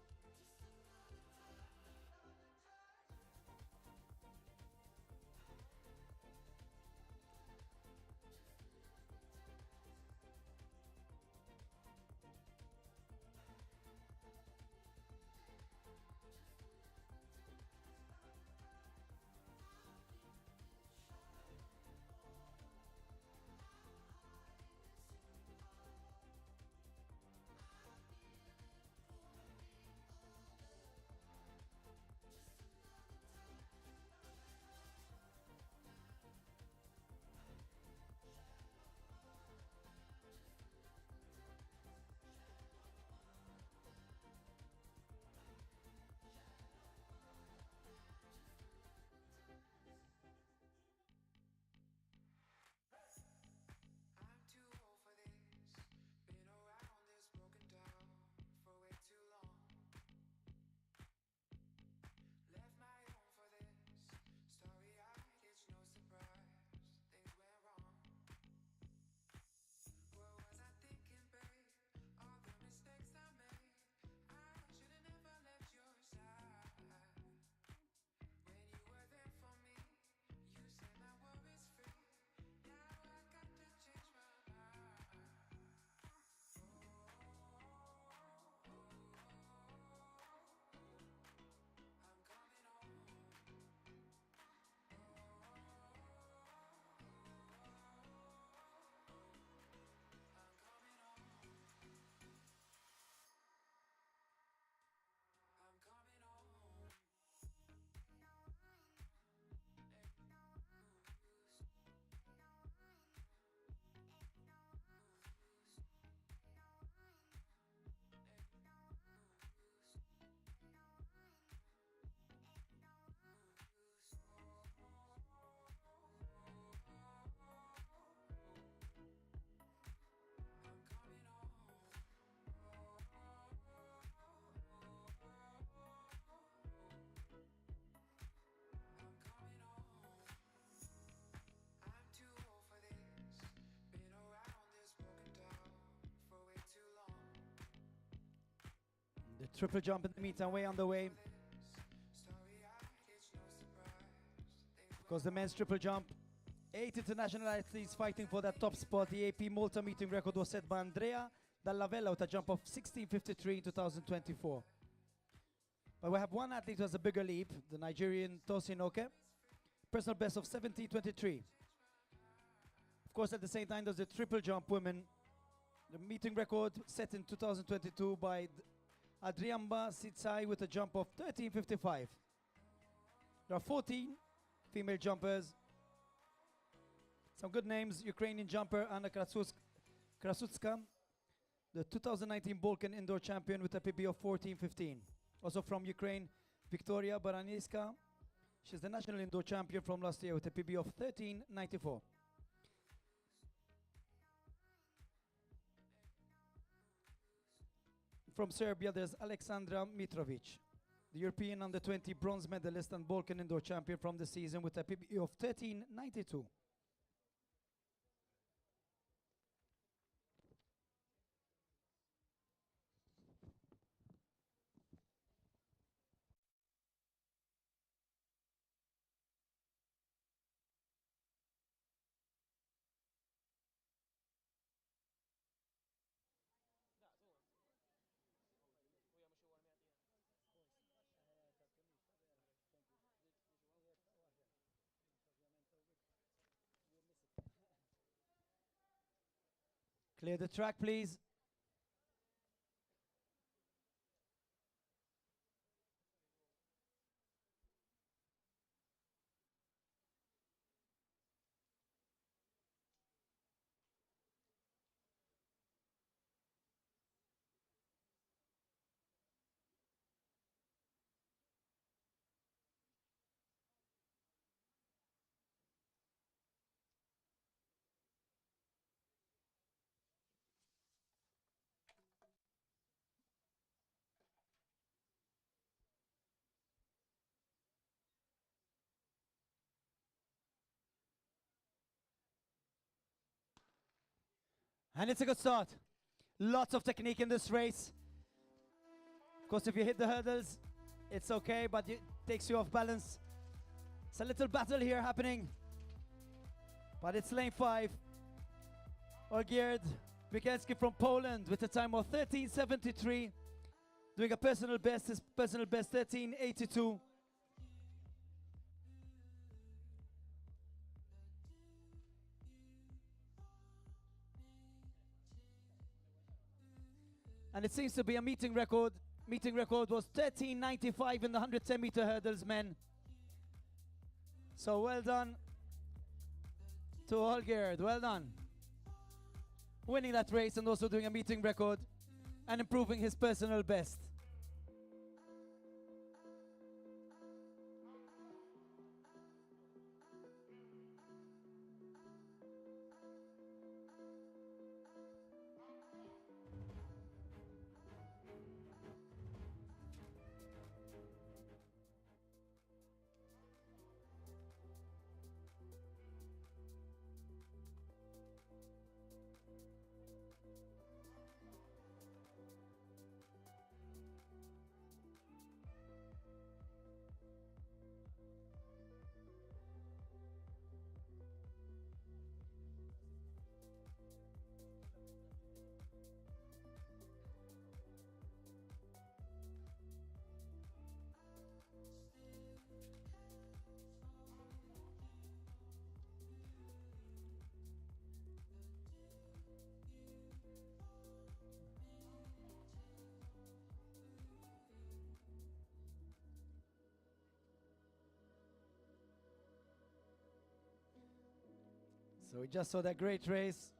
The triple jump in the meantime way on the way. Of course, the men's triple jump. 8 international athletes fighting for that top spot. The EAP Malta meeting record was set by Andrea Dalla Vella with a jump of 16.53 in 2024. But we have one athlete who has a bigger leap, the Nigerian Tosin Oke. Personal best of 17.23. Of course, at the same time, there's the triple jump women. The meeting record set in 2022 by Adriamba Sitsai with a jump of 13.55. There are 14 female jumpers. Some good names: Ukrainian jumper Anna Krasutska, the 2019 Balkan indoor champion with a PB of 14.15. Also from Ukraine, Victoria Baraniska. She's the national indoor champion from last year with a PB of 13.94. From Serbia, there's Alexandra Mitrovic, the European under-20 bronze medalist and Balkan indoor champion from the season with a PB of 13.92. Clear the track, please. And it's a good start. Lots of technique in this race. Of course, if you hit the hurdles, it's okay, but it takes you off balance. It's a little battle here happening. But it's lane 5. Olgierd Wikielski from Poland with a time of 13:73. Doing a personal best, his personal best 13:82. And it seems to be a meeting record. Meeting record was 13:95 in the 110-meter hurdles, men. So well done to Olgierd, well done. Winning that race and also doing a meeting record and improving his personal best. So we just saw that great race.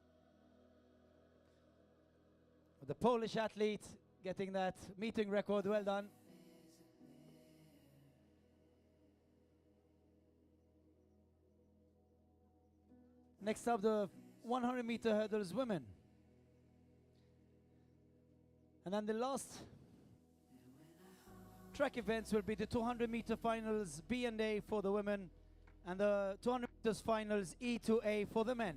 The Polish athlete getting that meeting record, well done. Next up, the 100-meter hurdles women. And then the last track events will be the 200-meter finals B and A for the women, and the 200 meters finals E to A for the men.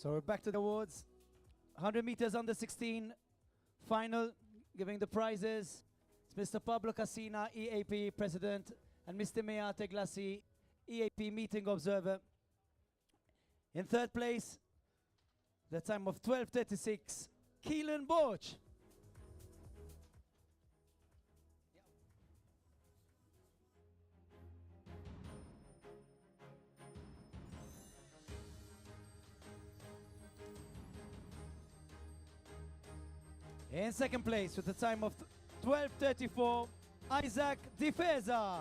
So we're back to the awards. 100 meters under 16 final, giving the prizes. It's Mr. Pablo Casina, EAP President, and Mr. Meate Glassi, EAP Meeting Observer. In third place, the time of 12:36, Keelan Borch. In second place with a time of 12:34, Isaac Defeza.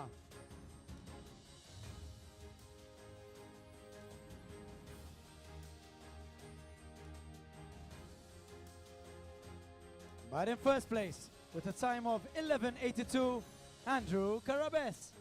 But in first place with a time of 11:82, Andrew Carabes.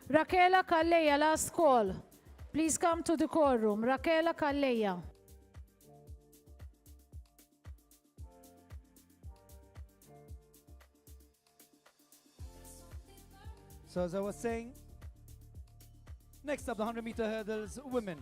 Raquela Calleja, last call. Please come to the call room. Raquela Calleja. So as I was saying, next up the 100-meter hurdles, women.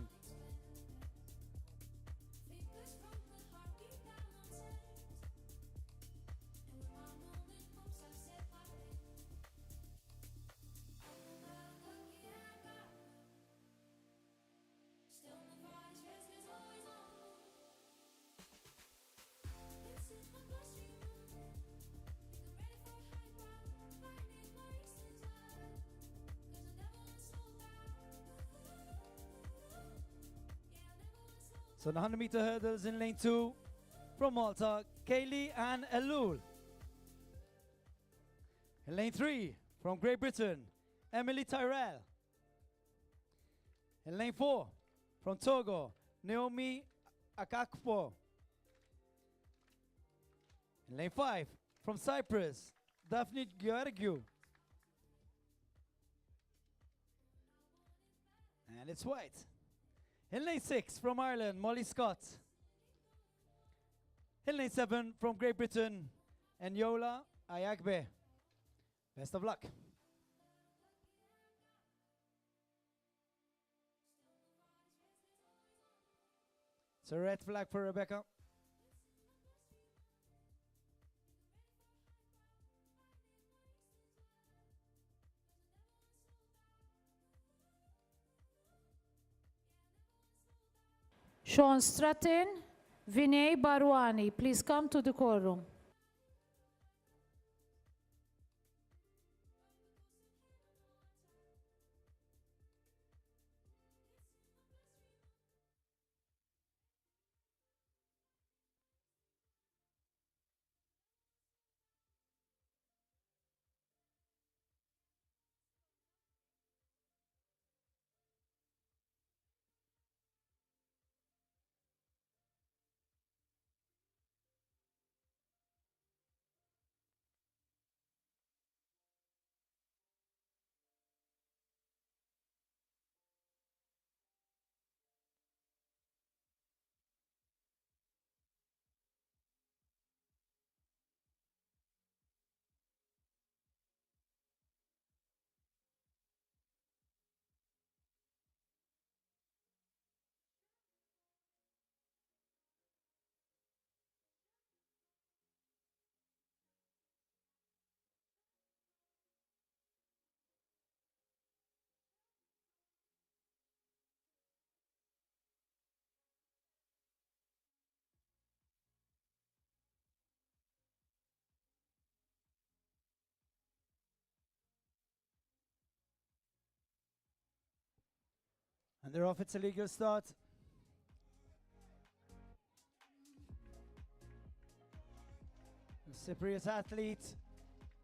So the 100-meter hurdles in lane 2 from Malta, Kaylee and Elul. In lane 3 from Great Britain, Emily Tyrell. In lane 4 from Togo, Naomi Akakpo. In lane 5 from Cyprus, Daphne Georgiou. And it's white. In lane 6 from Ireland, Molly Scott. In lane 7 from Great Britain, Enyola Ayagbe. Best of luck. It's a red flag for Rebecca. Sean Stratton, Vinay Barwani, please come to the call room. And they're off, it's a legal start. The Cypriot athlete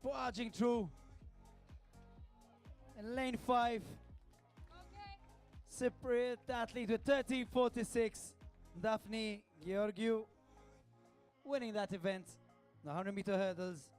barging through. In lane 5, Cypriot athlete with 13:46, Daphne Georgiou, winning that event, the 100-meter hurdles.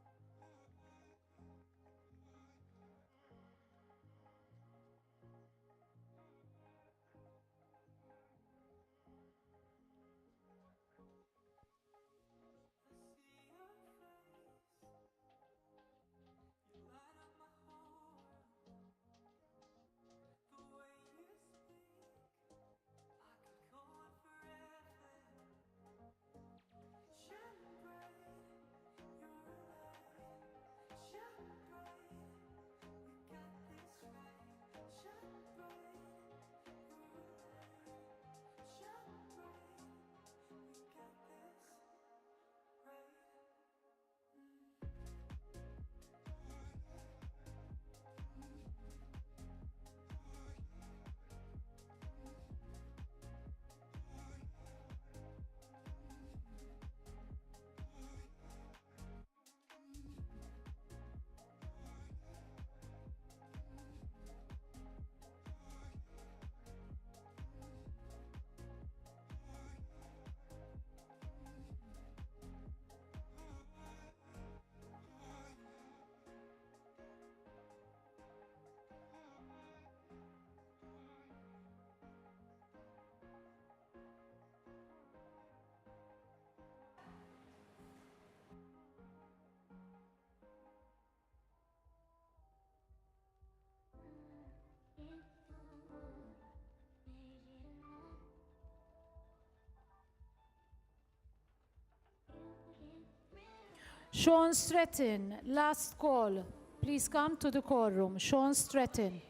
Sean Stratton, last call. Please come to the call room. Sean Stratton.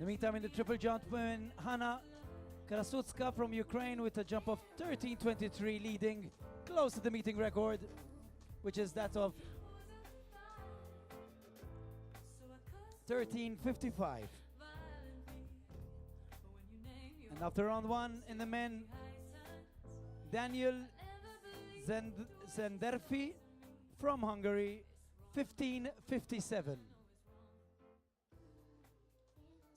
In the meantime, in the triple jump, women, Hanna Krasutska from Ukraine with a jump of 13.23, leading close to the meeting record, which is that of 13.55. And after round one in the men, Daniel Zenderfi from Hungary, 15.57.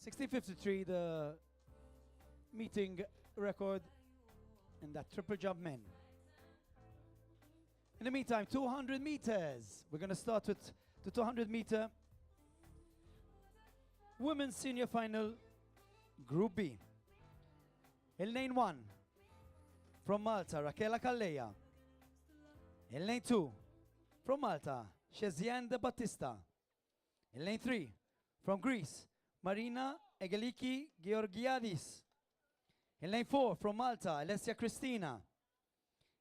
16.53, the meeting record in that triple jump men. In the meantime, 200 meters. We're going to start with the 200 meter women's senior final, Group B. In lane 1, from Malta, Rachela Calleja. In lane 2, from Malta, Shezian De Battista. In lane 3, from Greece, Marina Egeliki Georgiadis. In lane 4, from Malta, Alessia Cristina.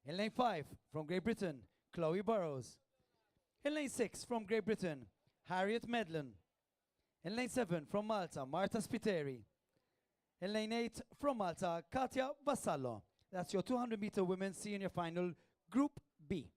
In lane 5, from Great Britain, Chloe Burrows. In lane 6, from Great Britain, Harriet Medlin. In lane 7, from Malta, Marta Spiteri. In lane 8, from Malta, Katia Vassallo. That's your 200-meter women's senior final, Group B.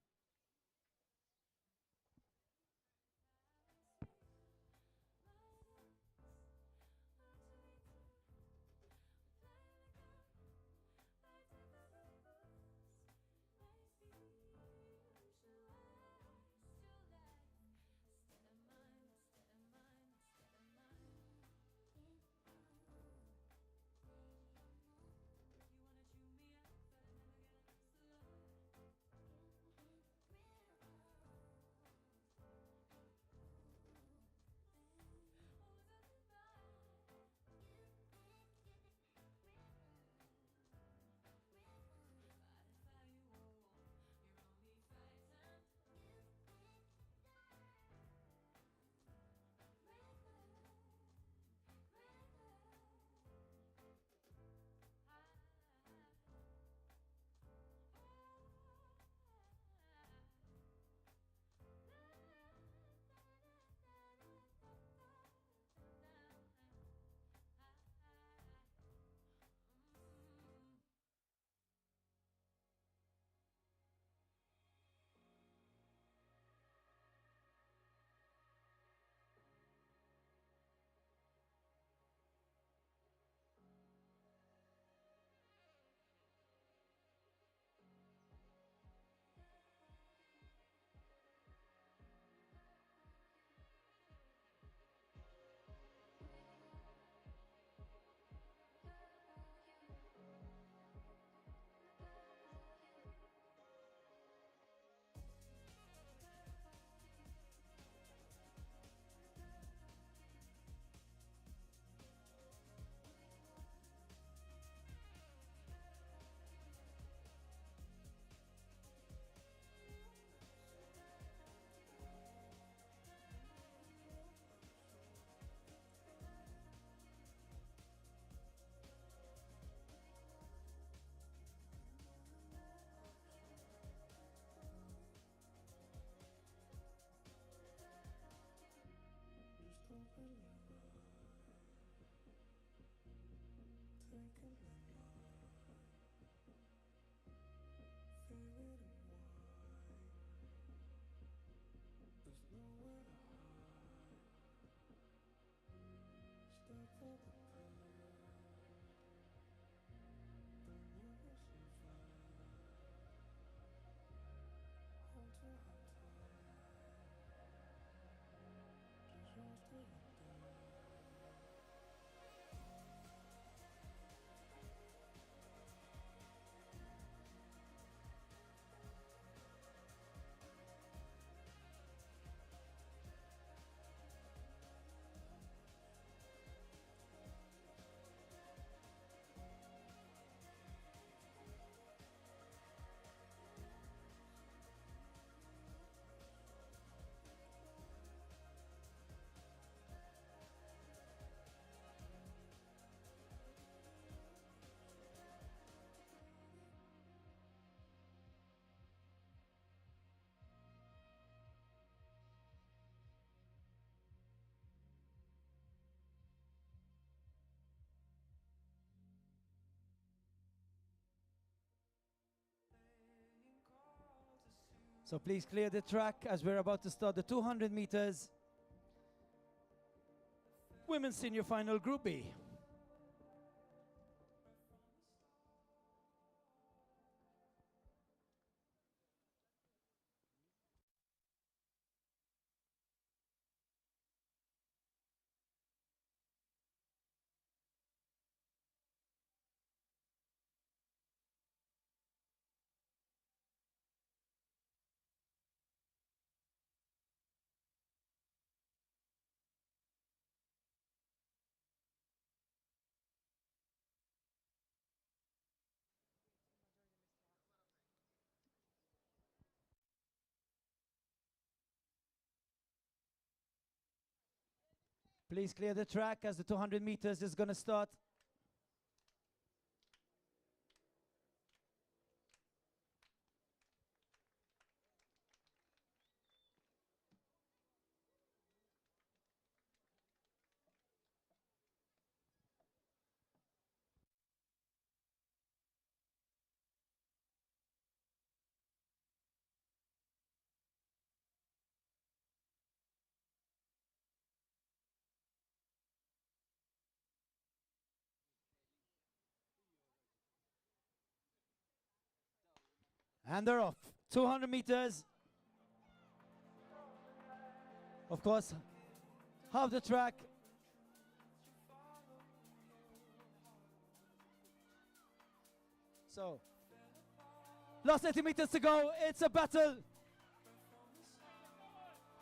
So please clear the track as we're about to start the 200 meters Women's Senior Final Group B. Please clear the track as the 200 meters is going to start. And they're off. 200 meters. Of course, half the track. So, last 80 meters to go. It's a battle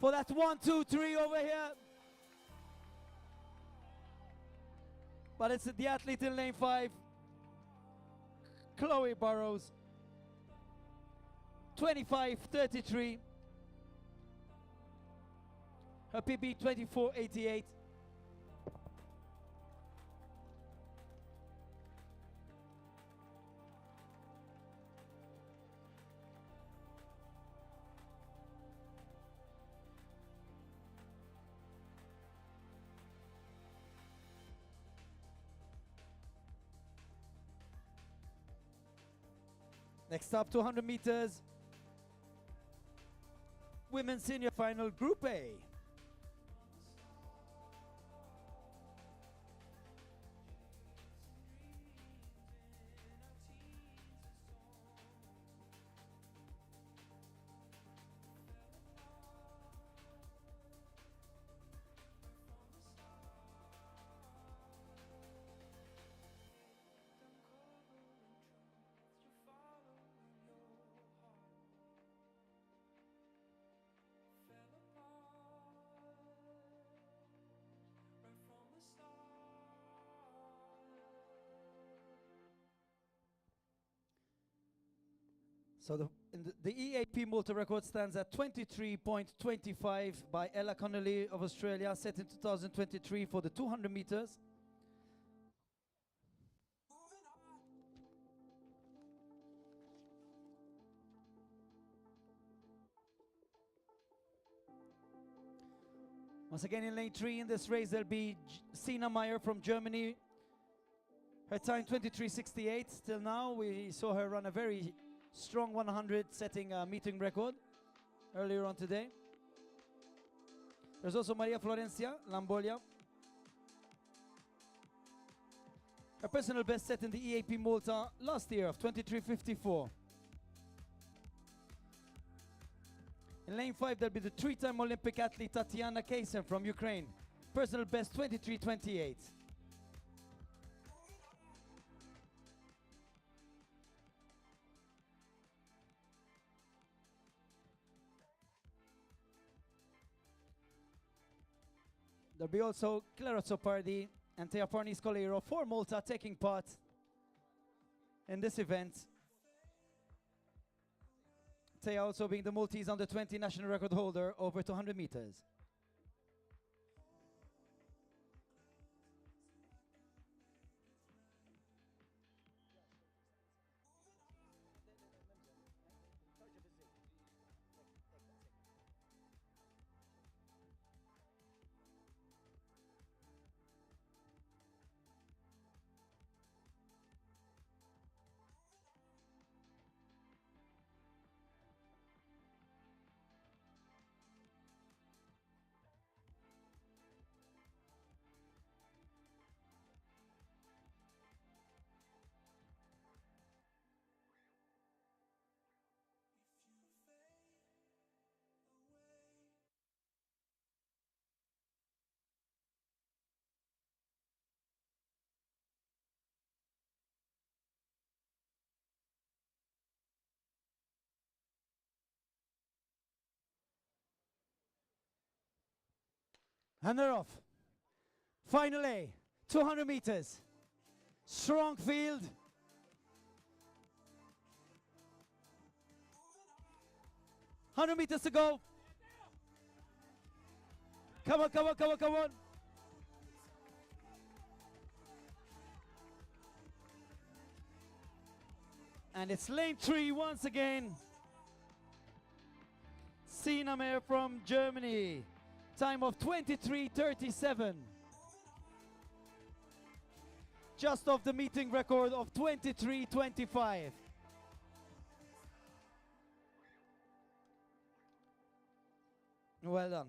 for that 1, 2, 3 over here. But it's the athlete in lane 5, Chloe Burrows. 25:33. Her PB 24:88. Next up, 200 meters. Women's Senior Final Group A. So the EAP Malta record stands at 23.25 by Ella Connolly of Australia, set in 2023 for the 200 meters. Once again in lane 3 in this race there'll be Sina Meyer from Germany. Her time 23:68. Till now we saw her run a very strong 100, setting a meeting record earlier on today. There's also Maria Florencia Lambolia. Her personal best set in the EAP Malta last year of 23:54. In lane 5 there'll be the 3-time Olympic athlete Tatiana Kaysen from Ukraine. Personal best 23:28. There'll be also Clara Zopardi and Tea Parnis Colero for Malta taking part in this event. Tea also being the Maltese under-20 national record holder over 200 meters. And they're off. Final A, 200 meters. Strong field. Hundred meters to go. Come on, come on, come on, come on. And it's lane 3 once again. Sinamer from Germany. Time of 23:37. Just off the meeting record of 23:25. Well done.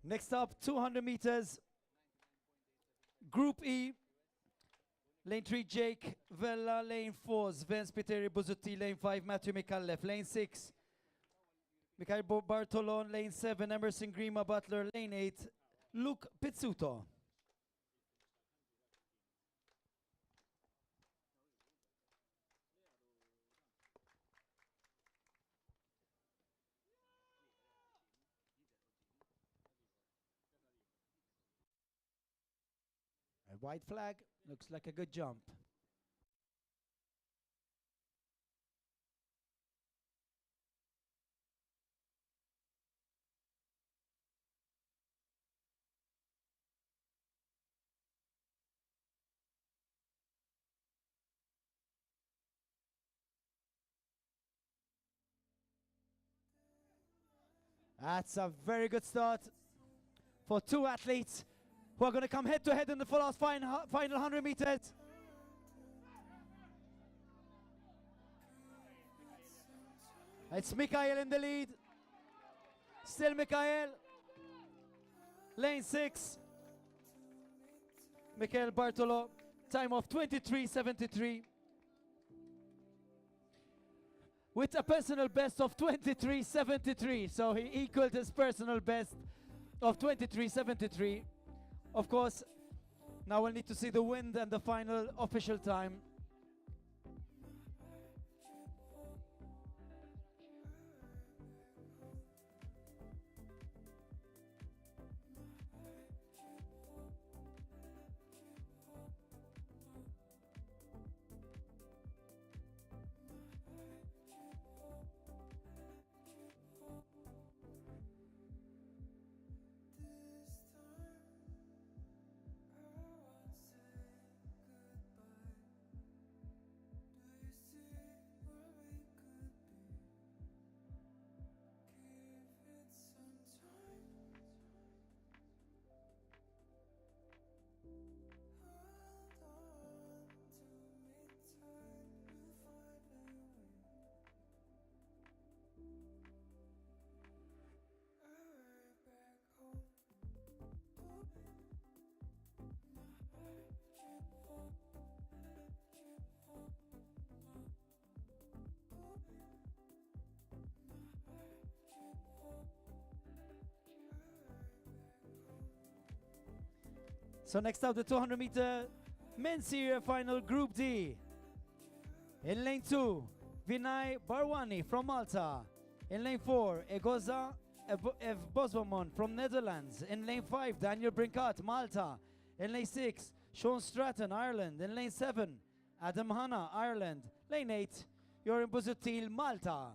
Next up, 200 meters. Group E. Lane 3, Jake Vella. Lane 4, Sven Spiteri Buzuti. Lane 5, Matthew Mikalev. Lane 6, Mikhail Bartolon. Lane 7, Emerson Grima Butler. Lane 8, Luke Pizzuto. A white flag, looks like a good jump. That's a very good start for two athletes who are going to come head to head in the last final 100 meters. It's Mikhail in the lead. Still Mikhail. Lane 6. Mikhail Bartolo. Time of 23:73. With a personal best of 23:73. So he equaled his personal best of 23:73. Of course, now we'll need to see the wind and the final official time. So next up, the 200 meter Men's Series final Group D. In lane 2, Vinay Barwani from Malta. In lane 4, Egoza Boswamon from Netherlands. In lane 5, Daniel Brinkat, Malta. In lane 6, Sean Stratton, Ireland. In lane 7, Adam Hanna, Ireland. Lane 8, Jorin Busutil, Malta.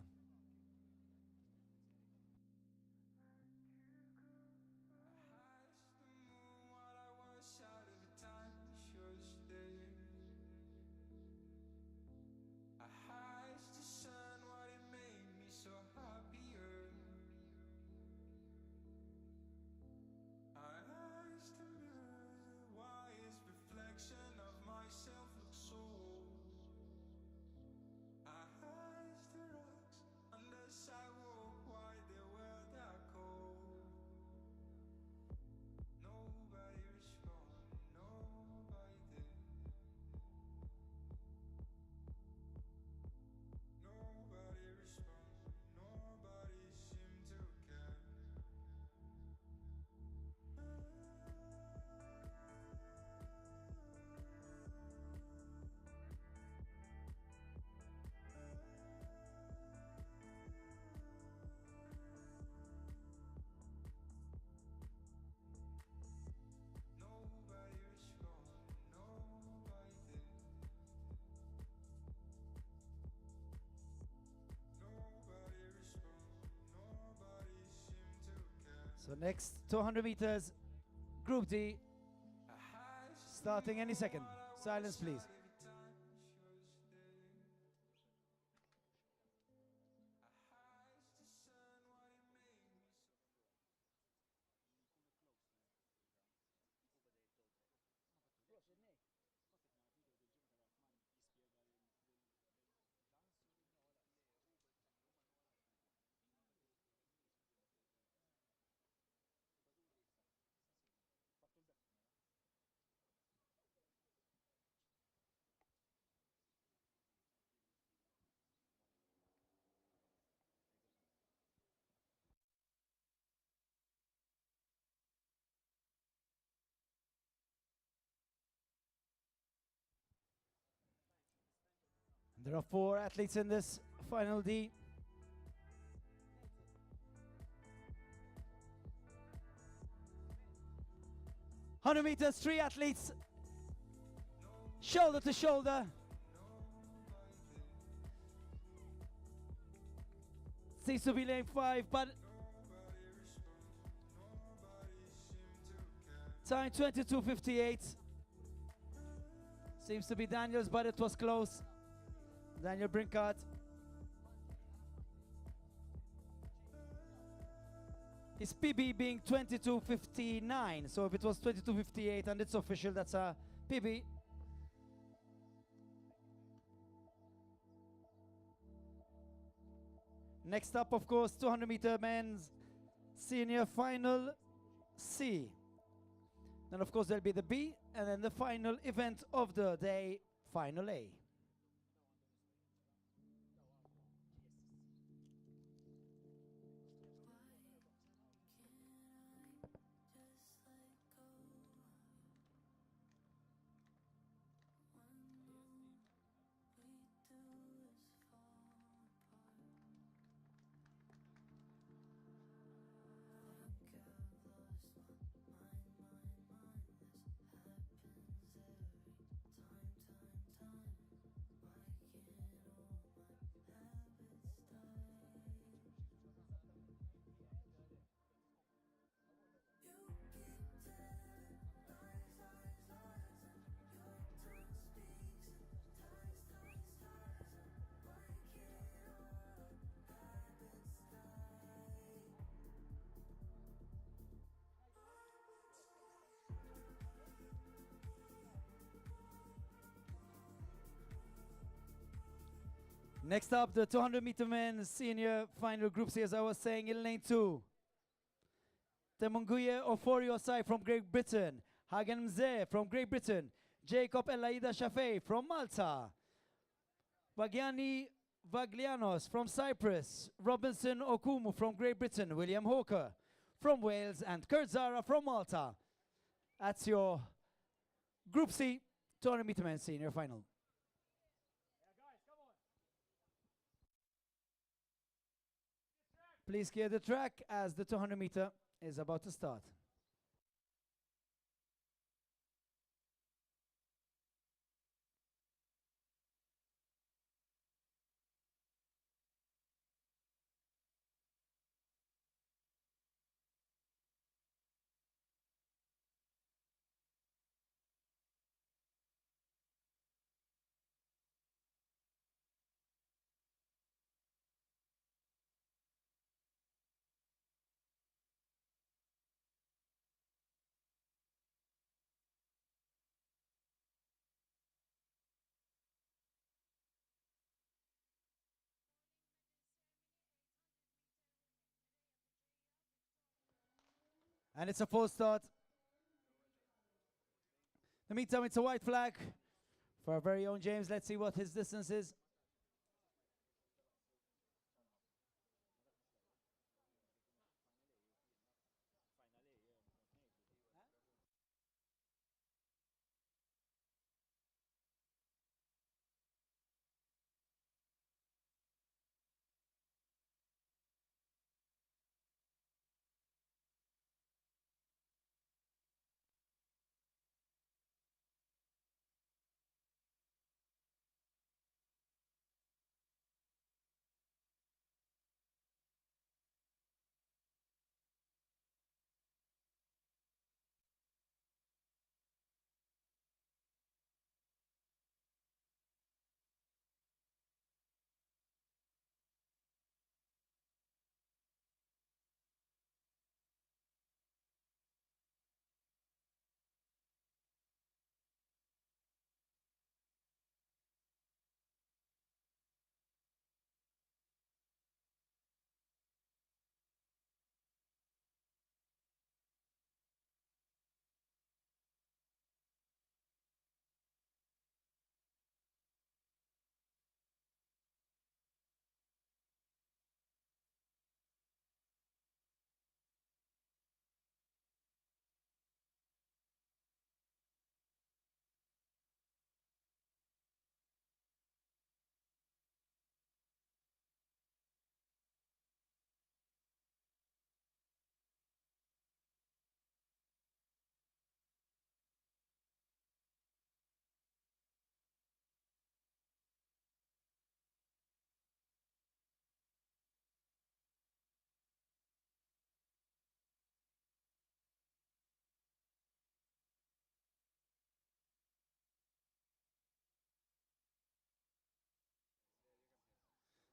So next 200 meters, Group D, starting any second. Silence, please. There are 4 athletes in this final D. Hundred meters, 3 athletes, shoulder to shoulder. Seems to be lane 5, but time 22:58. Seems to be Daniel's, but it was close. Daniel Brinkat. His PB being 22:59, so if it was 22:58 and it's official, that's a PB. Next up, of course, 200-meter men's senior final C. Then, of course, there'll be the B, and then the final event of the day, final A. Next up, the 200-meter men's senior final group C, as I was saying, in lane 2. Temunguye Oforiosai from Great Britain. Hagen Mze from Great Britain. Jacob Elaida Shafei from Malta. Vagiani Vaglianos from Cyprus. Robinson Okumu from Great Britain. William Hawker from Wales. And Kurt Zara from Malta. That's your Group C 200-meter men's senior final. Please clear the track as the 200-meter is about to start. And it's a full start. In the meantime, it's a white flag for our very own James. Let's see what his distance is.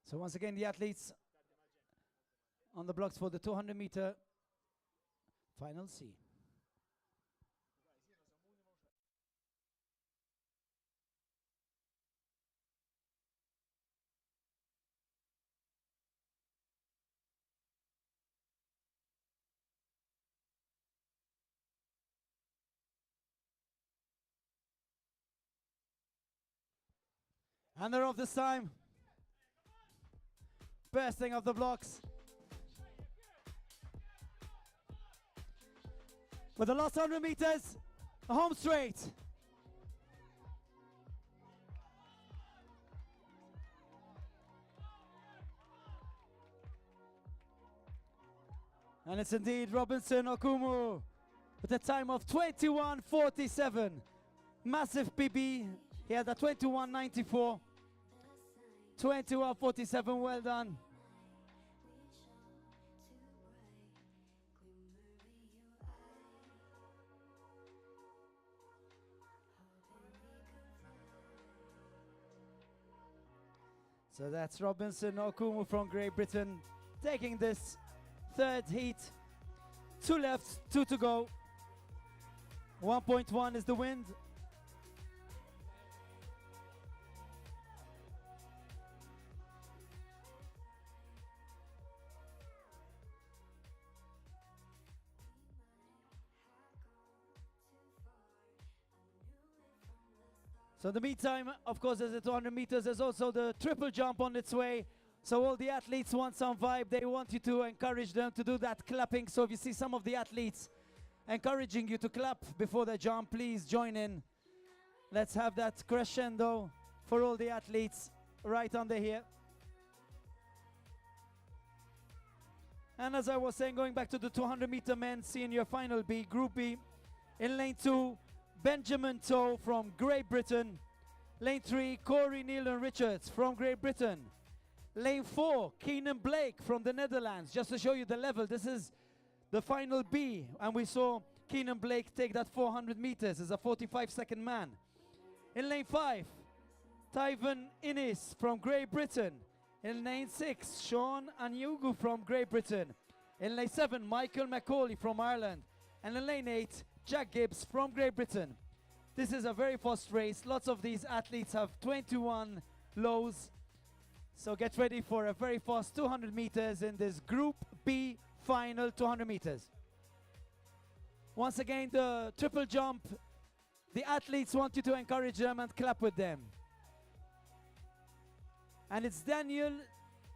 So once again, the athletes on the blocks for the 200-meter final C. And they're off this time. Bursting of the blocks. For the last 100 meters, home straight. And it's indeed Robinson Okumu with a time of 21:47. Massive PB. He had a 21:94. 21:47, well done. So that's Robinson Okumu from Great Britain taking this third heat. 2 left, 2 to go. 1.1 is the wind. So in the meantime, of course, there's the 200 meters. There's also the triple jump on its way. So all the athletes want some vibe. They want you to encourage them to do that clapping. So if you see some of the athletes encouraging you to clap before they jump, please join in. Let's have that crescendo for all the athletes right under here. And as I was saying, going back to the 200-meter men senior final B, Group B, in lane 2, Benjamin Toe from Great Britain. Lane 3, Corey Nealon Richards from Great Britain. Lane 4, Keenan Blake from the Netherlands. Just to show you the level, this is the final B, and we saw Keenan Blake take that 400 meters as a 45-second man. In lane 5, Tyvan Innes from Great Britain. In lane 6, Sean Anyugu from Great Britain. In lane 7, Michael McCauley from Ireland. And in lane 8, Jack Gibbs from Great Britain. This is a very fast race. Lots of these athletes have 21 lows. So get ready for a very fast 200 meters in this Group B final 200 meters. Once again, the triple jump. The athletes want you to encourage them and clap with them. And it's Daniel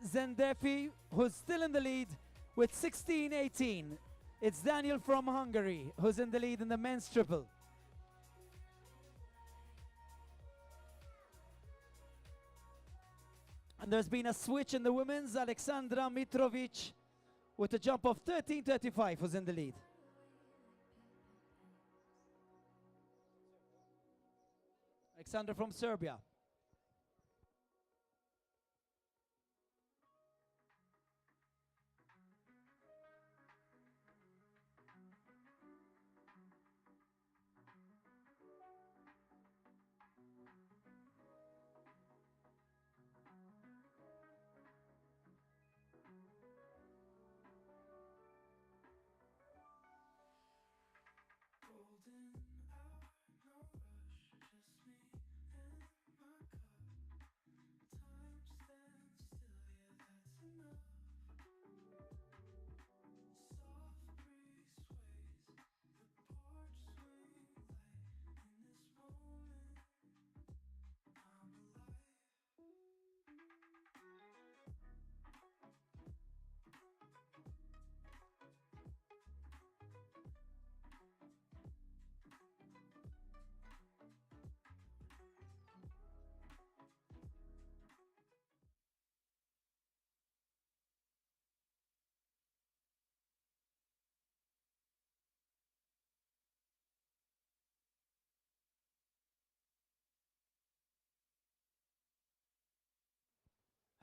Zendefi who's still in the lead with 16:18. It's Daniel from Hungary who's in the lead in the men's triple. And there's been a switch in the women's. Alexandra Mitrovic with a jump of 13:35 who's in the lead. Alexandra from Serbia.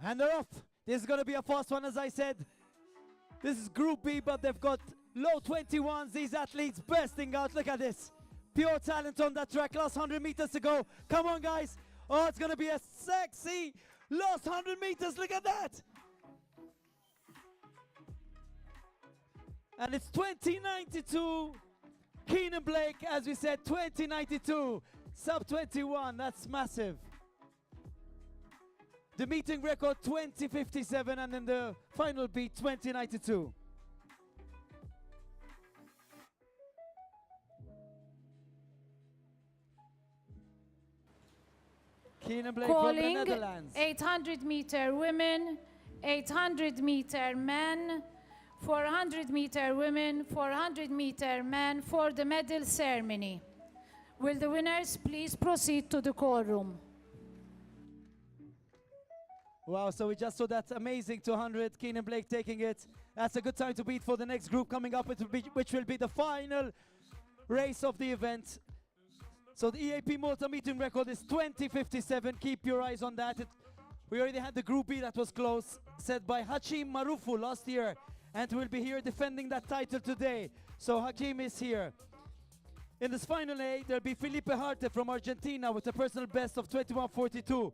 And they're off. This is going to be a fast one, as I said. This is Group B, but they've got low 21s. These athletes bursting out. Look at this. Pure talent on that track. Last 100 meters to go. Come on, guys. Oh, it's going to be a sexy last 100 meters. Look at that. And it's 2092. Keenan Blake, as we said, 2092. Sub 21. That's massive. The meeting record 2057, and then the final beat 2092. Keenan Blake from the Netherlands. 800-meter women, 800-meter men, 400-meter women, 400-meter men for the medal ceremony. Will the winners please proceed to the call-room? Wow, so we just saw that amazing 200, Keenan Blake taking it. That's a good time to beat for the next group coming up, which will be the final race of the event. So the EAP Malta meeting record is 20:57. Keep your eyes on that. We already had the Group B that was close, set by Hachim Marufu last year, and will be here defending that title today. So Hachim is here. In this final A, there'll be Felipe Harte from Argentina with a personal best of 21:42.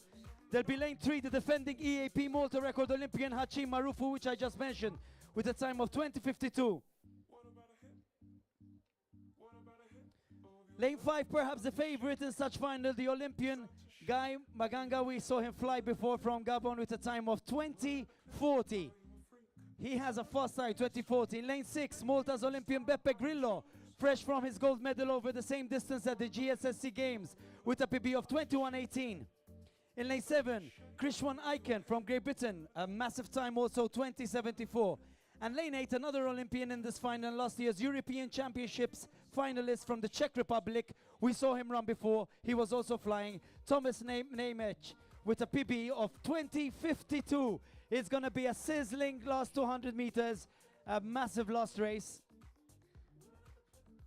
There'll be lane 3, the defending EAP Malta record Olympian Hachim Marufu, which I just mentioned, with a time of 20:52. Lane 5, perhaps the favorite in such final, the Olympian Guy Maganga. We saw him fly before from Gabon with a time of 20:40. He has a fast time, 20:40. In lane 6, Malta's Olympian Beppe Grillo, fresh from his gold medal over the same distance at the GSSC Games with a PB of 21:18. In lane 7, Krishwan Aiken from Great Britain, a massive time also, 20:74. And lane 8, another Olympian in this final, last year's European Championships finalist from the Czech Republic. We saw him run before. He was also flying. Thomas Nemec with a PB of 20:52. It's going to be a sizzling last 200 meters, a massive last race.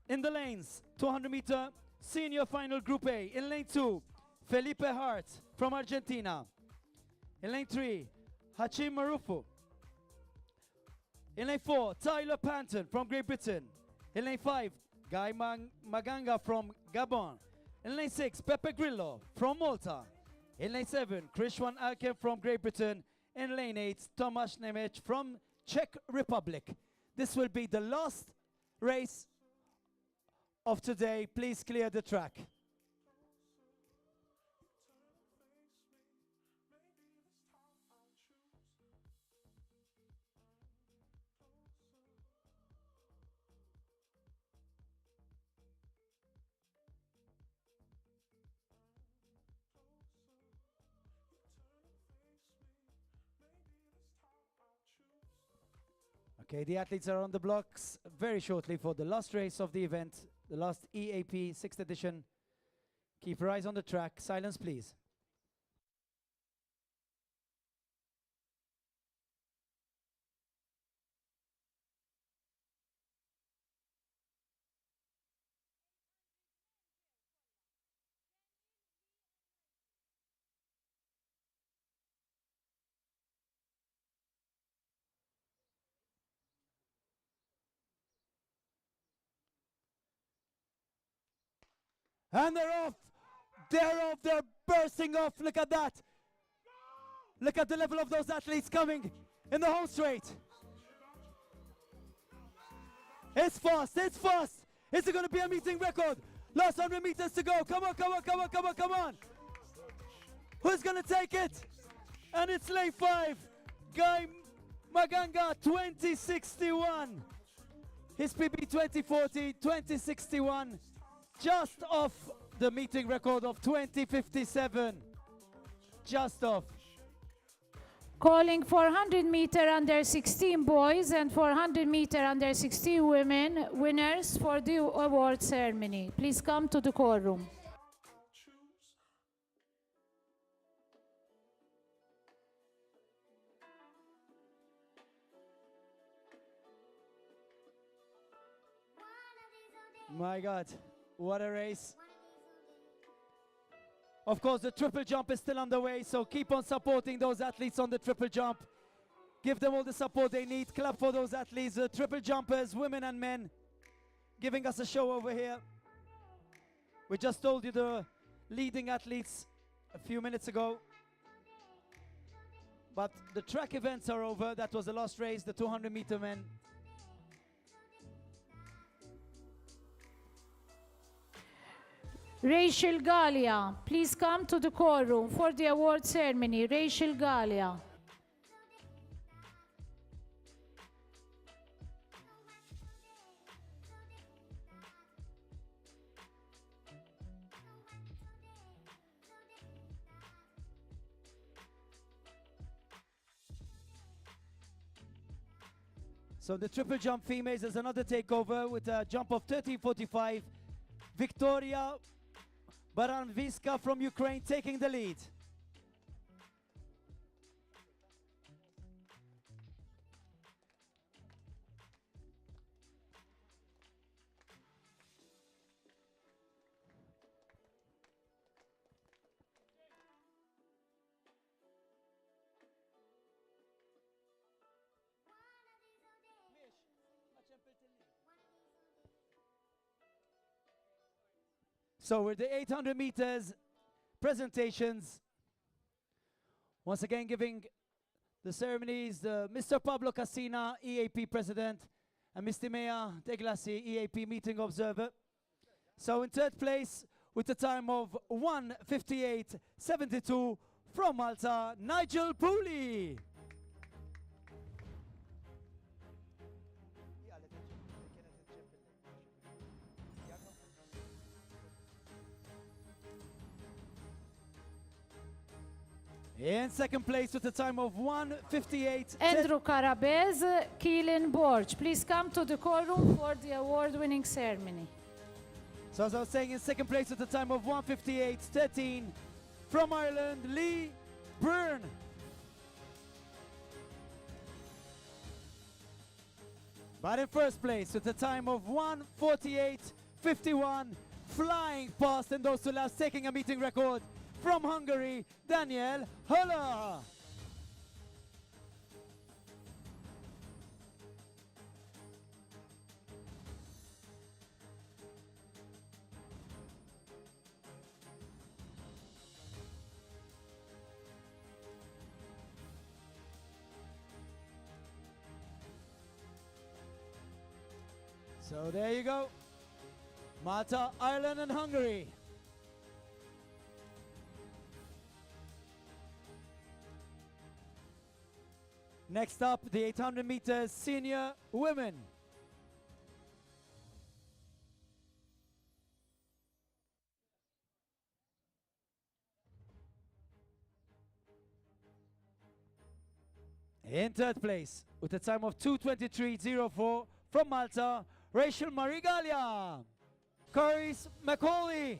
In the lanes, 200-meter senior final Group A. In lane 2, Felipe Hart from Argentina. In lane 3, Hachim Marufu. In lane 4, Tyler Panton from Great Britain. In lane 5, Guy Maganga from Gabon. In lane 6, Pepe Grillo from Malta. In lane 7, Krishwan Alkem from Great Britain. In lane 8, Tomasz Nemec from Czech Republic. This will be the last race of today. Please clear the track. Okay, the athletes are on the blocks very shortly for the last race of the event, the last EAP 6th edition. Keep your eyes on the track. Silence, please. And they're off. They're off. They're bursting off. Look at that. Look at the level of those athletes coming in the home straight. It's fast. It's fast. Is it going to be a meeting record? Last 100 meters to go. Come on, come on, come on, come on, come on. Who's going to take it? And it's lane 5. Guy Maganga, 2061. His PB 2040, 2061. Just off the meeting record of 2057. Just off. Calling for 100 meter under 16 boys and 400 meter under 16 women winners for the award ceremony. Please come to the courtroom. My God, what a race. Of course, the triple jump is still underway, so keep on supporting those athletes on the triple jump. Give them all the support they need. Clap for those athletes, the triple jumpers, women and men, giving us a show over here. We just told you the leading athletes a few minutes ago. But the track events are over. That was the last race, the 200-meter men. Rachel Galia, please come to the courtroom for the award ceremony. Rachel Galia. So the triple jump females is another takeover with a jump of 13:45. Victoria Baranviska from Ukraine taking the lead. So with the 800 meters presentations, once again giving the ceremonies, Mr. Pablo Casina, EAP President, and Ms. Timea De Glassi, EAP Meeting Observer. So in third place, with a time of 1:58.72 from Malta, Nigel Pooley. In second place with a time of 1:58. Andrew Carabez, Keelan Borch. Please come to the courtroom for the award-winning ceremony. So as I was saying, in second place with a time of 1:58.13 from Ireland, Lee Byrne. But in first place with a time of 1:48.51, flying past in those 2 laps, taking a meeting record from Hungary, Daniel Höller. So there you go. Malta, Ireland, and Hungary. Next up, the 800 meters senior women. In third place, with a time of 2:23.04 from Malta, Rachel Marigalia. Caris McCauley.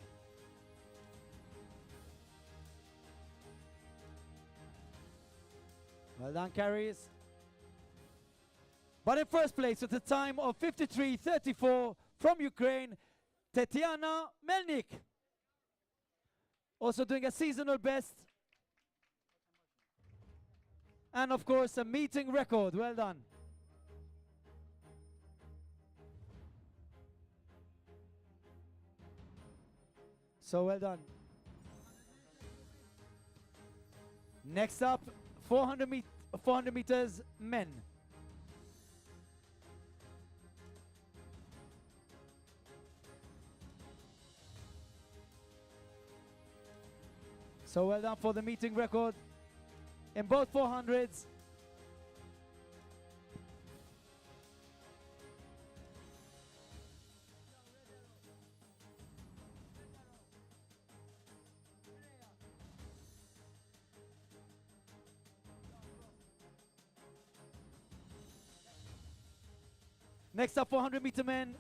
Well done, Caris. But in first place with a time of 53.34 from Ukraine, Tetiana Melnik. Also doing a seasonal best. And of course a meeting record. Well done. So well done. Next up, 400 meters men. So well done for the meeting record in both 400s. Next up, 400-meter men.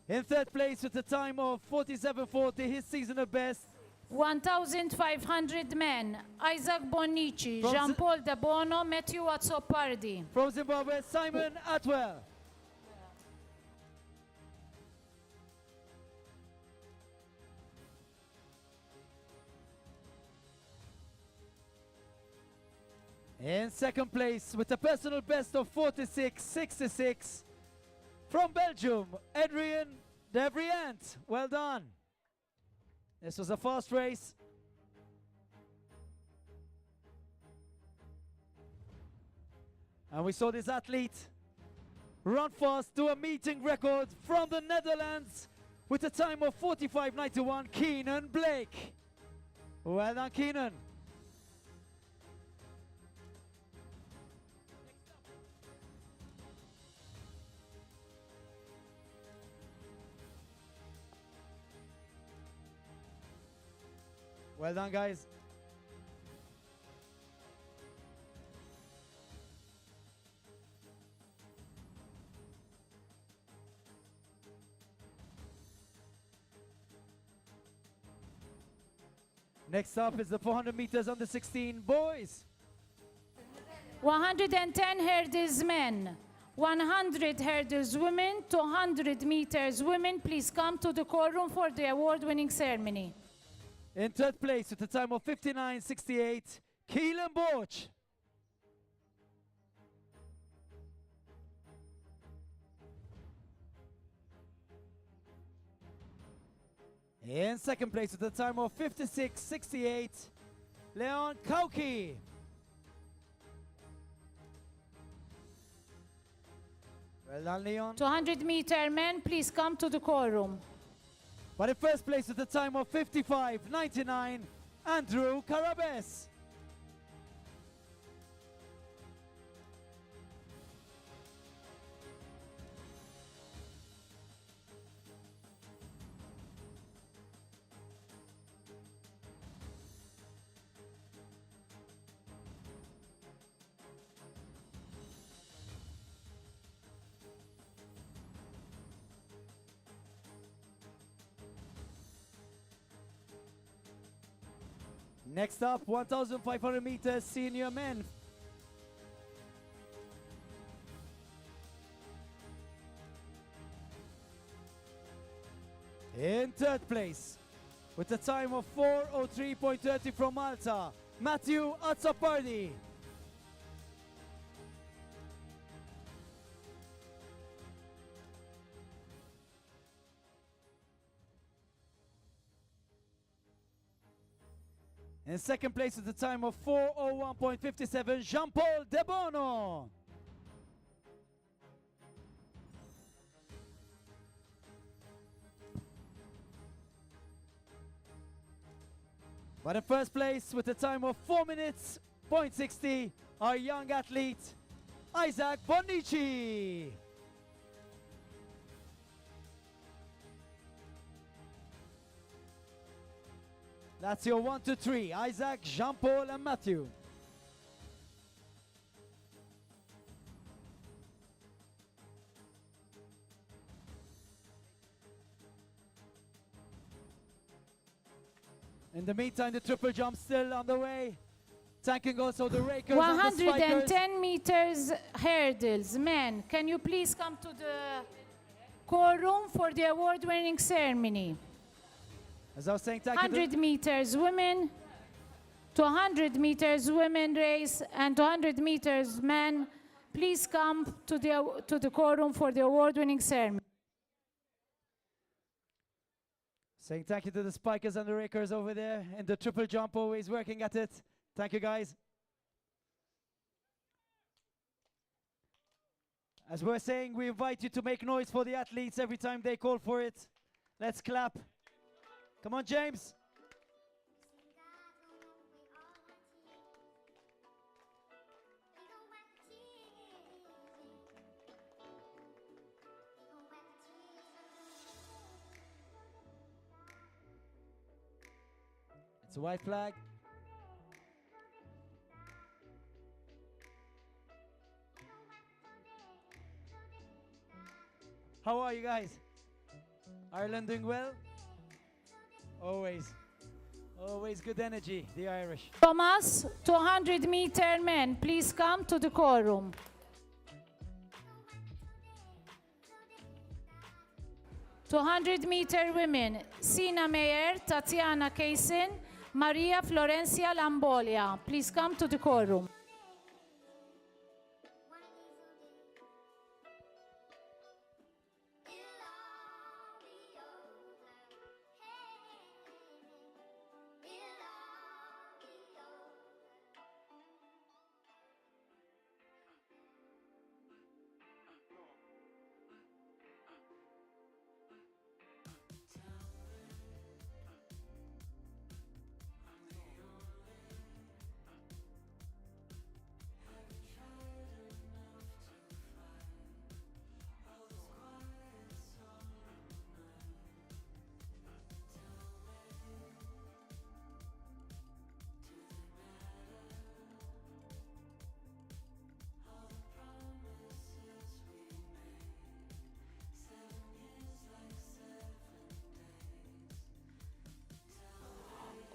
In third place with a time of 47.40, his seasonal best. 1,500 men. Isaac Bonnici, From Jean-Paul De Bono, Matthew Azzopardi. From Zimbabwe, Simon Atwell. In second place with a personal best of 46.66 from Belgium, Adrien Devrient. Well done. This was a fast race. And we saw this athlete run fast to a meeting record from the Netherlands with a time of 45.91, Keenan Blake. Well done, Keenan. Well done, guys. Next up is the 400 meters under 16 boys. 110 hurdles men. 100 hurdles women. 200 meters women. Please come to the courtroom for the award-winning ceremony. In third place with a time of 59.68, Keelan Borch. In second place with a time of 56.68, Leon Kauki. Well done, Leon. 200-meter men, please come to the courtroom. But in first place with a time of 55.99, Andrew Carabes. Next up, 1,500 meters senior men. In third place, with a time of 4:03.30 from Malta, Matthew Azzopardi. In second place with a time of 4:01.57, Jean-Paul De Bono. But in first place with a time of 4:60, our young athlete, Isaac Bonnici. That's your 1, 2, 3, Isaac, Jean-Paul and Matthew. In the meantime, the triple jump still on the way. Thanking also the rakers and the spikers. 110 meters hurdles. Men, can you please come to the courtroom for the award-winning ceremony? As I was saying, thank you 100 meters women, 200 meters women race, and 200 meters men. Please come to the courtroom for the award-winning ceremony. Saying thank you to the spikers and the rakers over there, and the triple jump always working at it. Thank you, guys. As we're saying, we invite you to make noise for the athletes every time they call for it. Let's clap. Come on, James. It's a white flag. How are you guys? Ireland doing well? Always. Always good energy, the Irish. Thomas, 200 meter men, please come to the courtroom. (200-meter women), Sina Meyer, Tatiana Kaysen, Maria Florencia Lambolia. Please come to the courtroom.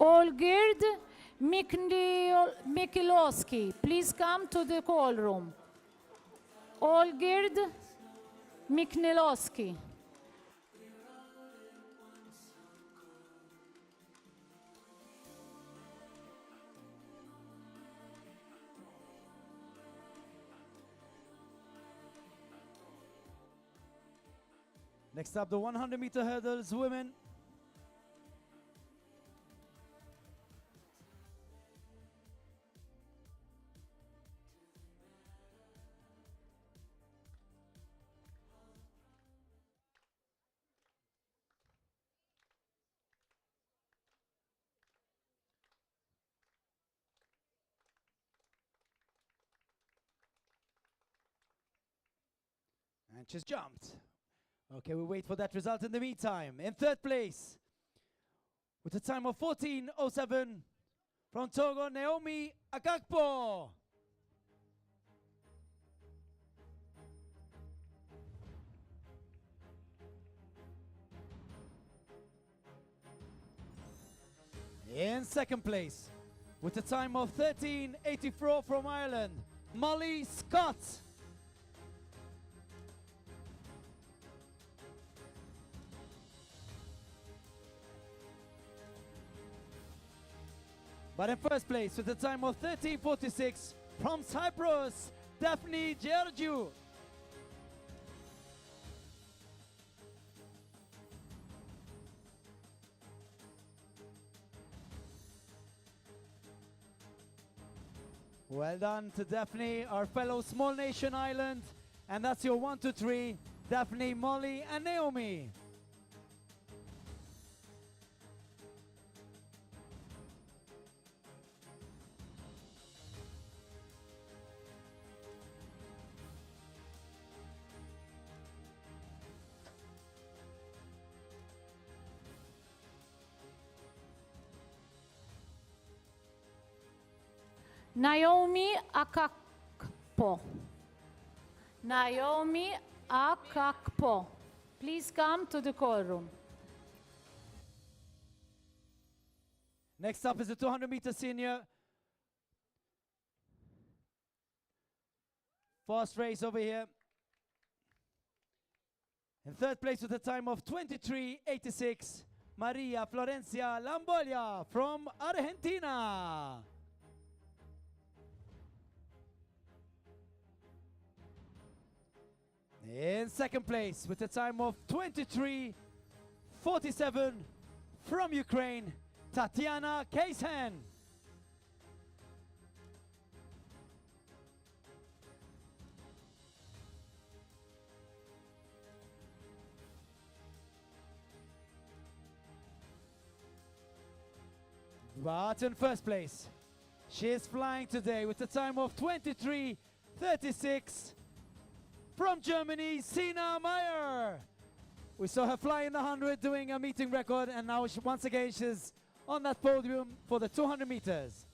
Olgird Mikilowski, please come to the courtroom. Olgird Mikilowski. Next up, the 100-meter hurdles women. And she's jumped. Okay, we'll wait for that result in the meantime. In third place, with a time of 14:07, from Togo, Naomi Akakpo. In second place, with a time of 13:84 from Ireland, Molly Scott. But in first place, with a time of 13:46 from Cyprus, Daphne Georgiou. Well done to Daphne, our fellow small nation island. And that's your 1, 2, 3, Daphne, Molly, and Naomi. Naomi Akakpo. Naomi Akakpo. Please come to the call room. Next up is the 200-meter senior. Fast race over here. In third place with a time of 23:86, Maria Florencia Lambolia from Argentina. In second place with a time of 23:47 from Ukraine, Tatiana Kaysen. But in first place, she is flying today with a time of 23:36 from Germany, Sina Meyer. We saw her fly in the 100 doing a meeting record, and now once again she's on that podium for the 200 meters.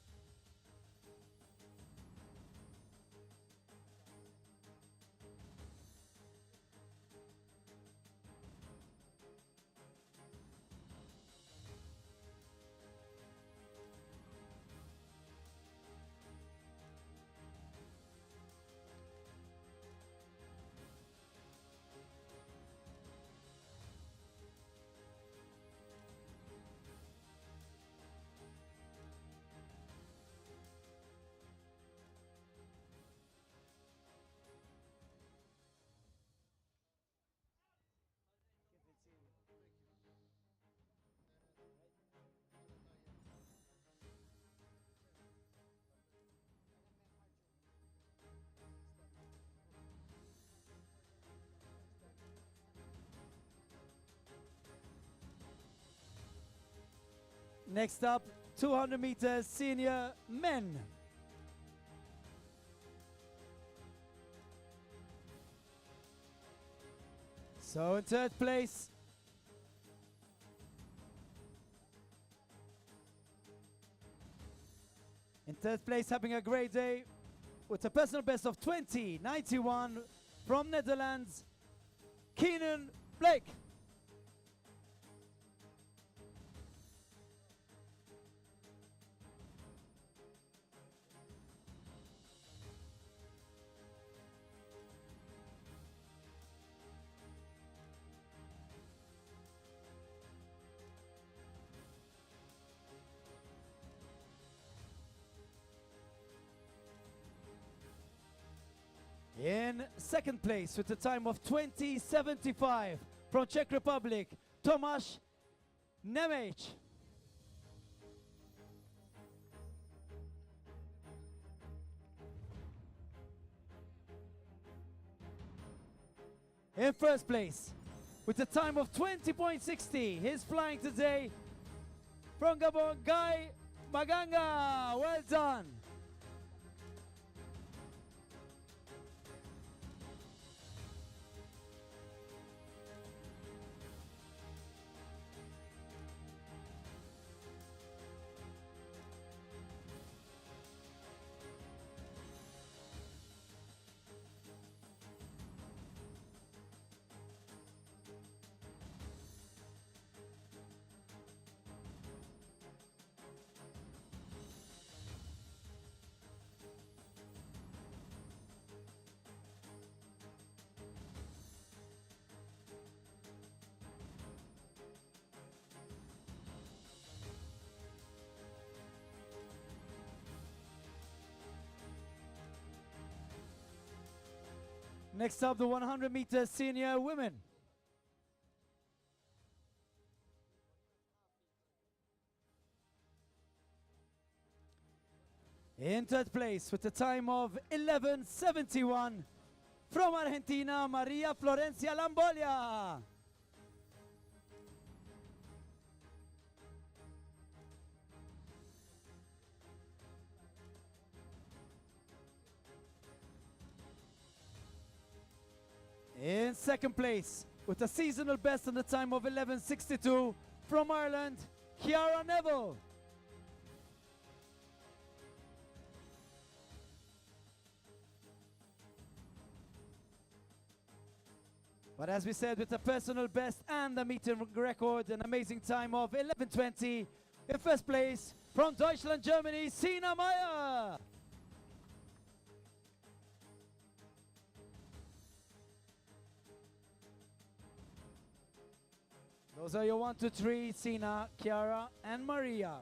Next up, 200 meters senior men. So in third place, having a great day with a personal best of 20:91 from Netherlands, Keenan Blake. In second place with a time of 20:75 from Czech Republic, Tomáš Nemec. In first place with a time of 20:60, he's flying today from Gabon, Guy Maganga. Well done. Next up, the 100 meters senior women. In third place with a time of 11:71 from Argentina, Maria Florencia Lambolia. In second place with a seasonal best and a time of 11:62 from Ireland, Ciara Neville. But as we said, with a personal best and a meeting record, an amazing time of 11:20. In first place, from Deutschland, Germany, Sina Meyer. Those are your 1, 2, 3, Sina, Ciara, and Maria.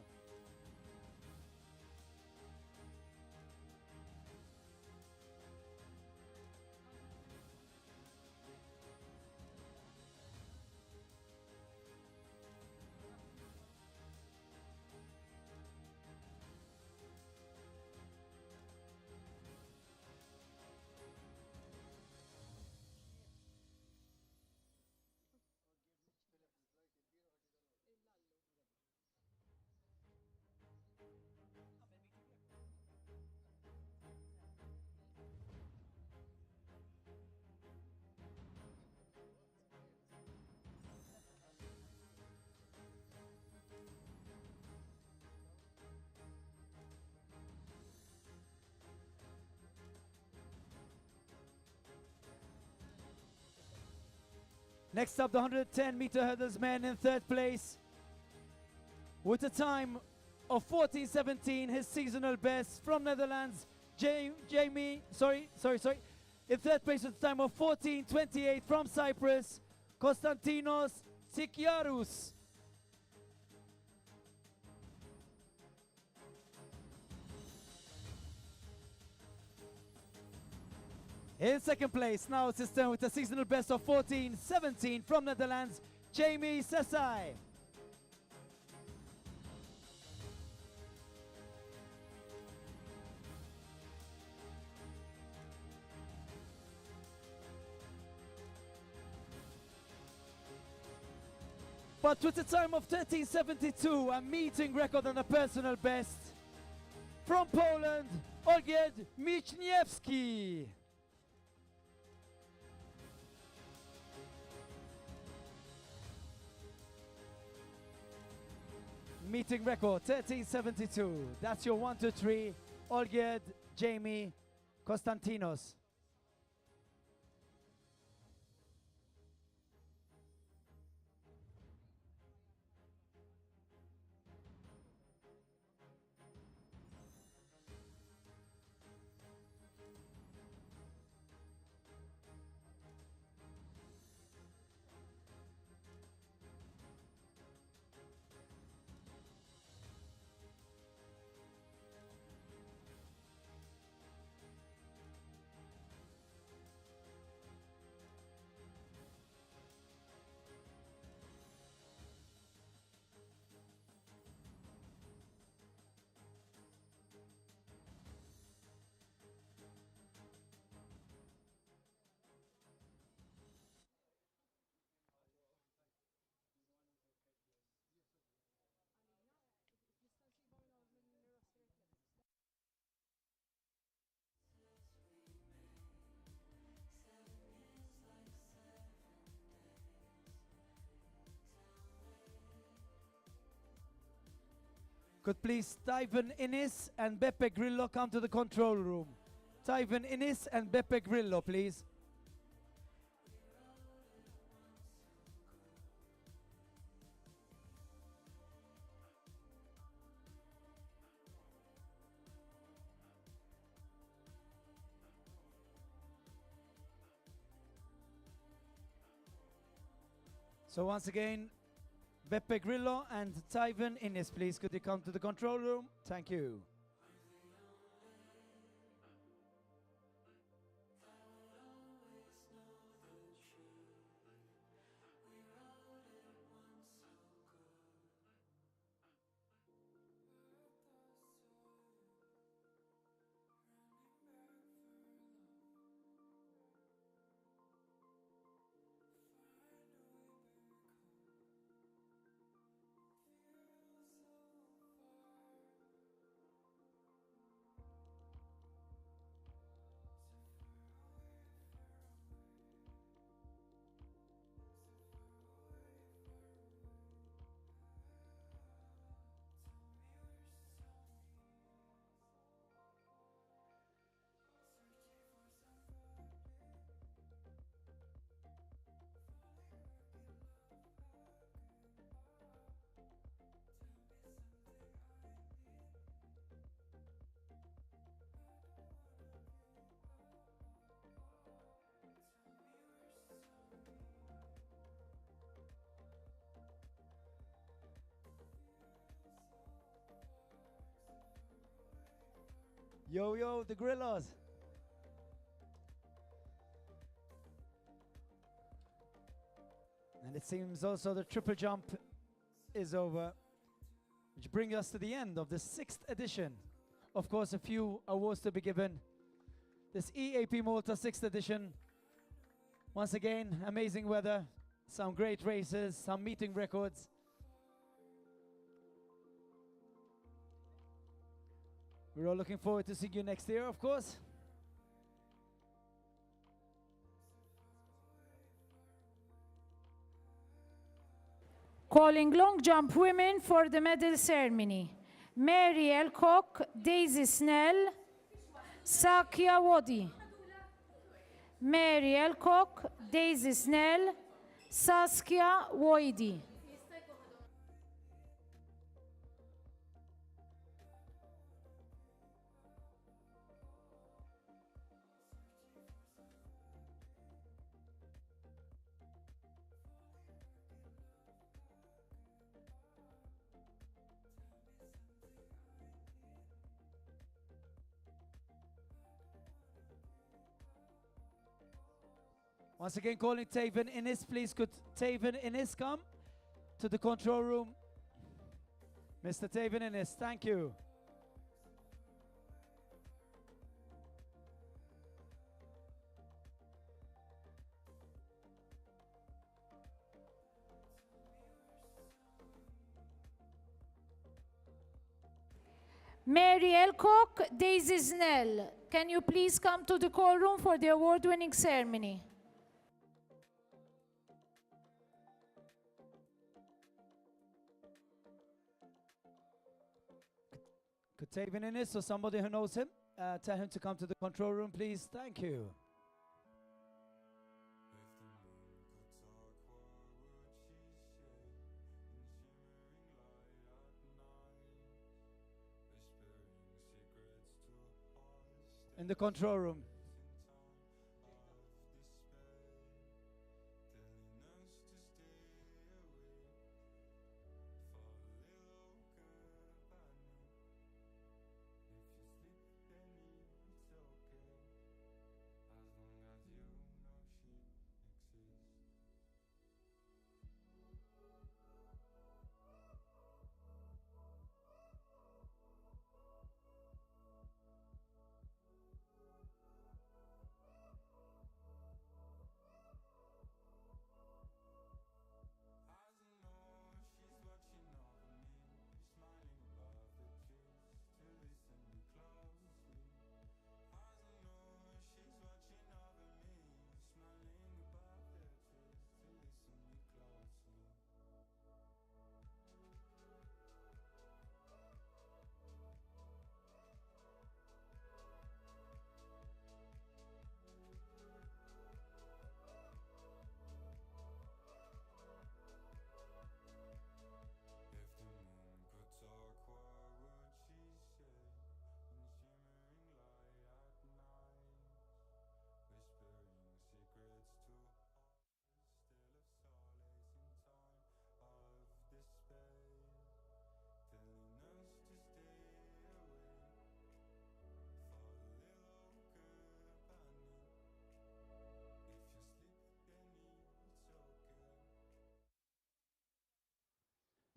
Next up, the 110-meter hurdles men in third place with a time of 14:17, his seasonal best from Netherlands, Jamie. In third place with a time of 14:28 from Cyprus, Konstantinos Tsikiarous. In second place, now it's his turn with a seasonal best of 14:17 from Netherlands, Jamie Sesai. But with a time of 13:72, a meeting record and a personal best from Poland, Olgierd Michniewski. Meeting record 13:72. That's your 1, 2, 3. Olgierd, Jamie, Konstantinos. Could please Tyven Innis and Beppe Grillo come to the control room? Tyven Innis and Beppe Grillo, please. So once again, Beppe Grillo and Tyven Innis, please, could you come to the control room? Thank you. Yo, yo, the Gorillas. And it seems also the triple jump is over, which brings us to the end of the 6th edition. Of course, a few awards to be given. This EAP Malta 6th edition. Once again, amazing weather, some great races, some meeting records. We're all looking forward to seeing you next year, of course. Calling long jump women for the medal ceremony. Mary Elcock, Daisy Snell, Sakya Wadi. Mary Elcock, Daisy Snell, Saskia Woidi. Once again, calling Taven Innis, please. Could Taven Innis come to the control room? Mr. Taven Innis, thank you. Mary Elcock, Daisy Snell, can you please come to the call room for the award-winning ceremony? Could Taven Innis or somebody who knows him tell him to come to the control room, please? Thank you. In the control room.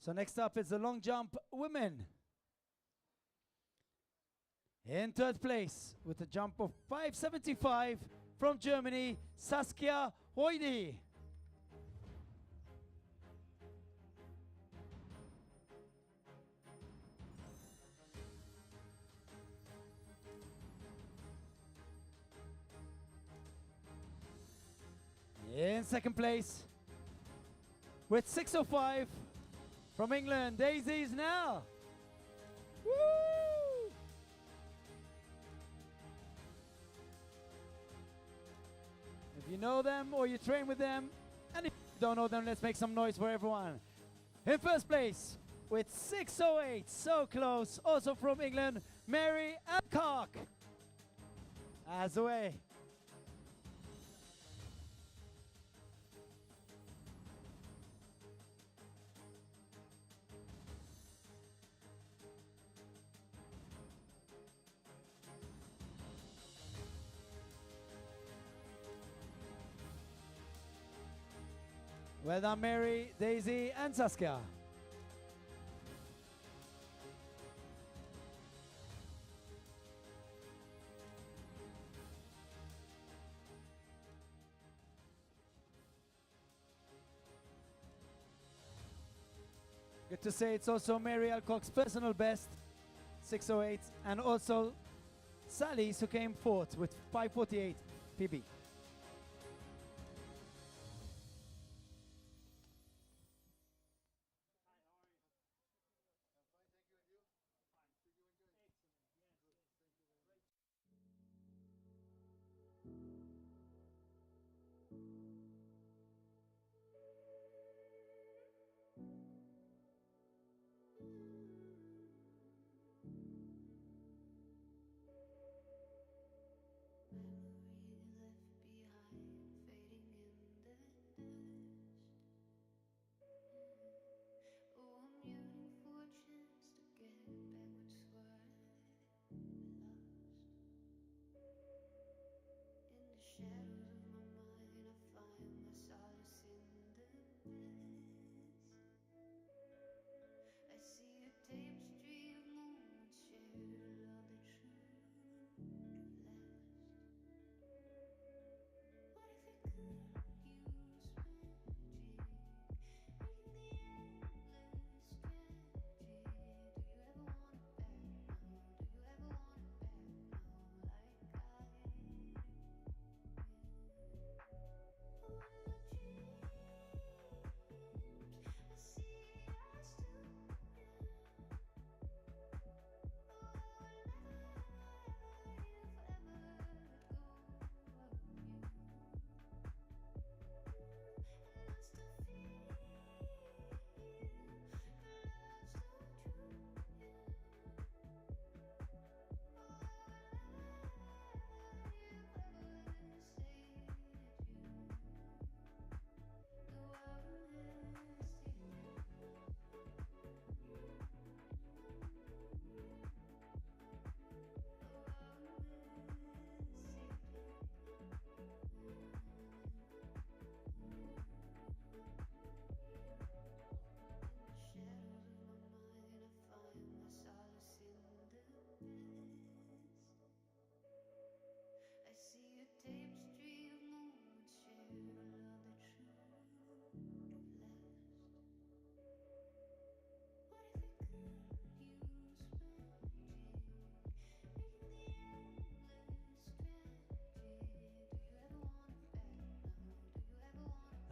So next up is the long jump women. In third place with a jump of 575 from Germany, Saskia Hoidi. In second place with 605 from England, Daisy's now. Woo! If you know them or you train with them, and if you don't know them, let's make some noise for everyone. In first place with 608, so close, also from England, Mary Alcock. As away. Well done, Mary, Daisy, and Saskia. Good to say it's also Mary Alcock's personal best, 6:08, and also Sally's, who came fourth with 5:48 PB.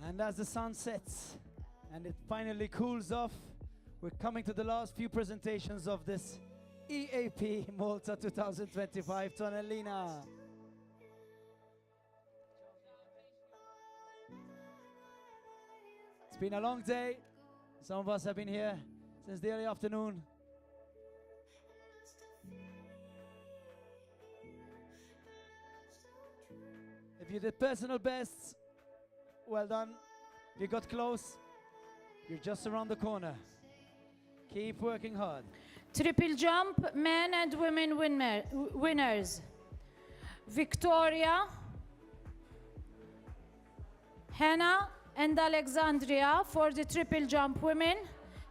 And as the sun sets and it finally cools off, we're coming to the last few presentations of this EAP Malta 2025 Tonellina. It's been a long day. Some of us have been here since the early afternoon. If you did personal bests, well done. If you got close, you're just around the corner. Keep working hard. Triple jump, men and women winners. Victoria, Hannah and Alexandria for the triple jump women.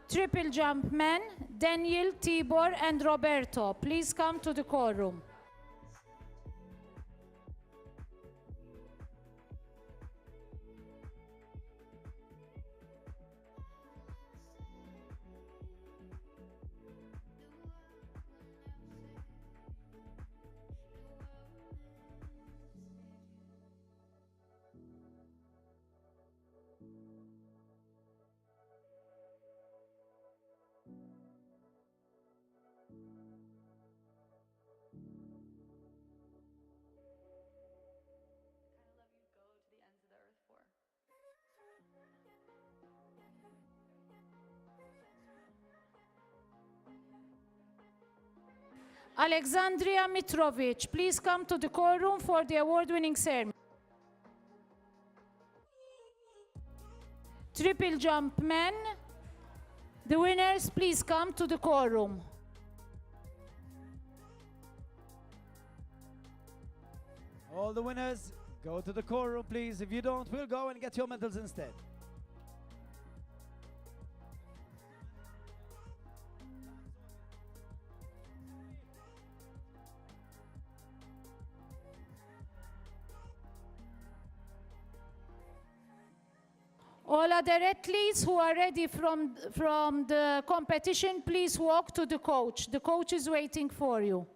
Triple jump men, Daniel, Tibor and Roberto. Please come to the courtroom. Alexandria Mitrovic, please come to the courtroom for the award-winning ceremony. Triple jump men, the winners, please come to the courtroom. All the winners, go to the courtroom, please. If you don't, we'll go and get your medals instead. other athletes who are ready from the competition, please walk to the coach. The coach is waiting for you.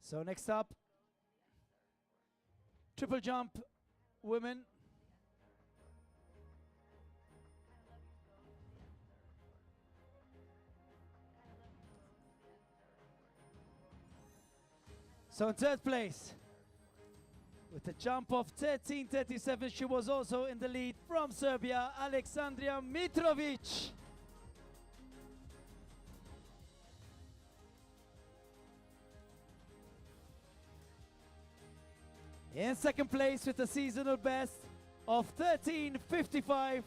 So next up, triple jump, women. So in third place, with a jump of 13:37, she was also in the lead from Serbia, Aleksandria Mitrovic. In second place with a seasonal best of 13:55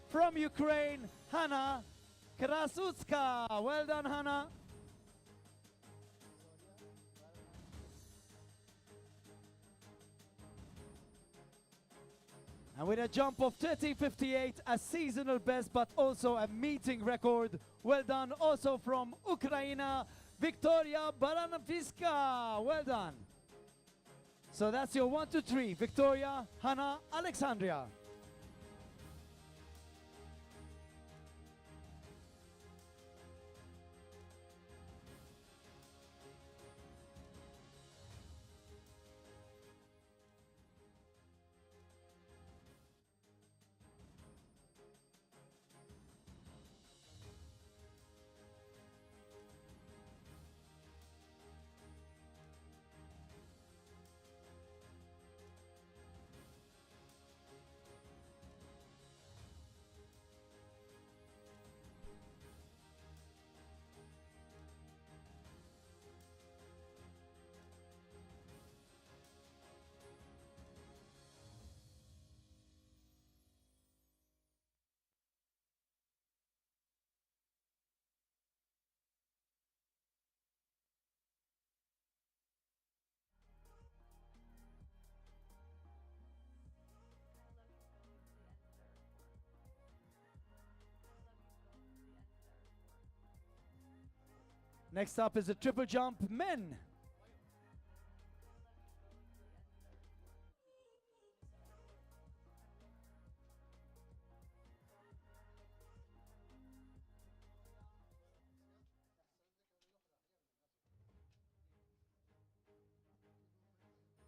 from Ukraine, Hanna Krasutska. Well done, Hanna. And with a jump of 13:58, a seasonal best, but also a meeting record. Well done, also from Ukraine, Victoria Baranowska. Well done. So that's your 1, 2, 3. Victoria, Hanna, Alexandria. Next up is the triple jump men.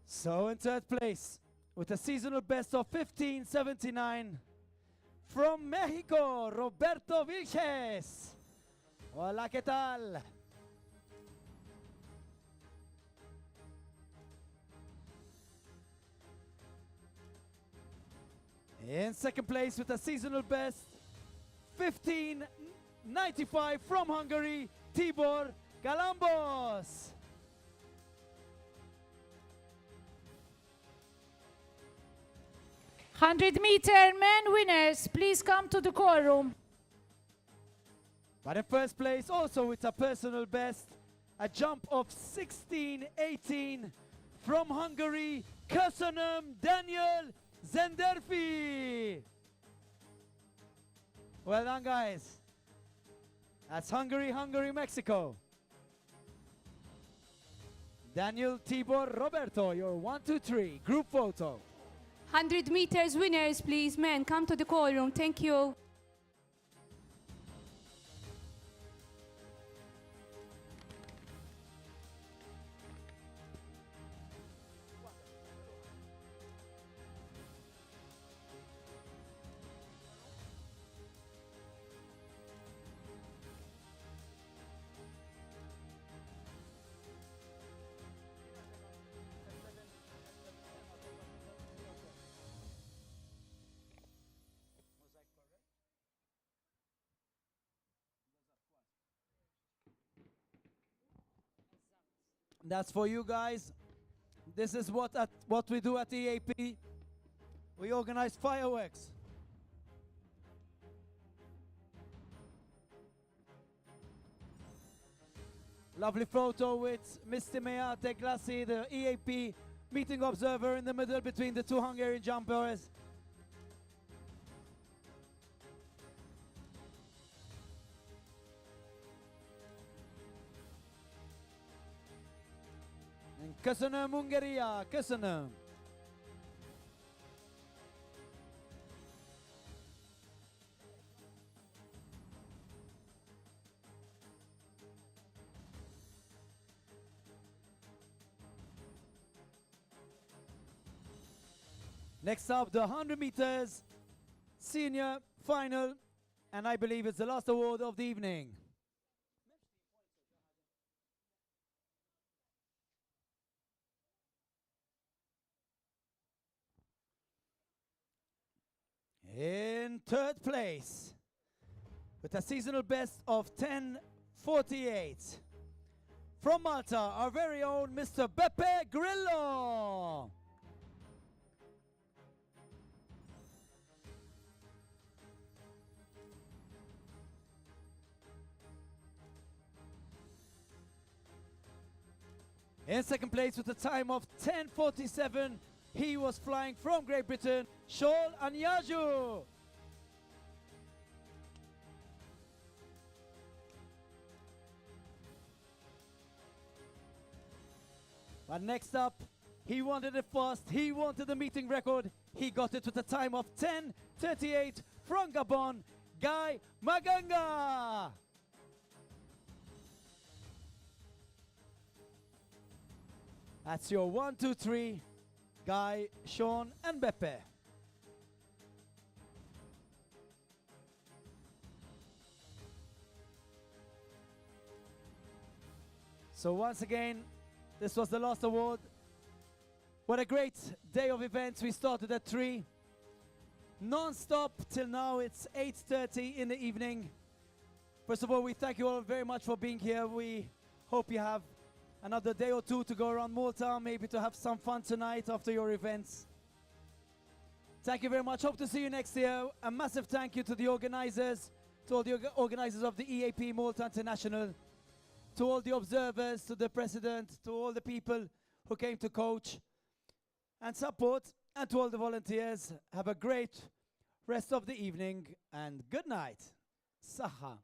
So in third place, with a seasonal best of 15:79, from Mexico, Roberto Vilches. Hola, ¿qué tal? In second place with a seasonal best, 15:95 from Hungary, Tibor Galambos. "100-meter men winners, please come to the call room." But in first place, also with a personal best, a jump of 16:18 from Hungary, Köszönöm Daniel Zenderfi. Well done, guys. That's Hungary, Mexico. Daniel, Tibor, Roberto, your 1, 2, 3 group photo. 100 meters winners, please, men, come to the call room. Thank you. That's for you guys. This is what we do at EAP. We organize fireworks. Lovely photo with Mr. Meate Glassi, the EAP meeting observer in the middle between the two Hungarian jumpers. Köszönöm, Ungaria. Köszönöm. Next up, the 100 meters senior final, and I believe it's the last award of the evening. In third place, with a seasonal best of 10:48, from Malta, our very own Mr. Beppe Grillo. In second place with a time of 10:47, he was flying from Great Britain, Shoal Anyaju. But next up, he wanted it fast, he wanted the meeting record, he got it with a time of 10:38 from Gabon, Guy Maganga. That's your 1, 2, 3, Guy, Sean, and Beppe. So once again, this was the last award. What a great day of events. We started at 3, non-stop till now. It's 8:30 in the evening. First of all, we thank you all very much for being here. We hope you have another day or two to go around Malta, maybe to have some fun tonight after your events. Thank you very much. Hope to see you next year. A massive thank you to the organizers, to all the organizers of the EAP Malta International, to all the observers, to the president, to all the people who came to coach and support, and to all the volunteers. Have a great rest of the evening and good night. Saha.